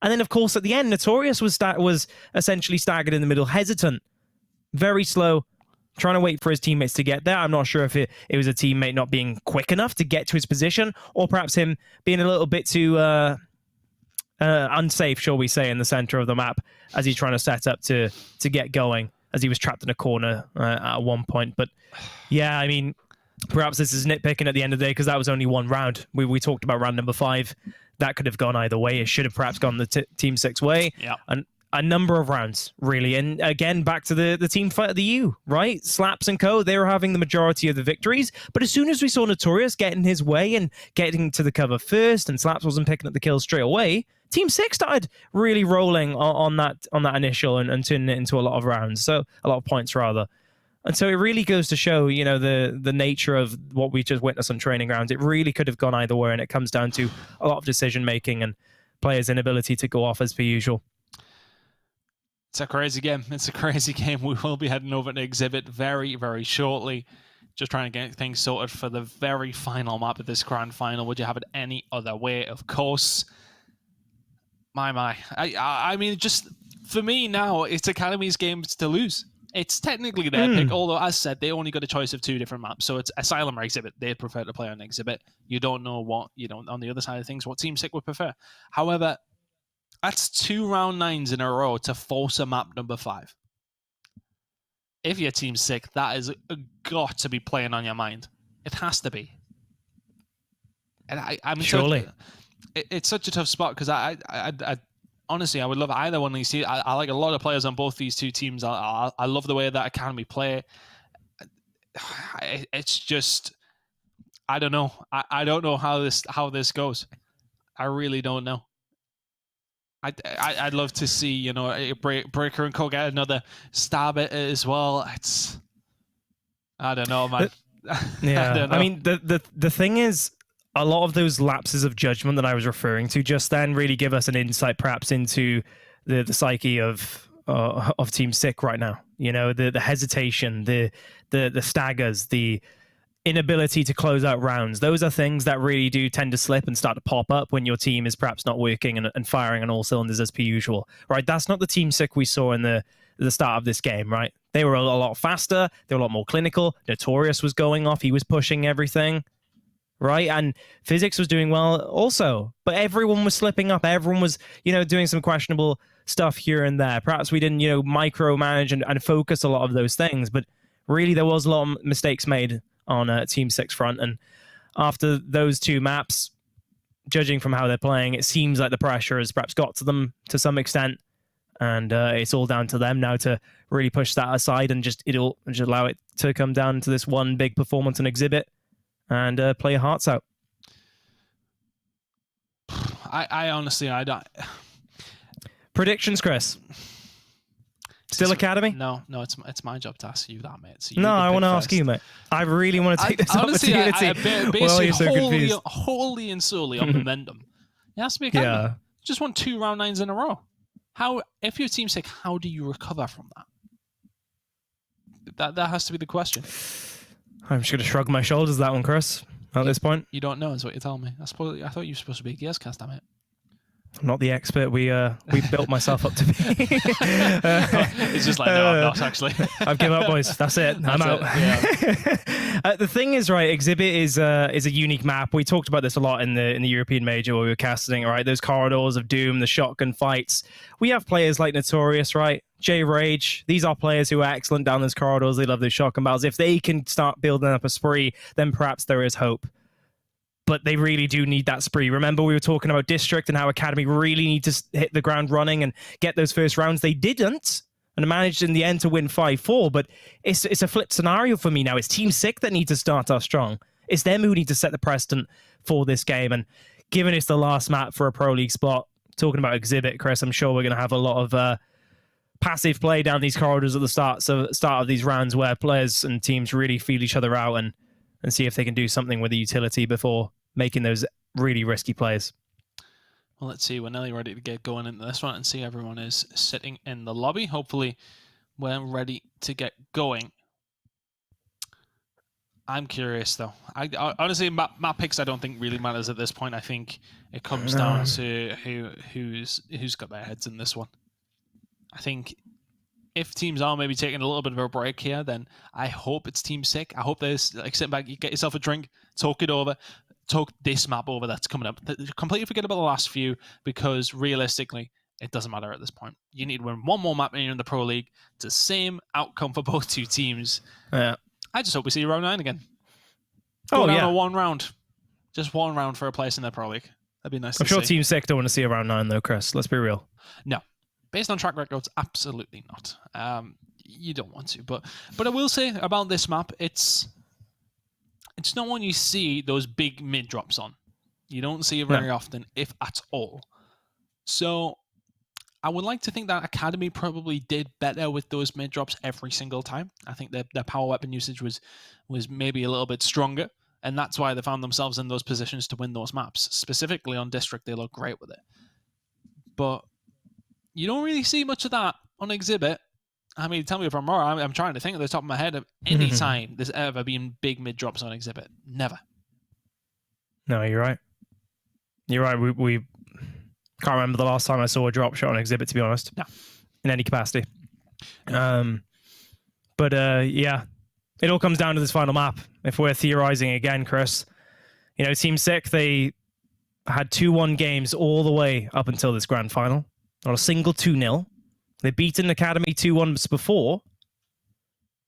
And then, of course, at the end, Notorious was essentially staggered in the middle, hesitant, very slow, trying to wait for his teammates to get there. I'm not sure if it was a teammate not being quick enough to get to his position, or perhaps him being a little bit too unsafe, shall we say, in the center of the map as he's trying to set up to get going, as he was trapped in a corner at one point. But yeah, I mean, perhaps this is nitpicking at the end of the day because that was only one round. We talked about round number 5. That could have gone either way. It should have perhaps gone the Team 6 way. Yeah. And a number of rounds, really. And again, back to the team fight of the U, right? Slaps and Co., they were having the majority of the victories. But as soon as we saw Notorious getting his way and getting to the cover first, and Slaps wasn't picking up the kills straight away, Team 6 started really rolling on that initial and turning it into a lot of rounds. So a lot of points, rather. And so it really goes to show, you know, the nature of what we just witnessed on training grounds. It really could have gone either way, and it comes down to a lot of decision-making and players' inability to go off as per usual. It's a crazy game. It's a crazy game. We will be heading over to Exhibit very, very shortly. Just trying to get things sorted for the very final map of this grand final. Would you have it any other way? Of course. My. I mean, just for me now, it's Academy's games to lose. It's technically their pick, although, as said, they only got a choice of 2 different maps. So it's Asylum or Exhibit. They'd prefer to play on Exhibit. You don't know what, on the other side of things, what Team Sick would prefer. However, that's 2 round 9s in a row to force a map number 5. If you're Team Sick, that has got to be playing on your mind. It has to be. And I'm surely. It's such a tough spot because I honestly, I would love either one of these teams. I like a lot of players on both these 2 teams. I love the way that Academy play. It's just, I don't know. I don't know how this goes. I really don't know. I'd love to see, Breaker and Co get another stab at it as well. I don't know, man. Yeah, I mean, the thing is, a lot of those lapses of judgment that I was referring to just then really give us an insight, perhaps, into the psyche of Team Sick right now. You know, the hesitation, the staggers, the inability to close out rounds. Those are things that really do tend to slip and start to pop up when your team is perhaps not working and firing on all cylinders as per usual, right? That's not the Team Sick we saw in the start of this game, right? They were a lot faster. They were a lot more clinical. Notorious was going off. He was pushing everything, right? And Physics was doing well also, but everyone was slipping up. Everyone was, doing some questionable stuff here and there. Perhaps we didn't, micromanage and focus a lot of those things, but really there was a lot of mistakes made on Team 6 front. And after those 2 maps, judging from how they're playing, it seems like the pressure has perhaps got to them to some extent. And it's all down to them now to really push that aside and just allow it to come down to this one big performance and Exhibit and play your hearts out. I honestly, I don't. Predictions, Chris? Still Academy? No, it's my job to ask you that, mate. So no, I want to ask you, mate. I really want to take this honestly, opportunity. Basically, wholly and solely on momentum. It has to be Academy. Yeah. Just won 2 round 9s in a row. If you're Team Sick, how do you recover from that? That has to be the question. I'm just going to shrug my shoulders at that one, Chris, at this point. You don't know, is what you're telling me. I thought you were supposed to be a Gears cast, damn it. I'm not the expert we built myself up to be. It's just like, no, I'm not, actually. I've given up, boys. That's it. I'm out. Yeah. The thing is, right, Exhibit is a unique map. We talked about this a lot in the European Major where we were casting, right? Those corridors of doom, the shotgun fights. We have players like Notorious, right? J Rage. These are players who are excellent down those corridors. They love those shotgun battles. If they can start building up a spree, then perhaps there is hope. But they really do need that spree. Remember, we were talking about District and how Academy really need to hit the ground running and get those first rounds. They didn't, and managed in the end to win 5-4. But it's a flip scenario for me now. It's Team Sick that need to start off strong. It's them who need to set the precedent for this game. And given it's the last map for a Pro League spot, talking about Exhibit, Chris, I'm sure we're going to have a lot of passive play down these corridors at the start of these rounds where players and teams really feel each other out and see if they can do something with the utility before making those really risky plays. Well, let's see. We're nearly ready to get going into this one and see everyone is sitting in the lobby. Hopefully, we're ready to get going. I'm curious, though. I honestly, map picks I don't think really matters at this point. I think it comes down to who's got their heads in this one. I think if teams are maybe taking a little bit of a break here, then I hope it's Team Sick. I hope there's like sitting back, you get yourself a drink, talk it over, talk this map over that's coming up. Completely forget about the last few because realistically, it doesn't matter at this point. You need to win one more map and you're in the Pro League. It's the same outcome for both 2 teams. Yeah. I just hope we see round 9 again. Go down to 1 round. Just 1 round for a place in the Pro League. That'd be nice I'm to sure see. Team Sick don't want to see a round 9 though, Chris. Let's be real. No. Based on track records, absolutely not. You don't want to. But I will say about this map, it's not one you see those big mid drops on. You don't see it very often, if at all. So I would like to think that Academy probably did better with those mid drops every single time. I think their power weapon usage was maybe a little bit stronger, and that's why they found themselves in those positions to win those maps. Specifically on District, they look great with it. But you don't really see much of that on Exhibit. I mean, tell me if I'm wrong. I'm trying to think at the top of my head of any time there's ever been big mid drops on Exhibit. Never. No, you're right. You're right. We can't remember the last time I saw a drop shot on Exhibit, to be honest. No. In any capacity. Yeah, it all comes down to this final map. If we're theorizing again, Chris, you know, Team Sick, they had 2-1 games all the way up until this grand final. Not a single 2-0. They've beaten Academy 2-1 before.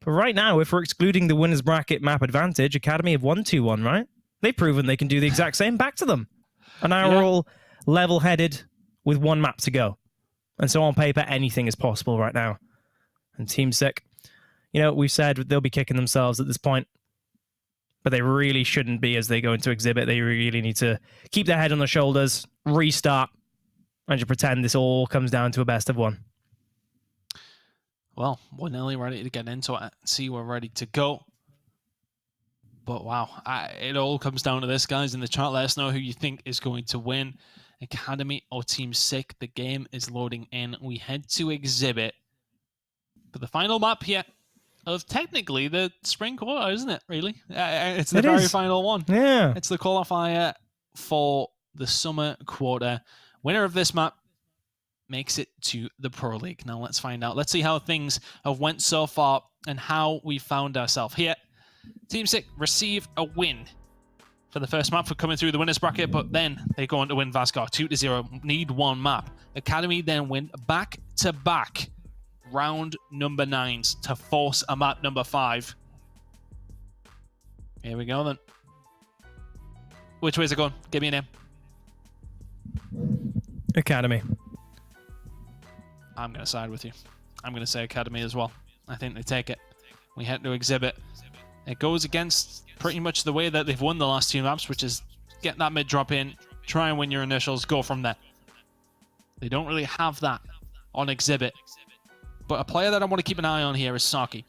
But right now, if we're excluding the winner's bracket map advantage, Academy have won 2-1, right? They've proven they can do the exact same back to them. And now we're all level-headed with one map to go. And so on paper, anything is possible right now. And Team Sick, you know, we've said they'll be kicking themselves at this point. But they really shouldn't be as they go into Exhibit. They really need to keep their head on their shoulders, restart, and just pretend this all comes down to a best of one. Well, we're nearly ready to get into it. See, we're ready to go. But wow, it all comes down to this, guys. In the chat, let us know who you think is going to win. Academy or Team Sick. The game is loading in. We head to Exhibit for the final map here of technically the spring quarter, isn't it, really? It's the very final one. Yeah. It's the qualifier for the summer quarter. Winner of this map makes it to the Pro League. Now let's find out. Let's see how things have went so far and how we found ourselves here. Team Sick receive a win for the first map for coming through the winner's bracket, but then they go on to win Vasgar 2-0, need one map. Academy then win back-to-back round number 9s to force a map number 5. Here we go then. Which way is it going? Give me a name. Academy. I'm going to side with you. I'm going to say Academy as well. I think they take it. We head to Exhibit. It goes against pretty much the way that they've won the last 2 maps, which is get that mid drop in, try and win your initials, go from there. They don't really have that on Exhibit. But a player that I want to keep an eye on here is Saki.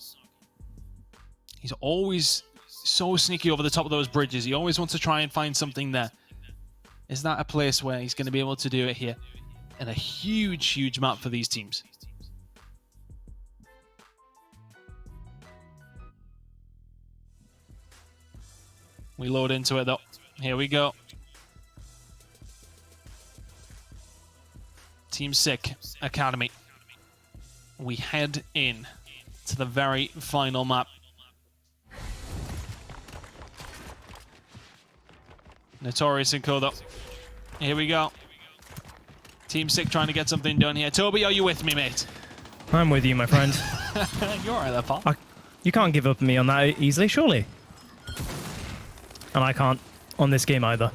He's always so sneaky over the top of those bridges. He always wants to try and find something there. Is that a place where he's going to be able to do it here? And a huge, huge map for these teams. We load into it though. Here we go. Team Sick Academy. We head in to the very final map. Notorious and Kodo. Here we go. Team Sick trying to get something done here. Toby, are you with me, mate? I'm with you, my friend. You're all right there, pal. You can't give up on me on that easily, surely. And I can't on this game either.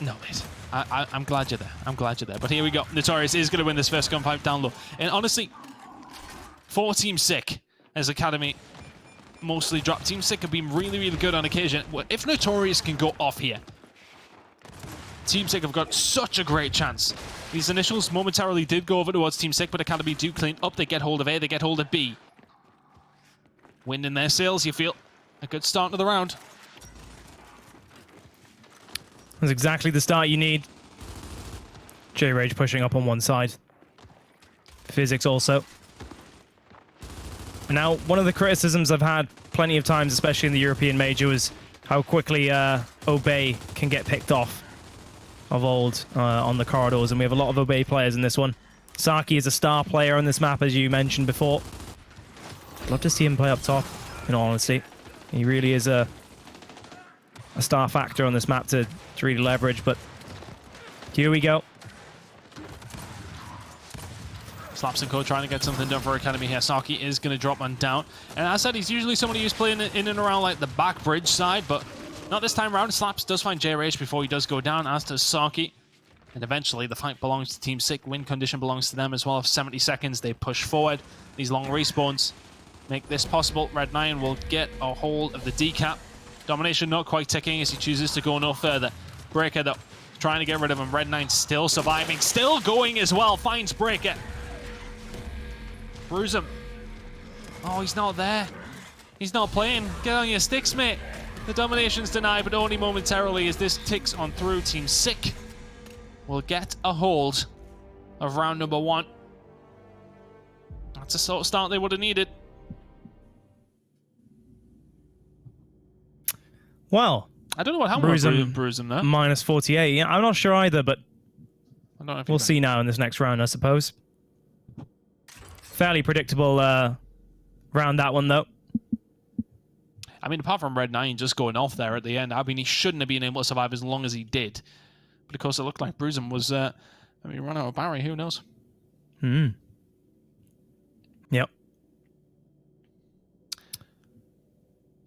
No, mate. I'm glad you're there. I'm glad you're there. But here we go. Notorious is going to win this first gunfight down low. And honestly, for Team Sick, as Academy mostly drop, Team Sick have been really, really good on occasion. If Notorious can go off here, Team Sick have got such a great chance. These initials momentarily did go over towards Team Sick, but Academy do clean up. They get hold of A, they get hold of B. Wind in their sails, you feel. A good start to the round. That's exactly the start you need. J-Rage pushing up on one side. Physics also. Now, one of the criticisms I've had plenty of times, especially in the European Major, was how quickly Obey can get picked off of old on the corridors, and we have a lot of Obey players in this one. Saki is a star player on this map, as you mentioned before. I'd love to see him play up top, in all honesty. He really is a star factor on this map to really leverage, but here we go. Slaps and Co trying to get something done for Academy here. Saki is going to drop one down. And as I said, he's usually somebody who's playing in and around like the back bridge side, but not this time around. Slaps does find J-Rage before he does go down, as does Saki. And eventually, the fight belongs to Team Sick. Win condition belongs to them as well. 70 seconds, they push forward. These long respawns make this possible. Red 9 will get a hold of the decap. Domination not quite ticking as he chooses to go no further. Breaker, though, trying to get rid of him. Red 9 still surviving, still going as well. Finds Breaker. Bruise him. Oh, he's not there. He's not playing. Get on your sticks, mate. The domination's denied, but only momentarily as this ticks on through. Team Sick will get a hold of round number 1. That's the sort of start they would have needed. Well, I don't know what happened with Bruisem there. Minus 48. Yeah, I'm not sure either, but I don't know if we'll see now in this next round, I suppose. Fairly predictable round, that one, though. I mean, apart from Red 9 just going off there at the end, I mean, he shouldn't have been able to survive as long as he did. But of course, it looked like Bruisem was, I mean, run out of Barry, who knows? Yep.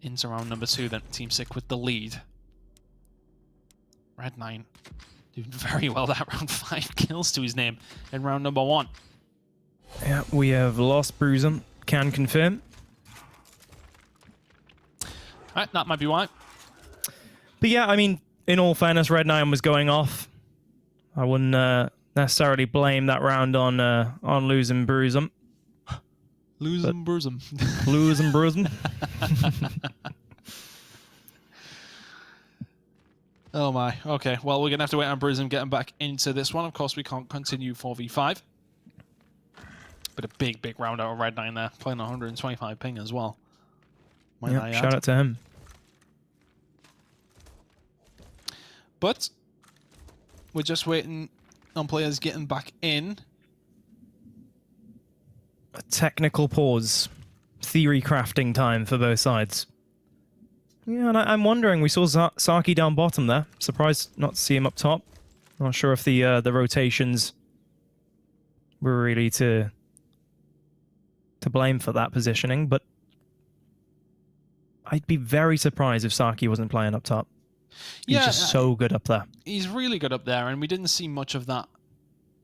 Into round number 2 then, Team Sick with the lead. Red 9 doing very well that round. 5 kills to his name in round number 1. Yeah, we have lost Bruisem. Can confirm. Alright, that might be why. But yeah, I mean, in all fairness, Red 9 was going off. I wouldn't necessarily blame that round on losing Bruisem. Losing Bruisem. Losing Bruisem. Oh my. Okay, well, we're going to have to wait on Bruisem getting back into this one. Of course, we can't continue 4v5. But a big, big round out of Red 9 there. Playing 125 ping as well. Yeah, shout out to him. But we're just waiting on players getting back in. A technical pause. Theory crafting time for both sides. Yeah, and I'm wondering, we saw Saki down bottom there. Surprised not to see him up top. Not sure if the rotations were really to blame for that positioning, but I'd be very surprised if Saki wasn't playing up top. He's just so good up there. He's really good up there, and we didn't see much of that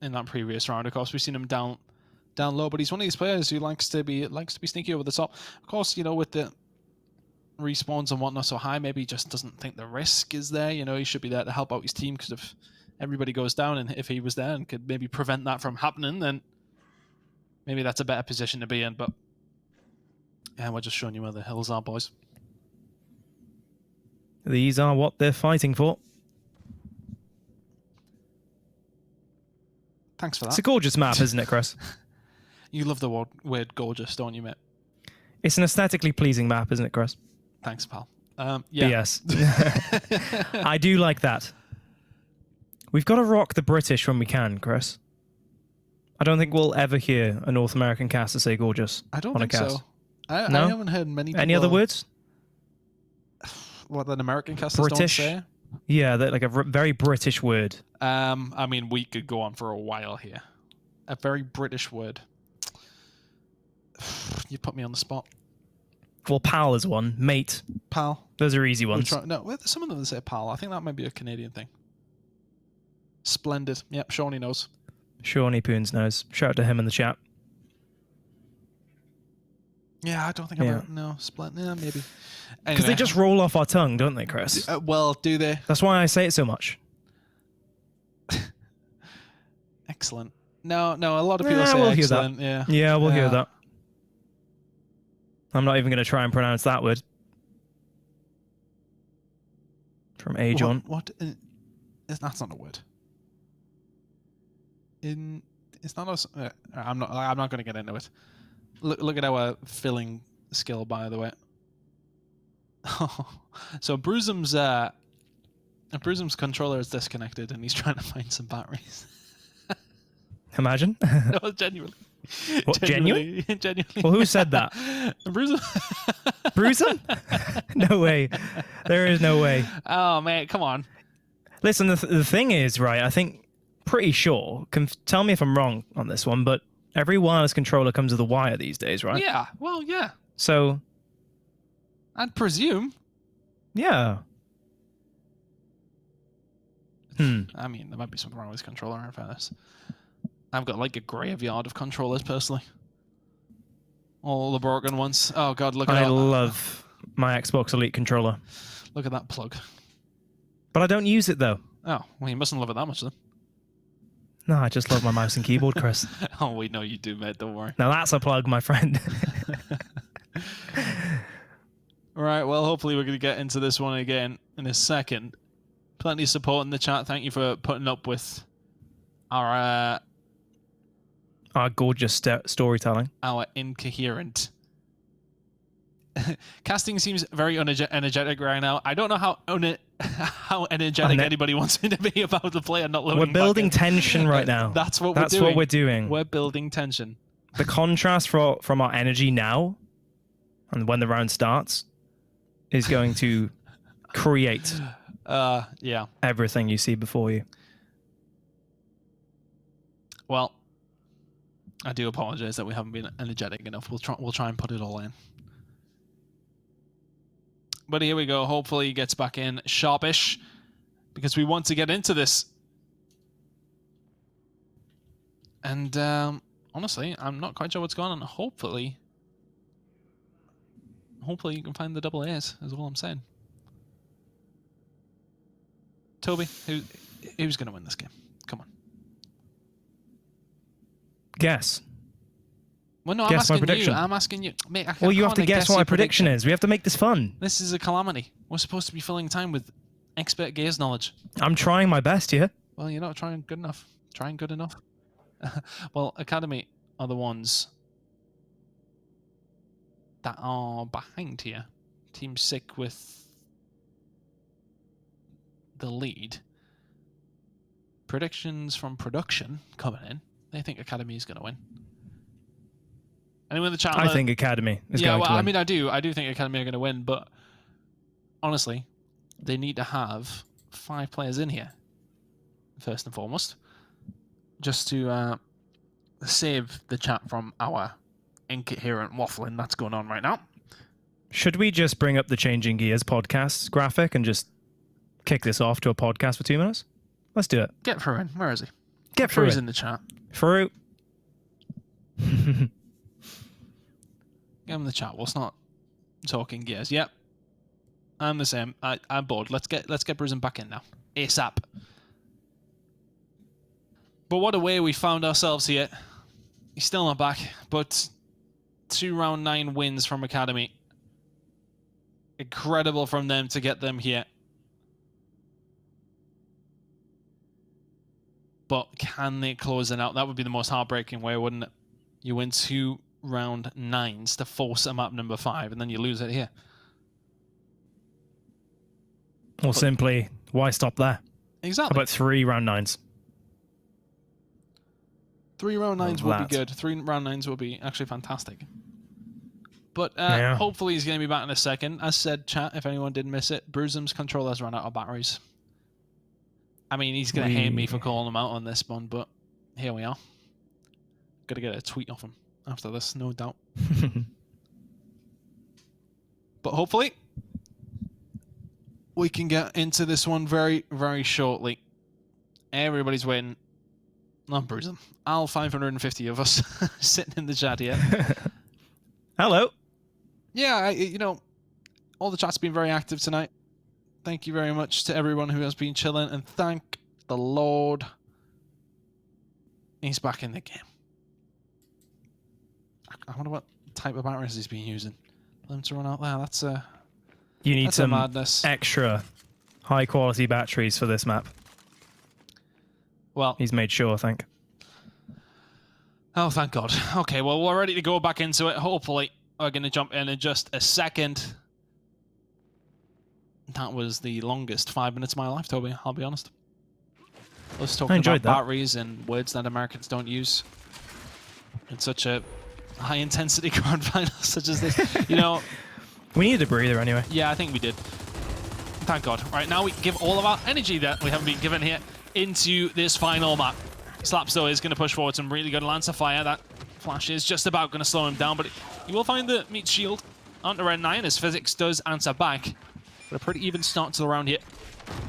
in that previous round. Of course, we've seen him down low, but he's one of these players who likes to be sneaky over the top. Of course, you know, with the respawns and whatnot so high, maybe he just doesn't think the risk is there. You know, he should be there to help out his team, because if everybody goes down, and if he was there and could maybe prevent that from happening, then maybe that's a better position to be in. But yeah, we're just showing you where the hills are, boys. These are what they're fighting for. Thanks for that. It's a gorgeous map, isn't it, Chris? You love the word gorgeous, don't you, mate? It's an aesthetically pleasing map, isn't it, Chris? Thanks, pal. Yeah. Yes. I do like that. We've got to rock the British when we can, Chris. I don't think we'll ever hear a North American caster say gorgeous. I don't on think a cast. so. I haven't heard many people... Any other words? What an American casters British? don't say? Yeah, like a very British word. I mean, we could go on for a while here. A very British word. You put me on the spot. Well, pal is one. Mate. Pal. Those are easy ones. No, some of them say pal. I think that might be a Canadian thing. Splendid. Yep, Shawnee knows. Shawnee Poons knows. Shout out to him in the chat. Yeah, I don't think I've no, splendid. Yeah, maybe. Because they just roll off our tongue, don't they, Chris? Well, do they? That's why I say it so much. Excellent. No, a lot of people say we'll excellent. Hear that. Yeah, we'll hear that. I'm not even going to try and pronounce that word. From Ajon. What? That's not a word. It's not a... I'm not going to get into it. Look at our filling skill, by the way. So Bruisem's controller is disconnected, and he's trying to find some batteries. Imagine. No, genuinely. What, genuinely? Genuinely. Well, who said that? Bruisem. Bruisem? No way. There is no way. Oh, man, come on. Listen, the thing is, right, I think, pretty sure, tell me if I'm wrong on this one, but every wireless controller comes with a wire these days, right? Yeah, well, yeah. So... I'd presume. Yeah. I mean, there might be something wrong with this controller, in fairness. I've got like a graveyard of controllers, personally. All the broken ones. Oh god, look at that. I love my Xbox Elite controller. Look at that plug. But I don't use it, though. Oh, well, you mustn't love it that much, then. No, I just love my mouse and keyboard, Chris. Oh, we know you do, mate. Don't worry. Now that's a plug, my friend. Right, well, hopefully we're going to get into this one again in a second. Plenty of support in the chat. Thank you for putting up with our Our gorgeous storytelling. our incoherent. Casting seems very energetic right now. I don't know how how energetic anybody wants me to be about the player not loading. We're building tension right now. That's what That's we're doing. what we're doing. We're building tension. The contrast from our energy now and when the round starts is going to create yeah. everything you see before you. Well, I do apologize that we haven't been energetic enough. We'll try and put it all in. But here we go. Hopefully he gets back in sharpish because we want to get into this. And honestly, I'm not quite sure what's going on. Hopefully you can find the double A's, is all I'm saying. Toby, who's going to win this game? Come on. Guess. Well, no, Guess I'm my asking prediction. you. I'm asking you. Mate, Well, you have to can't guess what your my prediction is. We have to make this fun. This is a calamity. We're supposed to be filling time with expert Gears knowledge. I'm trying my best here. Well, you're not trying good enough. Trying good enough. Well, Academy are the ones that are behind here. Team Sick with the lead. Predictions from production coming in. They think Academy is going to win. Anyone in the chat? I think Academy is going to win. I mean, I do think Academy are going to win, but honestly, they need to have 5 players in here, first and foremost, just to save the chat from our incoherent waffling that's going on right now. Should we just bring up the Changing Gears podcast graphic and just kick this off to a podcast for 2 minutes? Let's do it. Get through in. Where is he? Get through He's it. in the chat. Through. Get him in the chat. We'll start talking Gears. Yep. I'm the same. I'm bored. Let's get Bruisen back in now. ASAP. But what a way we found ourselves here. He's still not back, but 2 round 9 wins from Academy. Incredible from them to get them here. But can they close it out? That would be the most heartbreaking way, wouldn't it? You win 2 round 9s to force a map number 5, and then you lose it here. Or simply, why stop there? Exactly. How about 3 round 9s? 3 round 9s Love would that. be good. 3 round 9s would be actually fantastic. But Yeah. hopefully he's going to be back in a second. As said, chat, if anyone did miss it, Bruisem's controller's run out of batteries. I mean, he's going to hate me for calling him out on this one, but here we are. Got to get a tweet off him after this, no doubt. But hopefully we can get into this one very, very shortly. Everybody's waiting. Not Bruisem. All 550 of us sitting in the chat here. Hello. Yeah, you know, all the chat's been very active tonight. Thank you very much to everyone who has been chilling, and thank the Lord he's back in the game. I wonder what type of batteries he's been using. Let him to run out there. That's You need that's some madness. extra high quality batteries for this map. Well, He's made sure, I think. oh, thank God. Okay, well, we're ready to go back into it. Hopefully, we're going to jump in just a second. That was the longest 5 minutes of my life, Toby. I'll be honest. Let's talk about batteries and words that Americans don't use in such a high-intensity grand final such as this. You know, We needed a breather anyway. yeah, I think we did. Thank God. Right, now we give all of our energy that we haven't been given here into this final map. Slaps, though, is going to push forward some really good Lancer fire. That flash is just about going to slow him down, but you will find the meat shield onto Red 9 as Physics does answer back. But a pretty even start to the round here.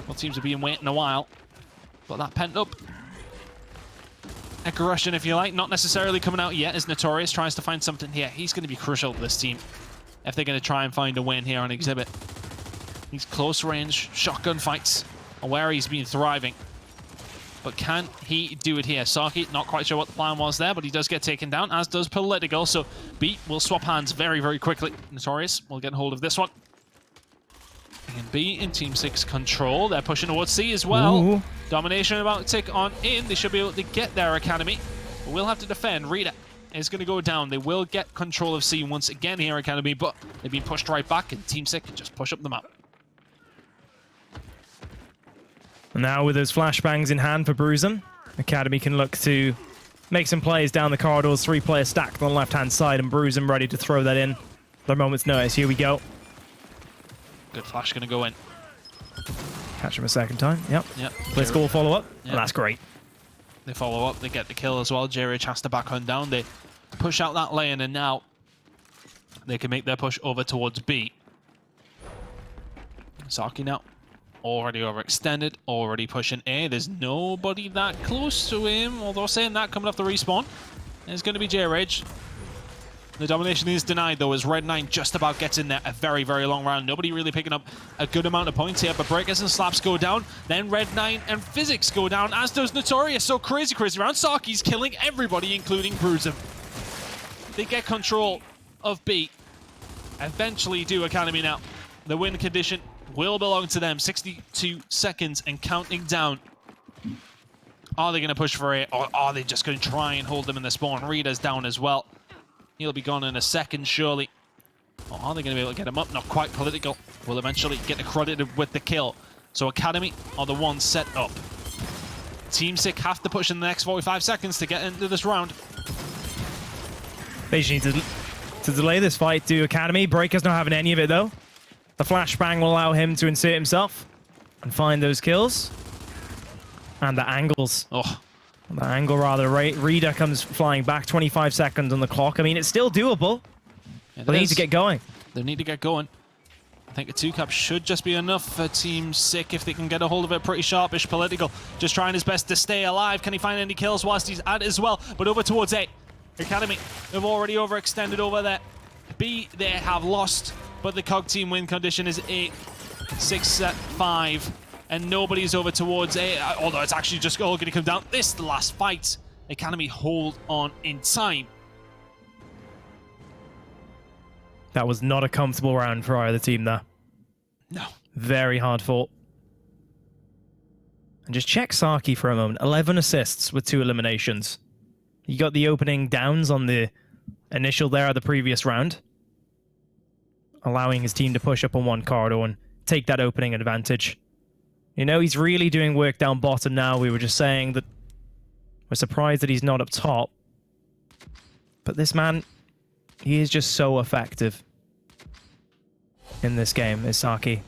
Both teams have been waiting a while. But that pent up aggression, if you like, not necessarily coming out yet as Notorious tries to find something here. He's going to be crucial to this team if they're going to try and find a win here on Exhibit. These close range shotgun fights are where he's been thriving. But can he do it here? Saki, not quite sure what the plan was there, but he does get taken down, as does Political. So B will swap hands very, very quickly. Notorious will get hold of this one. And B in Team 6 control. They're pushing towards C as well. Ooh. Domination about to tick on in. They should be able to get their Academy. But we'll have to defend. Rita is going to go down. They will get control of C once again here, Academy, but they've been pushed right back, and Team 6 can just push up the map. And now with those flashbangs in hand for Bruisem, Academy can look to make some plays down the corridors. 3-player stacked on the left-hand side, and Bruisem ready to throw that in. At a moment's notice. Here we go. Good flash going to go in. Catch him a second time. Yep. Let's go follow up. Yep. Oh, that's great. They follow up. They get the kill as well. J-Rich has to back hunt down. They push out that lane, and now they can make their push over towards B. Saki now. Already overextended. Already pushing A. There's nobody that close to him. Although saying that, coming off the respawn, there's going to be J-Rage. The domination is denied, though, as Red9 just about gets in there. A very, very long round. Nobody really picking up a good amount of points here, but Breakers and Slaps go down. Then Red9 and Physics go down, as does Notorious. So crazy, crazy round. Saki's killing everybody, including Bruisem. They get control of B. Eventually do Academy now. The win condition will belong to them. 62 seconds and counting down. Are they going to push for it, or are they just going to try and hold them in the spawn? Rita's down as well. He'll be gone in a second, surely. Or are they going to be able to get him up? Not quite. Political will eventually get accredited with the kill. So Academy are the ones set up. Team 6 have to push in the next 45 seconds to get into this round. They just need to delay this fight to Academy. Breaker's not having any of it, though. The flashbang will allow him to insert himself and find those kills. And the angles. Oh. The angle, rather. Rita comes flying back. 25 seconds on the clock. I mean, it's still doable. But they need to get going. They need to get going. I think a 2-cap should just be enough for Team 6 if they can get a hold of it. Pretty sharpish. Political just trying his best to stay alive. Can he find any kills whilst he's at it as well? But over towards A. Academy have already overextended over there. B, they have lost. But the COG team win condition is 8, 6, set 5. And nobody's over towards A, although it's actually just all going to come down. This is the last fight. Academy hold on in time. That was not a comfortable round for either team there. No. Very hard fought. And just check Saki for a moment. 11 assists with 2 eliminations. You got the opening downs on the initial there of the previous round, allowing his team to push up on one corridor and take that opening advantage. You know, he's really doing work down bottom now. We were just saying that we're surprised that he's not up top. But this man, he is just so effective in this game, is Saki.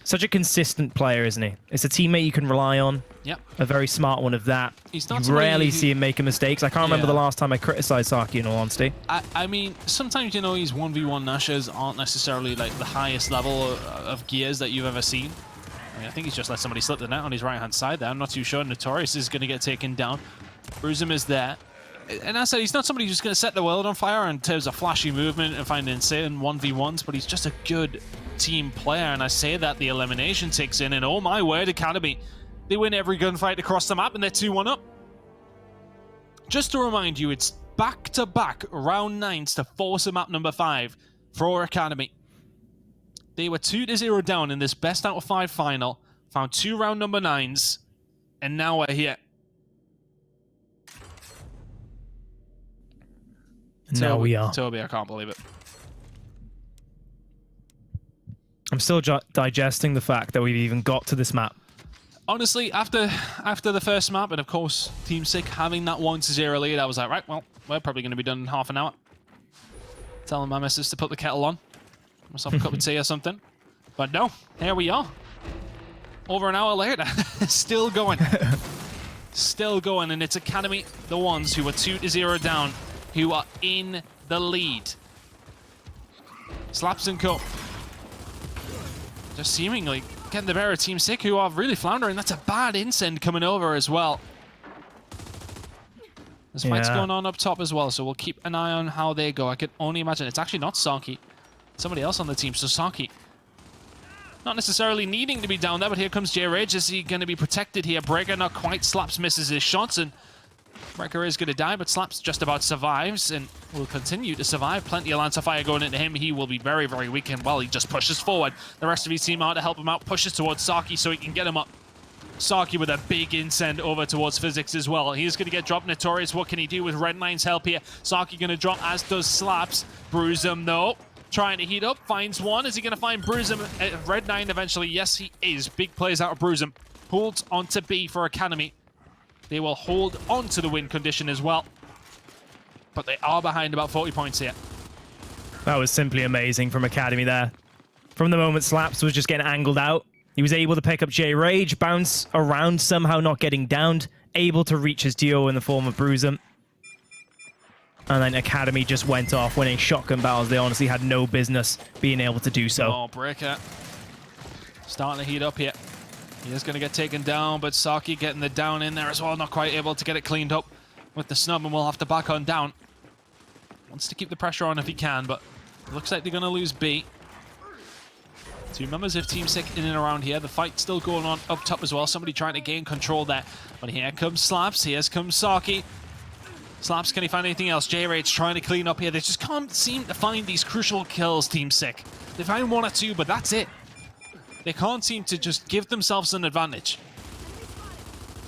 Such a consistent player, isn't he? It's a teammate you can rely on. Yep. A very smart one of that. He's not you rarely see him making mistakes. I can't remember the last time I criticized Saki, in all honesty. I mean, sometimes, you know, these 1v1 Nashers aren't necessarily like the highest level of gears that you've ever seen. I mean, I think he's just let somebody slip the net on his right-hand side there. I'm not too sure. Notorious is going to get taken down. Bruisem is there. And I said, he's not somebody who's going to set the world on fire in terms of flashy movement and find insane 1v1s, but he's just a good team player. And I say that the elimination ticks in, and oh my word, Academy, they win every gunfight across the map, and they're 2-1 up. Just to remind you, it's back-to-back round 9s to force a map number 5 for Academy. They were 2-0 down in this best out of 5 final, found 2 round number 9s, and now we're here. Now we are. Toby, I can't believe it. I'm still digesting the fact that we've even got to this map. Honestly, after the first map, and of course, Team 6 having that 1-0 lead, I was like, right, well, we're probably going to be done in half an hour. Telling my missus to put the kettle on. Myself a cup of tea or something. But no, here we are. Over an hour later. Still going. Still going, and it's Academy, the ones who are 2-0 down, who are in the lead. Slaps and Co. Just seemingly getting the better of Team Sick, who are really floundering. That's a bad Incend coming over as well. There's fights going on up top as well, so we'll keep an eye on how they go. I could only imagine it's actually not Saki. Somebody else on the team, so Saki not necessarily needing to be down there, but here comes J-Rage. Is he going to be protected here? Breaker not quite. Slaps misses his shots, and Breaker is going to die, but Slaps just about survives and will continue to survive. Plenty of Lancer Fire going into him. He will be very, very weak, and well, he just pushes forward. The rest of his team are to help him out, pushes towards Saki so he can get him up. Saki with a big incend over towards Physics as well. He's going to get dropped. Notorious, what can he do with Red Nine's help here? Saki going to drop, as does Slaps. Bruise him, though. Trying to heat up, finds one. Is he going to find Bruisem? Red 9 eventually. Yes, he is. Big plays out of Bruisem. Holds on to B for Academy. They will hold on to the win condition as well. But they are behind about 40 points here. That was simply amazing from Academy there. From the moment Slaps was just getting angled out, he was able to pick up J-Rage, bounce around, somehow not getting downed, able to reach his duo in the form of Bruisem. And then Academy just went off, winning shotgun battles. They honestly had no business being able to do so. Oh, Breaker starting to heat up here. He is going to get taken down, but Saki getting the down in there as well. Not quite able to get it cleaned up with the snub, and we'll have to back on down. Wants to keep the pressure on if he can, but it looks like they're going to lose B. 2 members of Team Sick in and around here. The fight still going on up top as well. Somebody trying to gain control there. But here comes Slaps. Here comes Saki. Slaps, can he find anything else? J-Rage trying to clean up here. They just can't seem to find these crucial kills, Team Sick. They find 1 or 2, but that's it. They can't seem to just give themselves an advantage.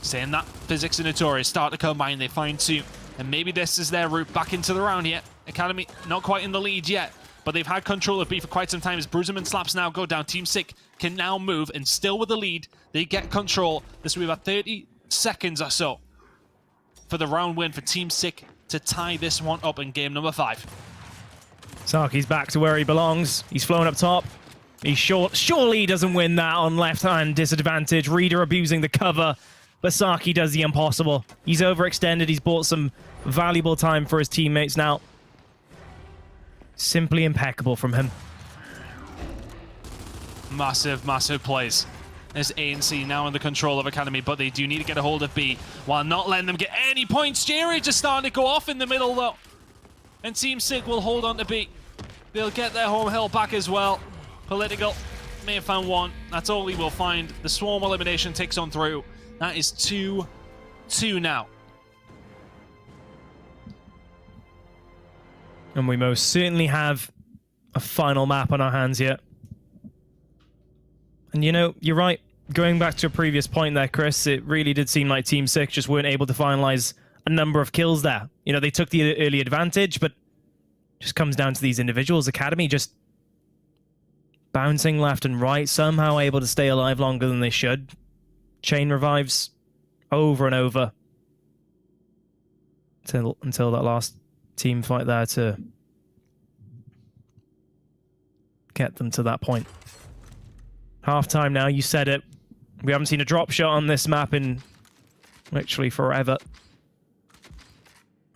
Saying that, Physics and Notorious start to combine. They find 2. And maybe this is their route back into the round here. Academy not quite in the lead yet, but they've had control of B for quite some time. As Bruisem and Slaps now go down, Team Sick can now move, and still with the lead, they get control. This will be about 30 seconds or so for the round win for Team Sick to tie this one up in game number 5. Saki's back to where he belongs. He's flown up top. He's short. Surely he doesn't win that on left-hand disadvantage. Reader abusing the cover, but Saki does the impossible. He's overextended. He's bought some valuable time for his teammates now. Simply impeccable from him. Massive, massive plays. There's ANC now in the control of Academy, but they do need to get a hold of B while not letting them get any points. Jerry just starting to go off in the middle, though. And Team Sick will hold on to B. They'll get their home hill back as well. Political may have found 1. That's all we will find. The Swarm elimination takes on through. That is 2-2 now. And we most certainly have a final map on our hands here. And you know, you're right. Going back to a previous point there, Chris, it really did seem like Team 6 just weren't able to finalize a number of kills there. You know, they took the early advantage, but just comes down to these individuals. Academy just bouncing left and right, somehow able to stay alive longer than they should. Chain revives over and over until that last team fight there to get them to that point. Half-time now, you said it. We haven't seen a drop shot on this map in literally forever.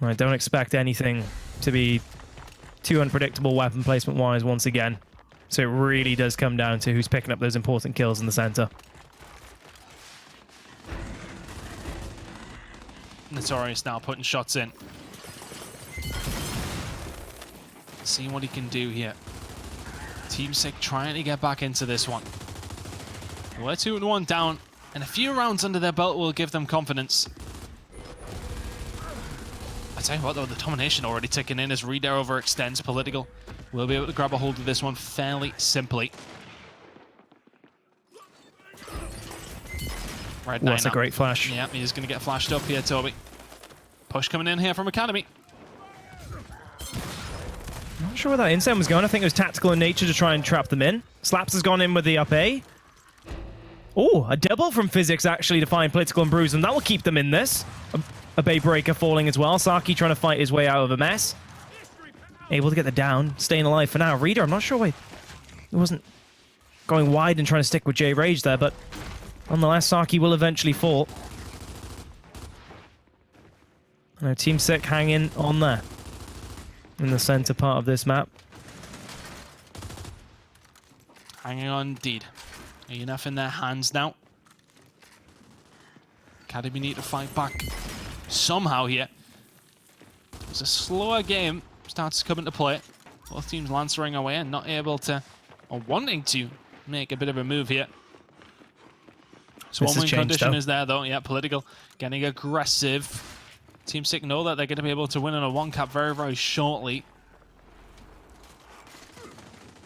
I don't expect anything to be too unpredictable weapon placement-wise once again. So it really does come down to who's picking up those important kills in the center. Notorious now putting shots in. See what he can do here. Team Sick trying to get back into this one. We're 2-1 down, and a few rounds under their belt will give them confidence. I tell you what, though, the domination already ticking in as Reader overextends. Political will be able to grab a hold of this one fairly simply. Red 9 that's a great flash. Yeah, he's going to get flashed up here, Toby. Push coming in here from Academy. Not sure where that incend was going. I think it was tactical in nature to try and trap them in. Slaps has gone in with the up A. Oh, a double from Physics actually to find Political and Bruise, and that will keep them in this. A Bay Breaker falling as well. Saki trying to fight his way out of a mess. Able to get the down, staying alive for now. Reader, I'm not sure why he wasn't going wide and trying to stick with J-Rage there, but nonetheless, Saki will eventually fall. Now, Team Sick hanging on there in the center part of this map. Hanging on indeed. Enough in their hands now. Academy need to fight back somehow here. It's a slower game starts to come into play. Both teams lancering away and not able to, or wanting to, make a bit of a move here. Swarm win condition is there though. Yeah, political getting aggressive. Team Sick know that they're going to be able to win on a 1-cap very, very shortly.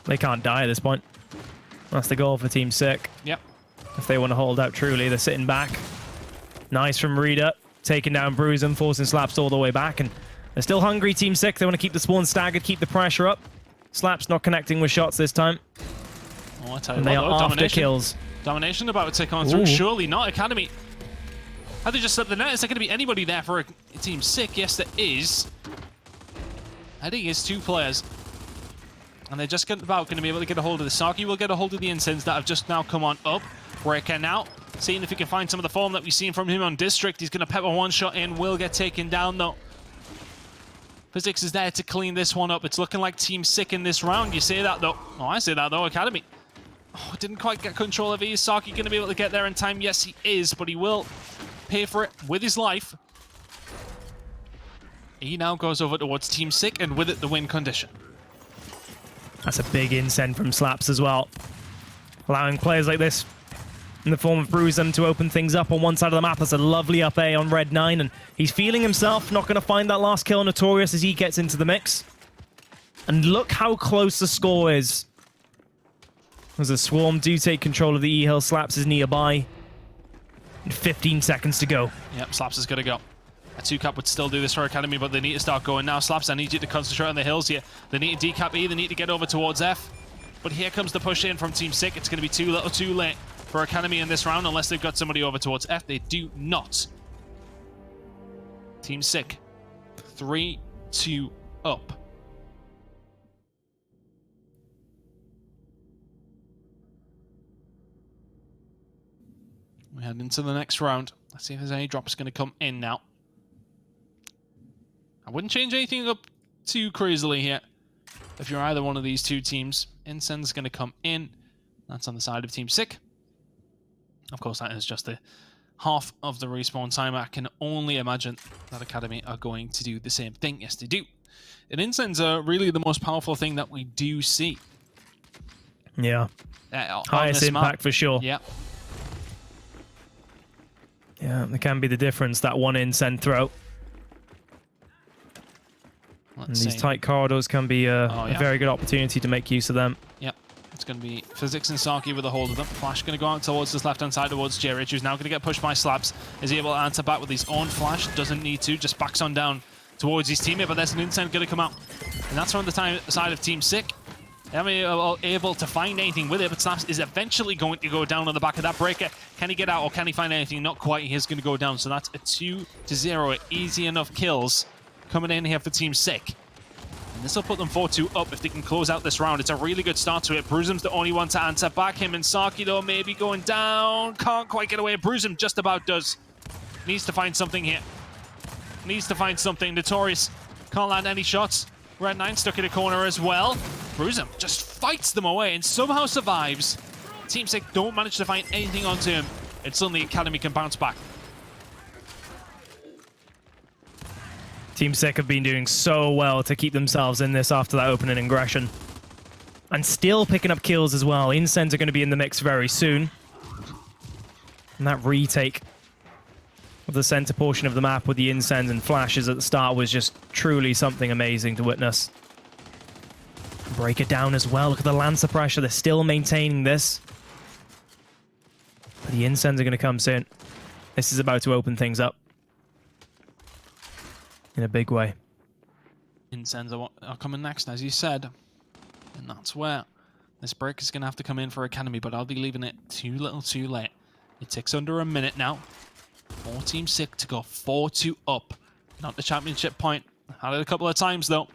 They can't die at this point. That's the goal for Team Sick. Yep. If they want to hold out truly, they're sitting back. Nice from Reader, taking down Bruisem, forcing Slaps all the way back, and they're still hungry, Team Sick. They want to keep the spawn staggered, keep the pressure up. Slaps not connecting with shots this time. Oh, I tell you and they what, are after kills. Domination about to take on through. Surely not Academy. Have they just slipped the net? Is there going to be anybody there for a Team Sick? Yes, there is. I think it's 2 players. And they're just about going to be able to get a hold of the Saki. Will get a hold of the Incens that have just now come on up. Breaker now, seeing if he can find some of the form that we've seen from him on District. He's going to pepper 1 shot in. Will get taken down though. Physics is there to clean this one up. It's looking like Team Sick in this round. You say that though. Oh, I say that though. Academy. Oh, didn't quite get control of it. Is Saki going to be able to get there in time? Yes, he is, but he will pay for it with his life. He now goes over towards Team Sick, and with it, the win condition. That's a big incend from Slaps as well. Allowing players like this in the form of Bruisem to open things up on one side of the map. That's a lovely up A on Red 9, and he's feeling himself. Not going to find that last kill on Notorious as he gets into the mix. And look how close the score is. As the Swarm do take control of the E-Hill. Slaps is nearby. And 15 seconds to go. Yep, Slaps is going to go. A 2-cap would still do this for Academy, but they need to start going now. Slaps, I need you to concentrate on the hills here. They need to decap E, they need to get over towards F. But here comes the push in from Team Sick. It's going to be too little too late for Academy in this round, unless they've got somebody over towards F. They do not. Team Sick, 3-2 up. We head into the next round. Let's see if there's any drops going to come in now. I wouldn't change anything up too crazily here. If you're either one of these 2 teams, Incen's going to come in. That's on the side of Team Sick. Of course, that is just the half of the respawn time. I can only imagine that Academy are going to do the same thing. Yes, they do. And Incens are really the most powerful thing that we do see. Yeah. Highest impact for sure. Yeah. Yeah, there can be the difference, that one incend throw. And these tight corridors can be a very good opportunity to make use of them. Yep. It's going to be Physics and Saki with a hold of them. Flash going to go out towards this left-hand side towards J-Rich, who's now going to get pushed by Slaps. Is he able to answer back with his own flash? Doesn't need to, just backs on down towards his teammate, but there's an Incend going to come out. And that's from the side of Team Sick. They haven't been able to find anything with it, but Slaps is eventually going to go down on the back of that breaker. Can he get out or can he find anything? Not quite. He is going to go down. So that's a 2-0. Easy enough kills coming in here for Team Sick. And this will put them 4-2 up if they can close out this round. It's a really good start to it. Bruisem's the only one to answer back. Him and Saki, though, maybe going down. Can't quite get away. Bruisem just about does. Needs to find something here. Needs to find something. Notorious can't land any shots. Red 9 stuck in a corner as well. Bruisem just fights them away and somehow survives. Team Sick don't manage to find anything onto him, and suddenly Academy can bounce back. Team Sick have been doing so well to keep themselves in this after that opening aggression. And still picking up kills as well. Incens are going to be in the mix very soon. And that retake of the center portion of the map with the Incens and flashes at the start was just truly something amazing to witness. Break it down as well. Look at the Lancer pressure. They're still maintaining this. But the Incens are going to come soon. This is about to open things up in a big way. Incens are coming next, as you said. And that's where this break is going to have to come in for Academy, but I'll be leaving it too little too late. It ticks under a minute now. 4 Team Sick to go 4-2 up. Not the championship point. Had it a couple of times, though.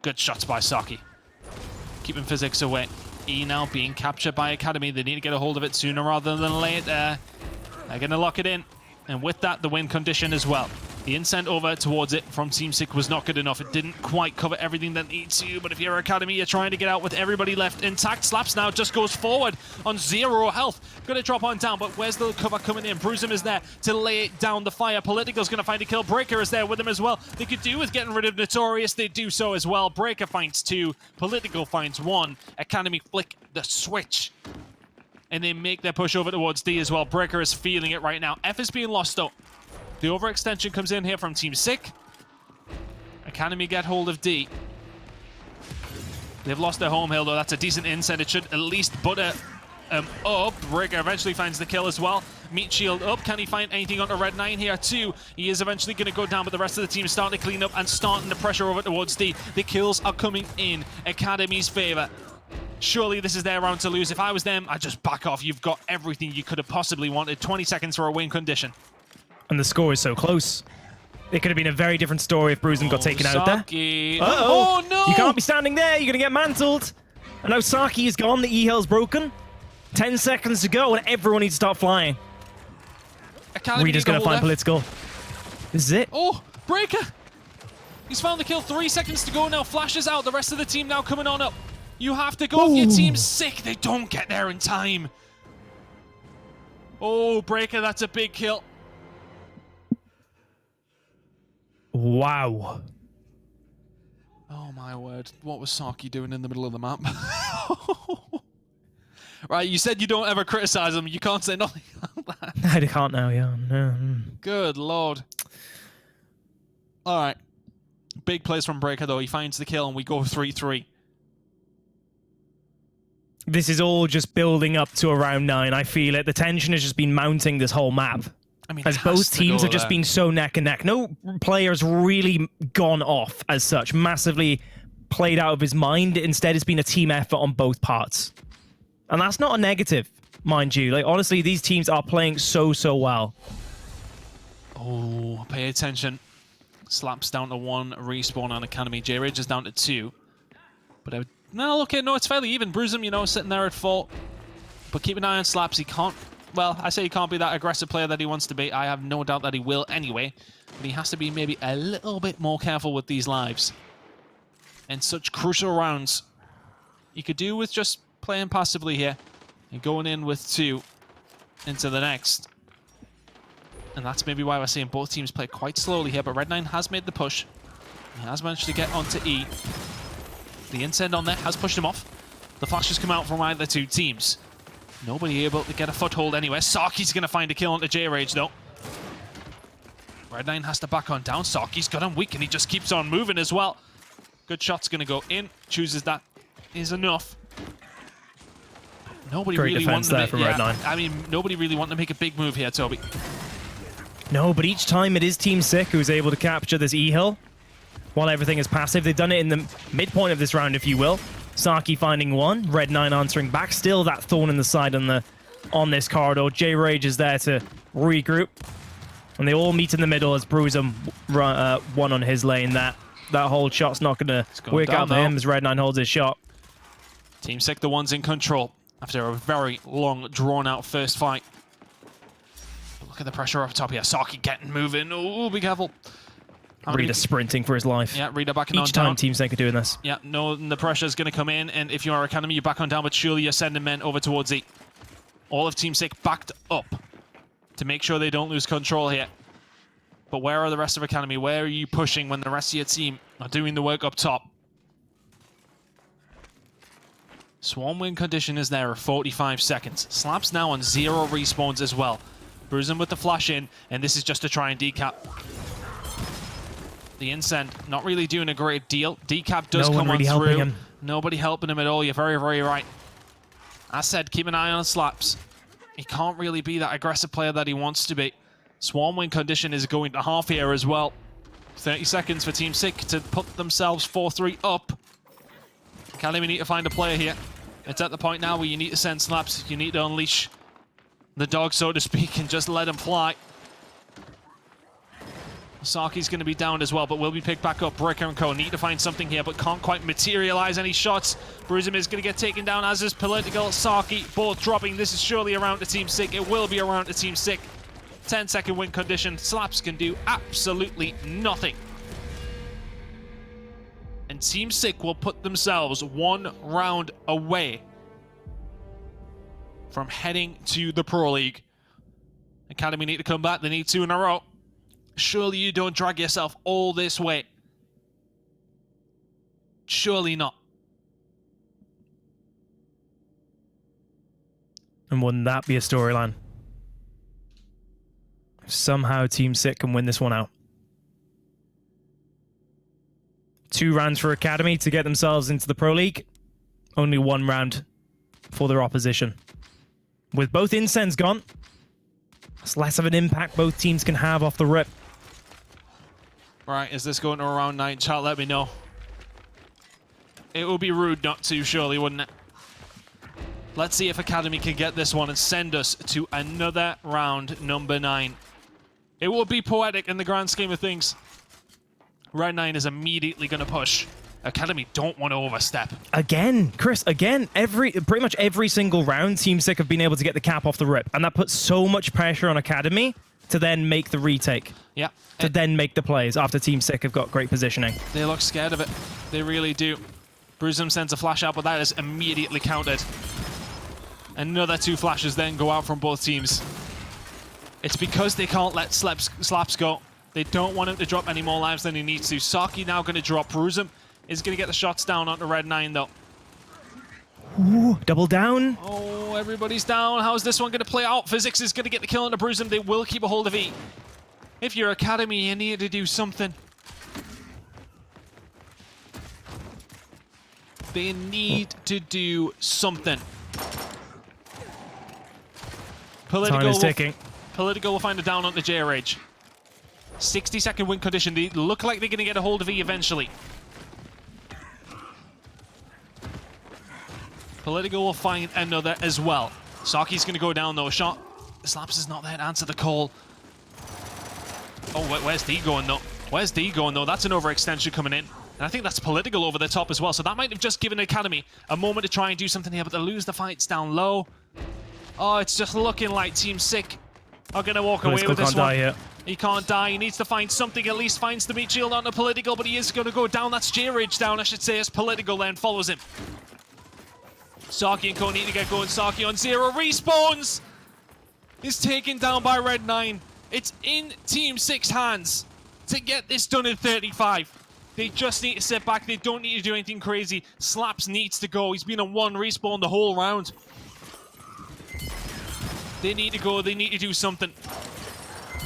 Good shots by Saki. Keeping Physics away. E now being captured by Academy. They need to get a hold of it sooner rather than later. They're going to lock it in. And with that, the win condition as well. The incend over towards it from Team Sick was not good enough. It didn't quite cover everything that needs to, but if you're Academy, you're trying to get out with everybody left intact. Slaps now just goes forward on 0 health. Gonna drop on down, but where's the cover coming in? Bruisem is there to lay down the fire. Political's gonna find a kill. Breaker is there with him as well. They could do with getting rid of Notorious. They do so as well. Breaker finds 2. Political finds 1. Academy flick the switch. And they make their push over towards D as well. Breaker is feeling it right now. F is being lost though. The overextension comes in here from Team Sick. Academy get hold of D. They've lost their home hill though. That's a decent inset. It should at least butter up. Breaker eventually finds the kill as well. Meat shield up. Can he find anything onto Red 9 here too? He is eventually going to go down, but the rest of the team is starting to clean up and starting to pressure over towards D. The kills are coming in Academy's favor. Surely this is their round to lose. If I was them, I'd just back off. You've got everything you could have possibly wanted. 20 seconds for a win condition. And the score is so close. It could have been a very different story if Bruisem got taken out there. Saki. Uh-oh. Oh, no! You can't be standing there. You're going to get mantled. And now Saki is gone. The E-Hill's broken. 10 seconds to go, and everyone needs to start flying. Reader's going to find Political. This is it. Oh, Breaker! He's found the kill. 3 seconds to go now. Flash is out. The rest of the team now coming on up. You have to go if your team's sick. They don't get there in time. Oh, Breaker, that's a big kill. Wow. Oh, my word. What was Saki doing in the middle of the map? Right, you said you don't ever criticize him. You can't say nothing like that. I can't now, yeah. No. Good lord. All right. Big plays from Breaker, though. He finds the kill, and we go 3-3. This is all just building up to around 9. I feel it. The tension has just been mounting this whole map. I mean, as both teams have just been so neck and neck. No player's really gone off as such, massively played out of his mind. Instead, it's been a team effort on both parts. And that's not a negative, mind you. Like, honestly, these teams are playing so well. Oh, pay attention. Slaps down to 1, respawn on Academy. J-Rage is down to 2. But no, okay, no, it's fairly even. Bruisem, you know, sitting there at 4. But keep an eye on Slaps. He can't... Well, I say he can't be that aggressive player that he wants to be. I have no doubt that he will anyway. But he has to be maybe a little bit more careful with these lives. In such crucial rounds. You could do with just playing passively here. And going in with 2 into the next. And that's maybe why we're seeing both teams play quite slowly here. But Red 9 has made the push. He has managed to get onto E. The incend on there has pushed him off. The flash has come out from either 2 teams. Nobody able to get a foothold anywhere. Saki's going to find a kill onto J-Rage, though. Red 9 has to back on down. Saki's got him weak, and he just keeps on moving as well. Good shot's going to go in. Chooses that is enough. Nobody Great really defense wanted there from Red 9. I mean, nobody really wanted to make a big move here, Toby. No, but each time it is Team Sick who's able to capture this E-Hill while everything is passive. They've done it in the midpoint of this round, if you will. Saki finding 1, Red 9 answering back. Still that thorn in the side on this corridor. J-Rage is there to regroup. And they all meet in the middle as Bruisem won on his lane. That hold shot's not going to work out for him as Red 9 holds his shot. Team Sick, the ones in control after a very long, drawn-out first fight. Look at the pressure up top here. Saki getting moving. Oh, be careful. Reader sprinting for his life. Yeah, Reader backing on down. Each time Team Sick are doing this. Yeah, no, the pressure's going to come in, and if you are Academy, you back on down, but surely you're sending men over towards E. All of Team Sick backed up to make sure they don't lose control here. But where are the rest of Academy? Where are you pushing when the rest of your team are doing the work up top? Swarm win condition is there at 45 seconds. Slaps now on 0 respawns as well. Bruisem with the flash in, and this is just to try and decap. The incend not really doing a great deal. Decap does come on through. Nobody helping him at all. You're very, very right. As said, keep an eye on Slaps. He can't really be that aggressive player that he wants to be. Swarm win condition is going to half here as well. 30 seconds for Team Sick to put themselves 4-3 up. Academy need to find a player here. It's at the point now where you need to send Slaps. You need to unleash the dog, so to speak, and just let him fly. Saki's going to be down as well, but will be picked back up. Breaker and Co. need to find something here, but can't quite materialize any shots. Bruisem is going to get taken down, as is Political. Saki both dropping. This is surely around to Team Sick. It will be around to Team Sick. 10-second win condition. Slaps can do absolutely nothing. And Team Sick will put themselves 1 round away from heading to the Pro League. Academy need to come back. They need 2 in a row. Surely you don't drag yourself all this way. Surely not. And wouldn't that be a storyline? Somehow Team Sick can win this one out. 2 rounds for Academy to get themselves into the Pro League. Only 1 round for their opposition. With both Incens gone, it's less of an impact both teams can have off the rip. Right, is this going to a round 9? Chat, let me know. It would be rude not to, surely, wouldn't it? Let's see if Academy can get this one and send us to another round number 9. It would be poetic in the grand scheme of things. Round 9 is immediately going to push. Academy don't want to overstep. Again, Chris, pretty much every single round, Team Sick have been able to get the cap off the rip. And that puts so much pressure on Academy to then make the retake. Yeah. To then make the plays after Team Sick have got great positioning. They look scared of it. They really do. Bruzum sends a flash out, but that is immediately countered. Another 2 flashes then go out from both teams. It's because they can't let Slaps go. They don't want him to drop any more lives than he needs to. Saki now going to drop. Bruzum is going to get the shots down onto Red 9, though. Ooh, double down. Oh, everybody's down. How's this one going to play out? Physics is going to get the kill on the Bruzum. They will keep a hold of E. If you're Academy, you need to do something. They need to do something. Time is ticking. Political will find a down on the J-Rage. 60-second win condition. They look like they're going to get a hold of E eventually. Political will find another as well. Saki's going to go down, though. Shot. Slaps is not there to answer the call. Oh, where's D going, though? Where's D going, though? That's an overextension coming in. And I think that's Political over the top as well. So that might have just given Academy a moment to try and do something here, but they lose the fights down low. Oh, it's just looking like Team Sick are going to walk away with this one. Here. He can't die. He needs to find something. At least finds the meat shield on the Political, but he is going to go down. That's J-Rage down, I should say, as Political then follows him. Saki and Ko need to get going. Saki on 0. Respawns! Is taken down by Red 9. It's in Team 6 hands to get this done in 35. They just need to sit back. They don't need to do anything crazy. Slaps needs to go. He's been on 1 respawn the whole round. They need to go. They need to do something.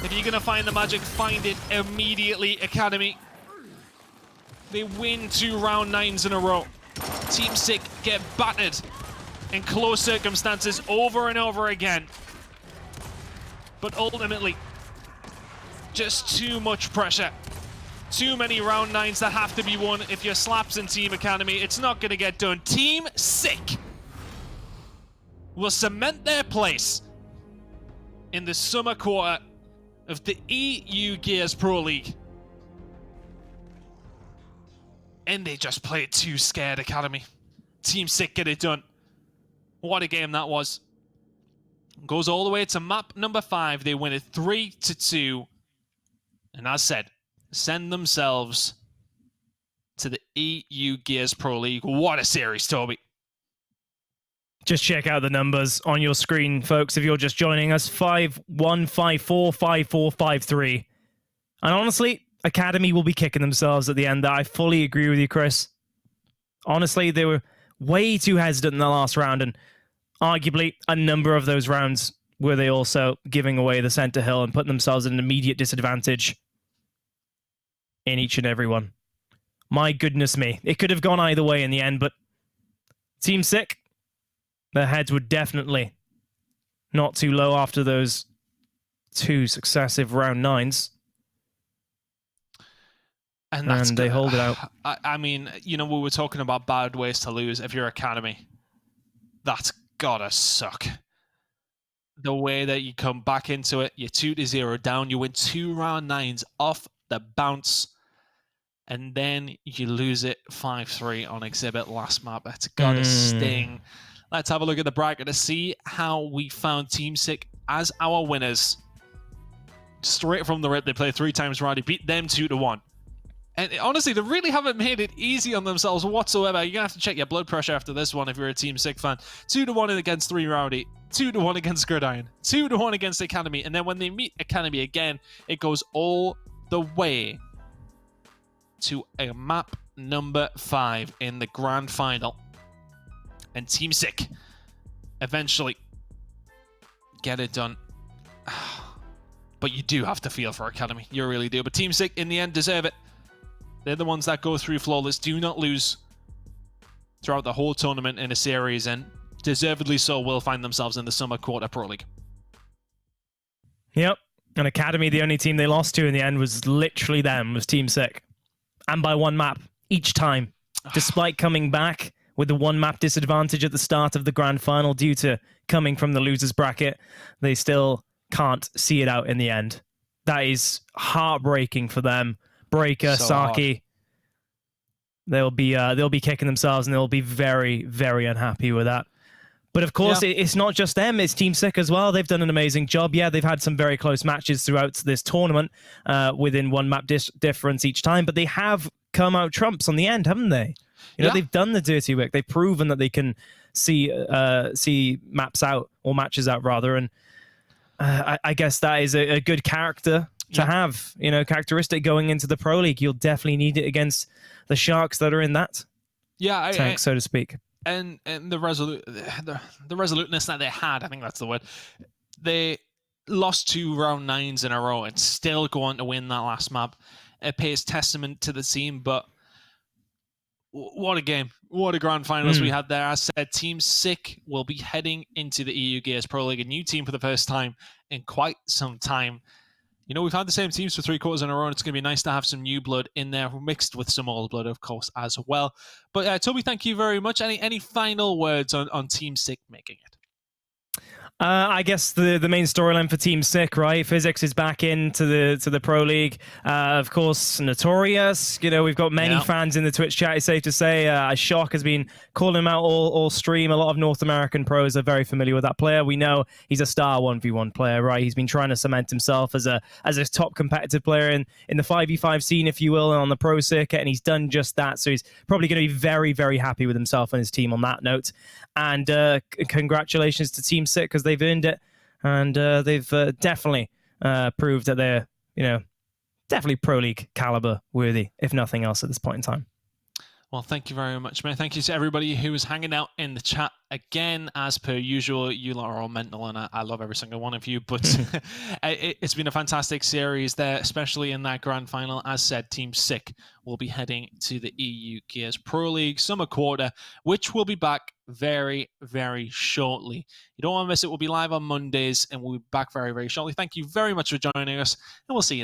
If you're going to find the magic, find it immediately, Academy. They win 2 round 9s in a row. Team Sick get battered in close circumstances over and over again. But ultimately, just too much pressure. Too many round 9s that have to be won. If you're Slaps in Team Academy, it's not going to get done. Team Sick will cement their place in the summer quarter of the EU Gears Pro League. And they just played too scared, Academy. Team Sick get it done. What a game that was. Goes all the way to map number 5. They win it 3-2. And as said, send themselves to the EU Gears Pro League. What a series, Toby. Just check out the numbers on your screen, folks, if you're just joining us. 5-1, 5-4, 5-4, 5-3. And honestly, Academy will be kicking themselves at the end. I fully agree with you, Chris. Honestly, they were way too hesitant in the last round, and arguably a number of those rounds were they also giving away the center hill and putting themselves at an immediate disadvantage in each and every one. My goodness me. It could have gone either way in the end, but Team Sick, their heads were definitely not too low after those 2 successive round 9s. And they hold it out. I mean, you know, we were talking about bad ways to lose. If you're Academy, that's gotta suck. The way that you come back into it, you're 2-0 down, you win 2 round 9s off the bounce, and then you lose it 5-3 on Exhibit last map. That's gotta sting. Let's have a look at the bracket to see how we found Team Sick as our winners. straight from the rip. They play 3 times Rowdy, beat them 2-1. And honestly, they really haven't made it easy on themselves whatsoever. You're going to have to check your blood pressure after this one if you're a Team Sick fan. 2-1 against 3 Rowdy, 2-1 against Gridiron, 2-1 against Academy. And then when they meet Academy again, it goes all the way to a map number 5 in the grand final. And Team Sick eventually get it done. But you do have to feel for Academy. You really do. But Team Sick, in the end, deserve it. They're the ones that go through flawless, do not lose throughout the whole tournament in a series, and deservedly so will find themselves in the Summer Quarter Pro League. Yep. And Academy, the only team they lost to in the end was literally them, was Team Sick. And by 1 map each time. Despite coming back with the 1 map disadvantage at the start of the grand final due to coming from the losers bracket, they still can't see it out in the end. That is heartbreaking for them. Breaker, So Saki, they'll be kicking themselves, and they'll be very, very unhappy with that. But of course, it's not just them; it's Team Sick as well. They've done an amazing job. Yeah, they've had some very close matches throughout this tournament, within 1 map difference each time. But they have come out trumps on the end, haven't they? You know, they've done the dirty work. They've proven that they can see maps out, or matches out rather. And I guess that is a good character to have, you know, characteristic going into the Pro League. You'll definitely need it against the Sharks that are in that tank, so to speak. And the resoluteness that they had, I think that's the word. They lost 2 round 9s in a row and still go on to win that last map. It pays testament to the team, but what a game. What a grand finals we had there. As I said, Team Sick will be heading into the EU Gears Pro League, a new team for the first time in quite some time. You know, we've had the same teams for 3 quarters in a row, and it's going to be nice to have some new blood in there, mixed with some old blood, of course, as well. But Toby, thank you very much. Any final words on Team Sick making it? I guess the main storyline for Team Sick, right? Physics is back into the Pro League. Of course, Notorious. You know, we've got many fans in the Twitch chat, it's safe to say. Shock has been calling him out all stream. A lot of North American pros are very familiar with that player. We know he's a star 1v1 player, right? He's been trying to cement himself as a top competitive player in the 5v5 scene, if you will, and on the pro circuit, and he's done just that. So he's probably going to be very, very happy with himself and his team on that note. And congratulations to Team Sick, because they've earned it, and they've definitely proved that they're, you know, definitely Pro League caliber worthy, if nothing else, at this point in time. Well, thank you very much, man. Thank you to everybody who was hanging out in the chat. Again, as per usual, you lot are all mental, and I love every single one of you. But it's been a fantastic series there, especially in that grand final. As said, Team Sick will be heading to the EU Gears Pro League Summer Quarter, which will be back very, very shortly. You don't want to miss it. We'll be live on Mondays, and we'll be back very, very shortly. Thank you very much for joining us, and we'll see you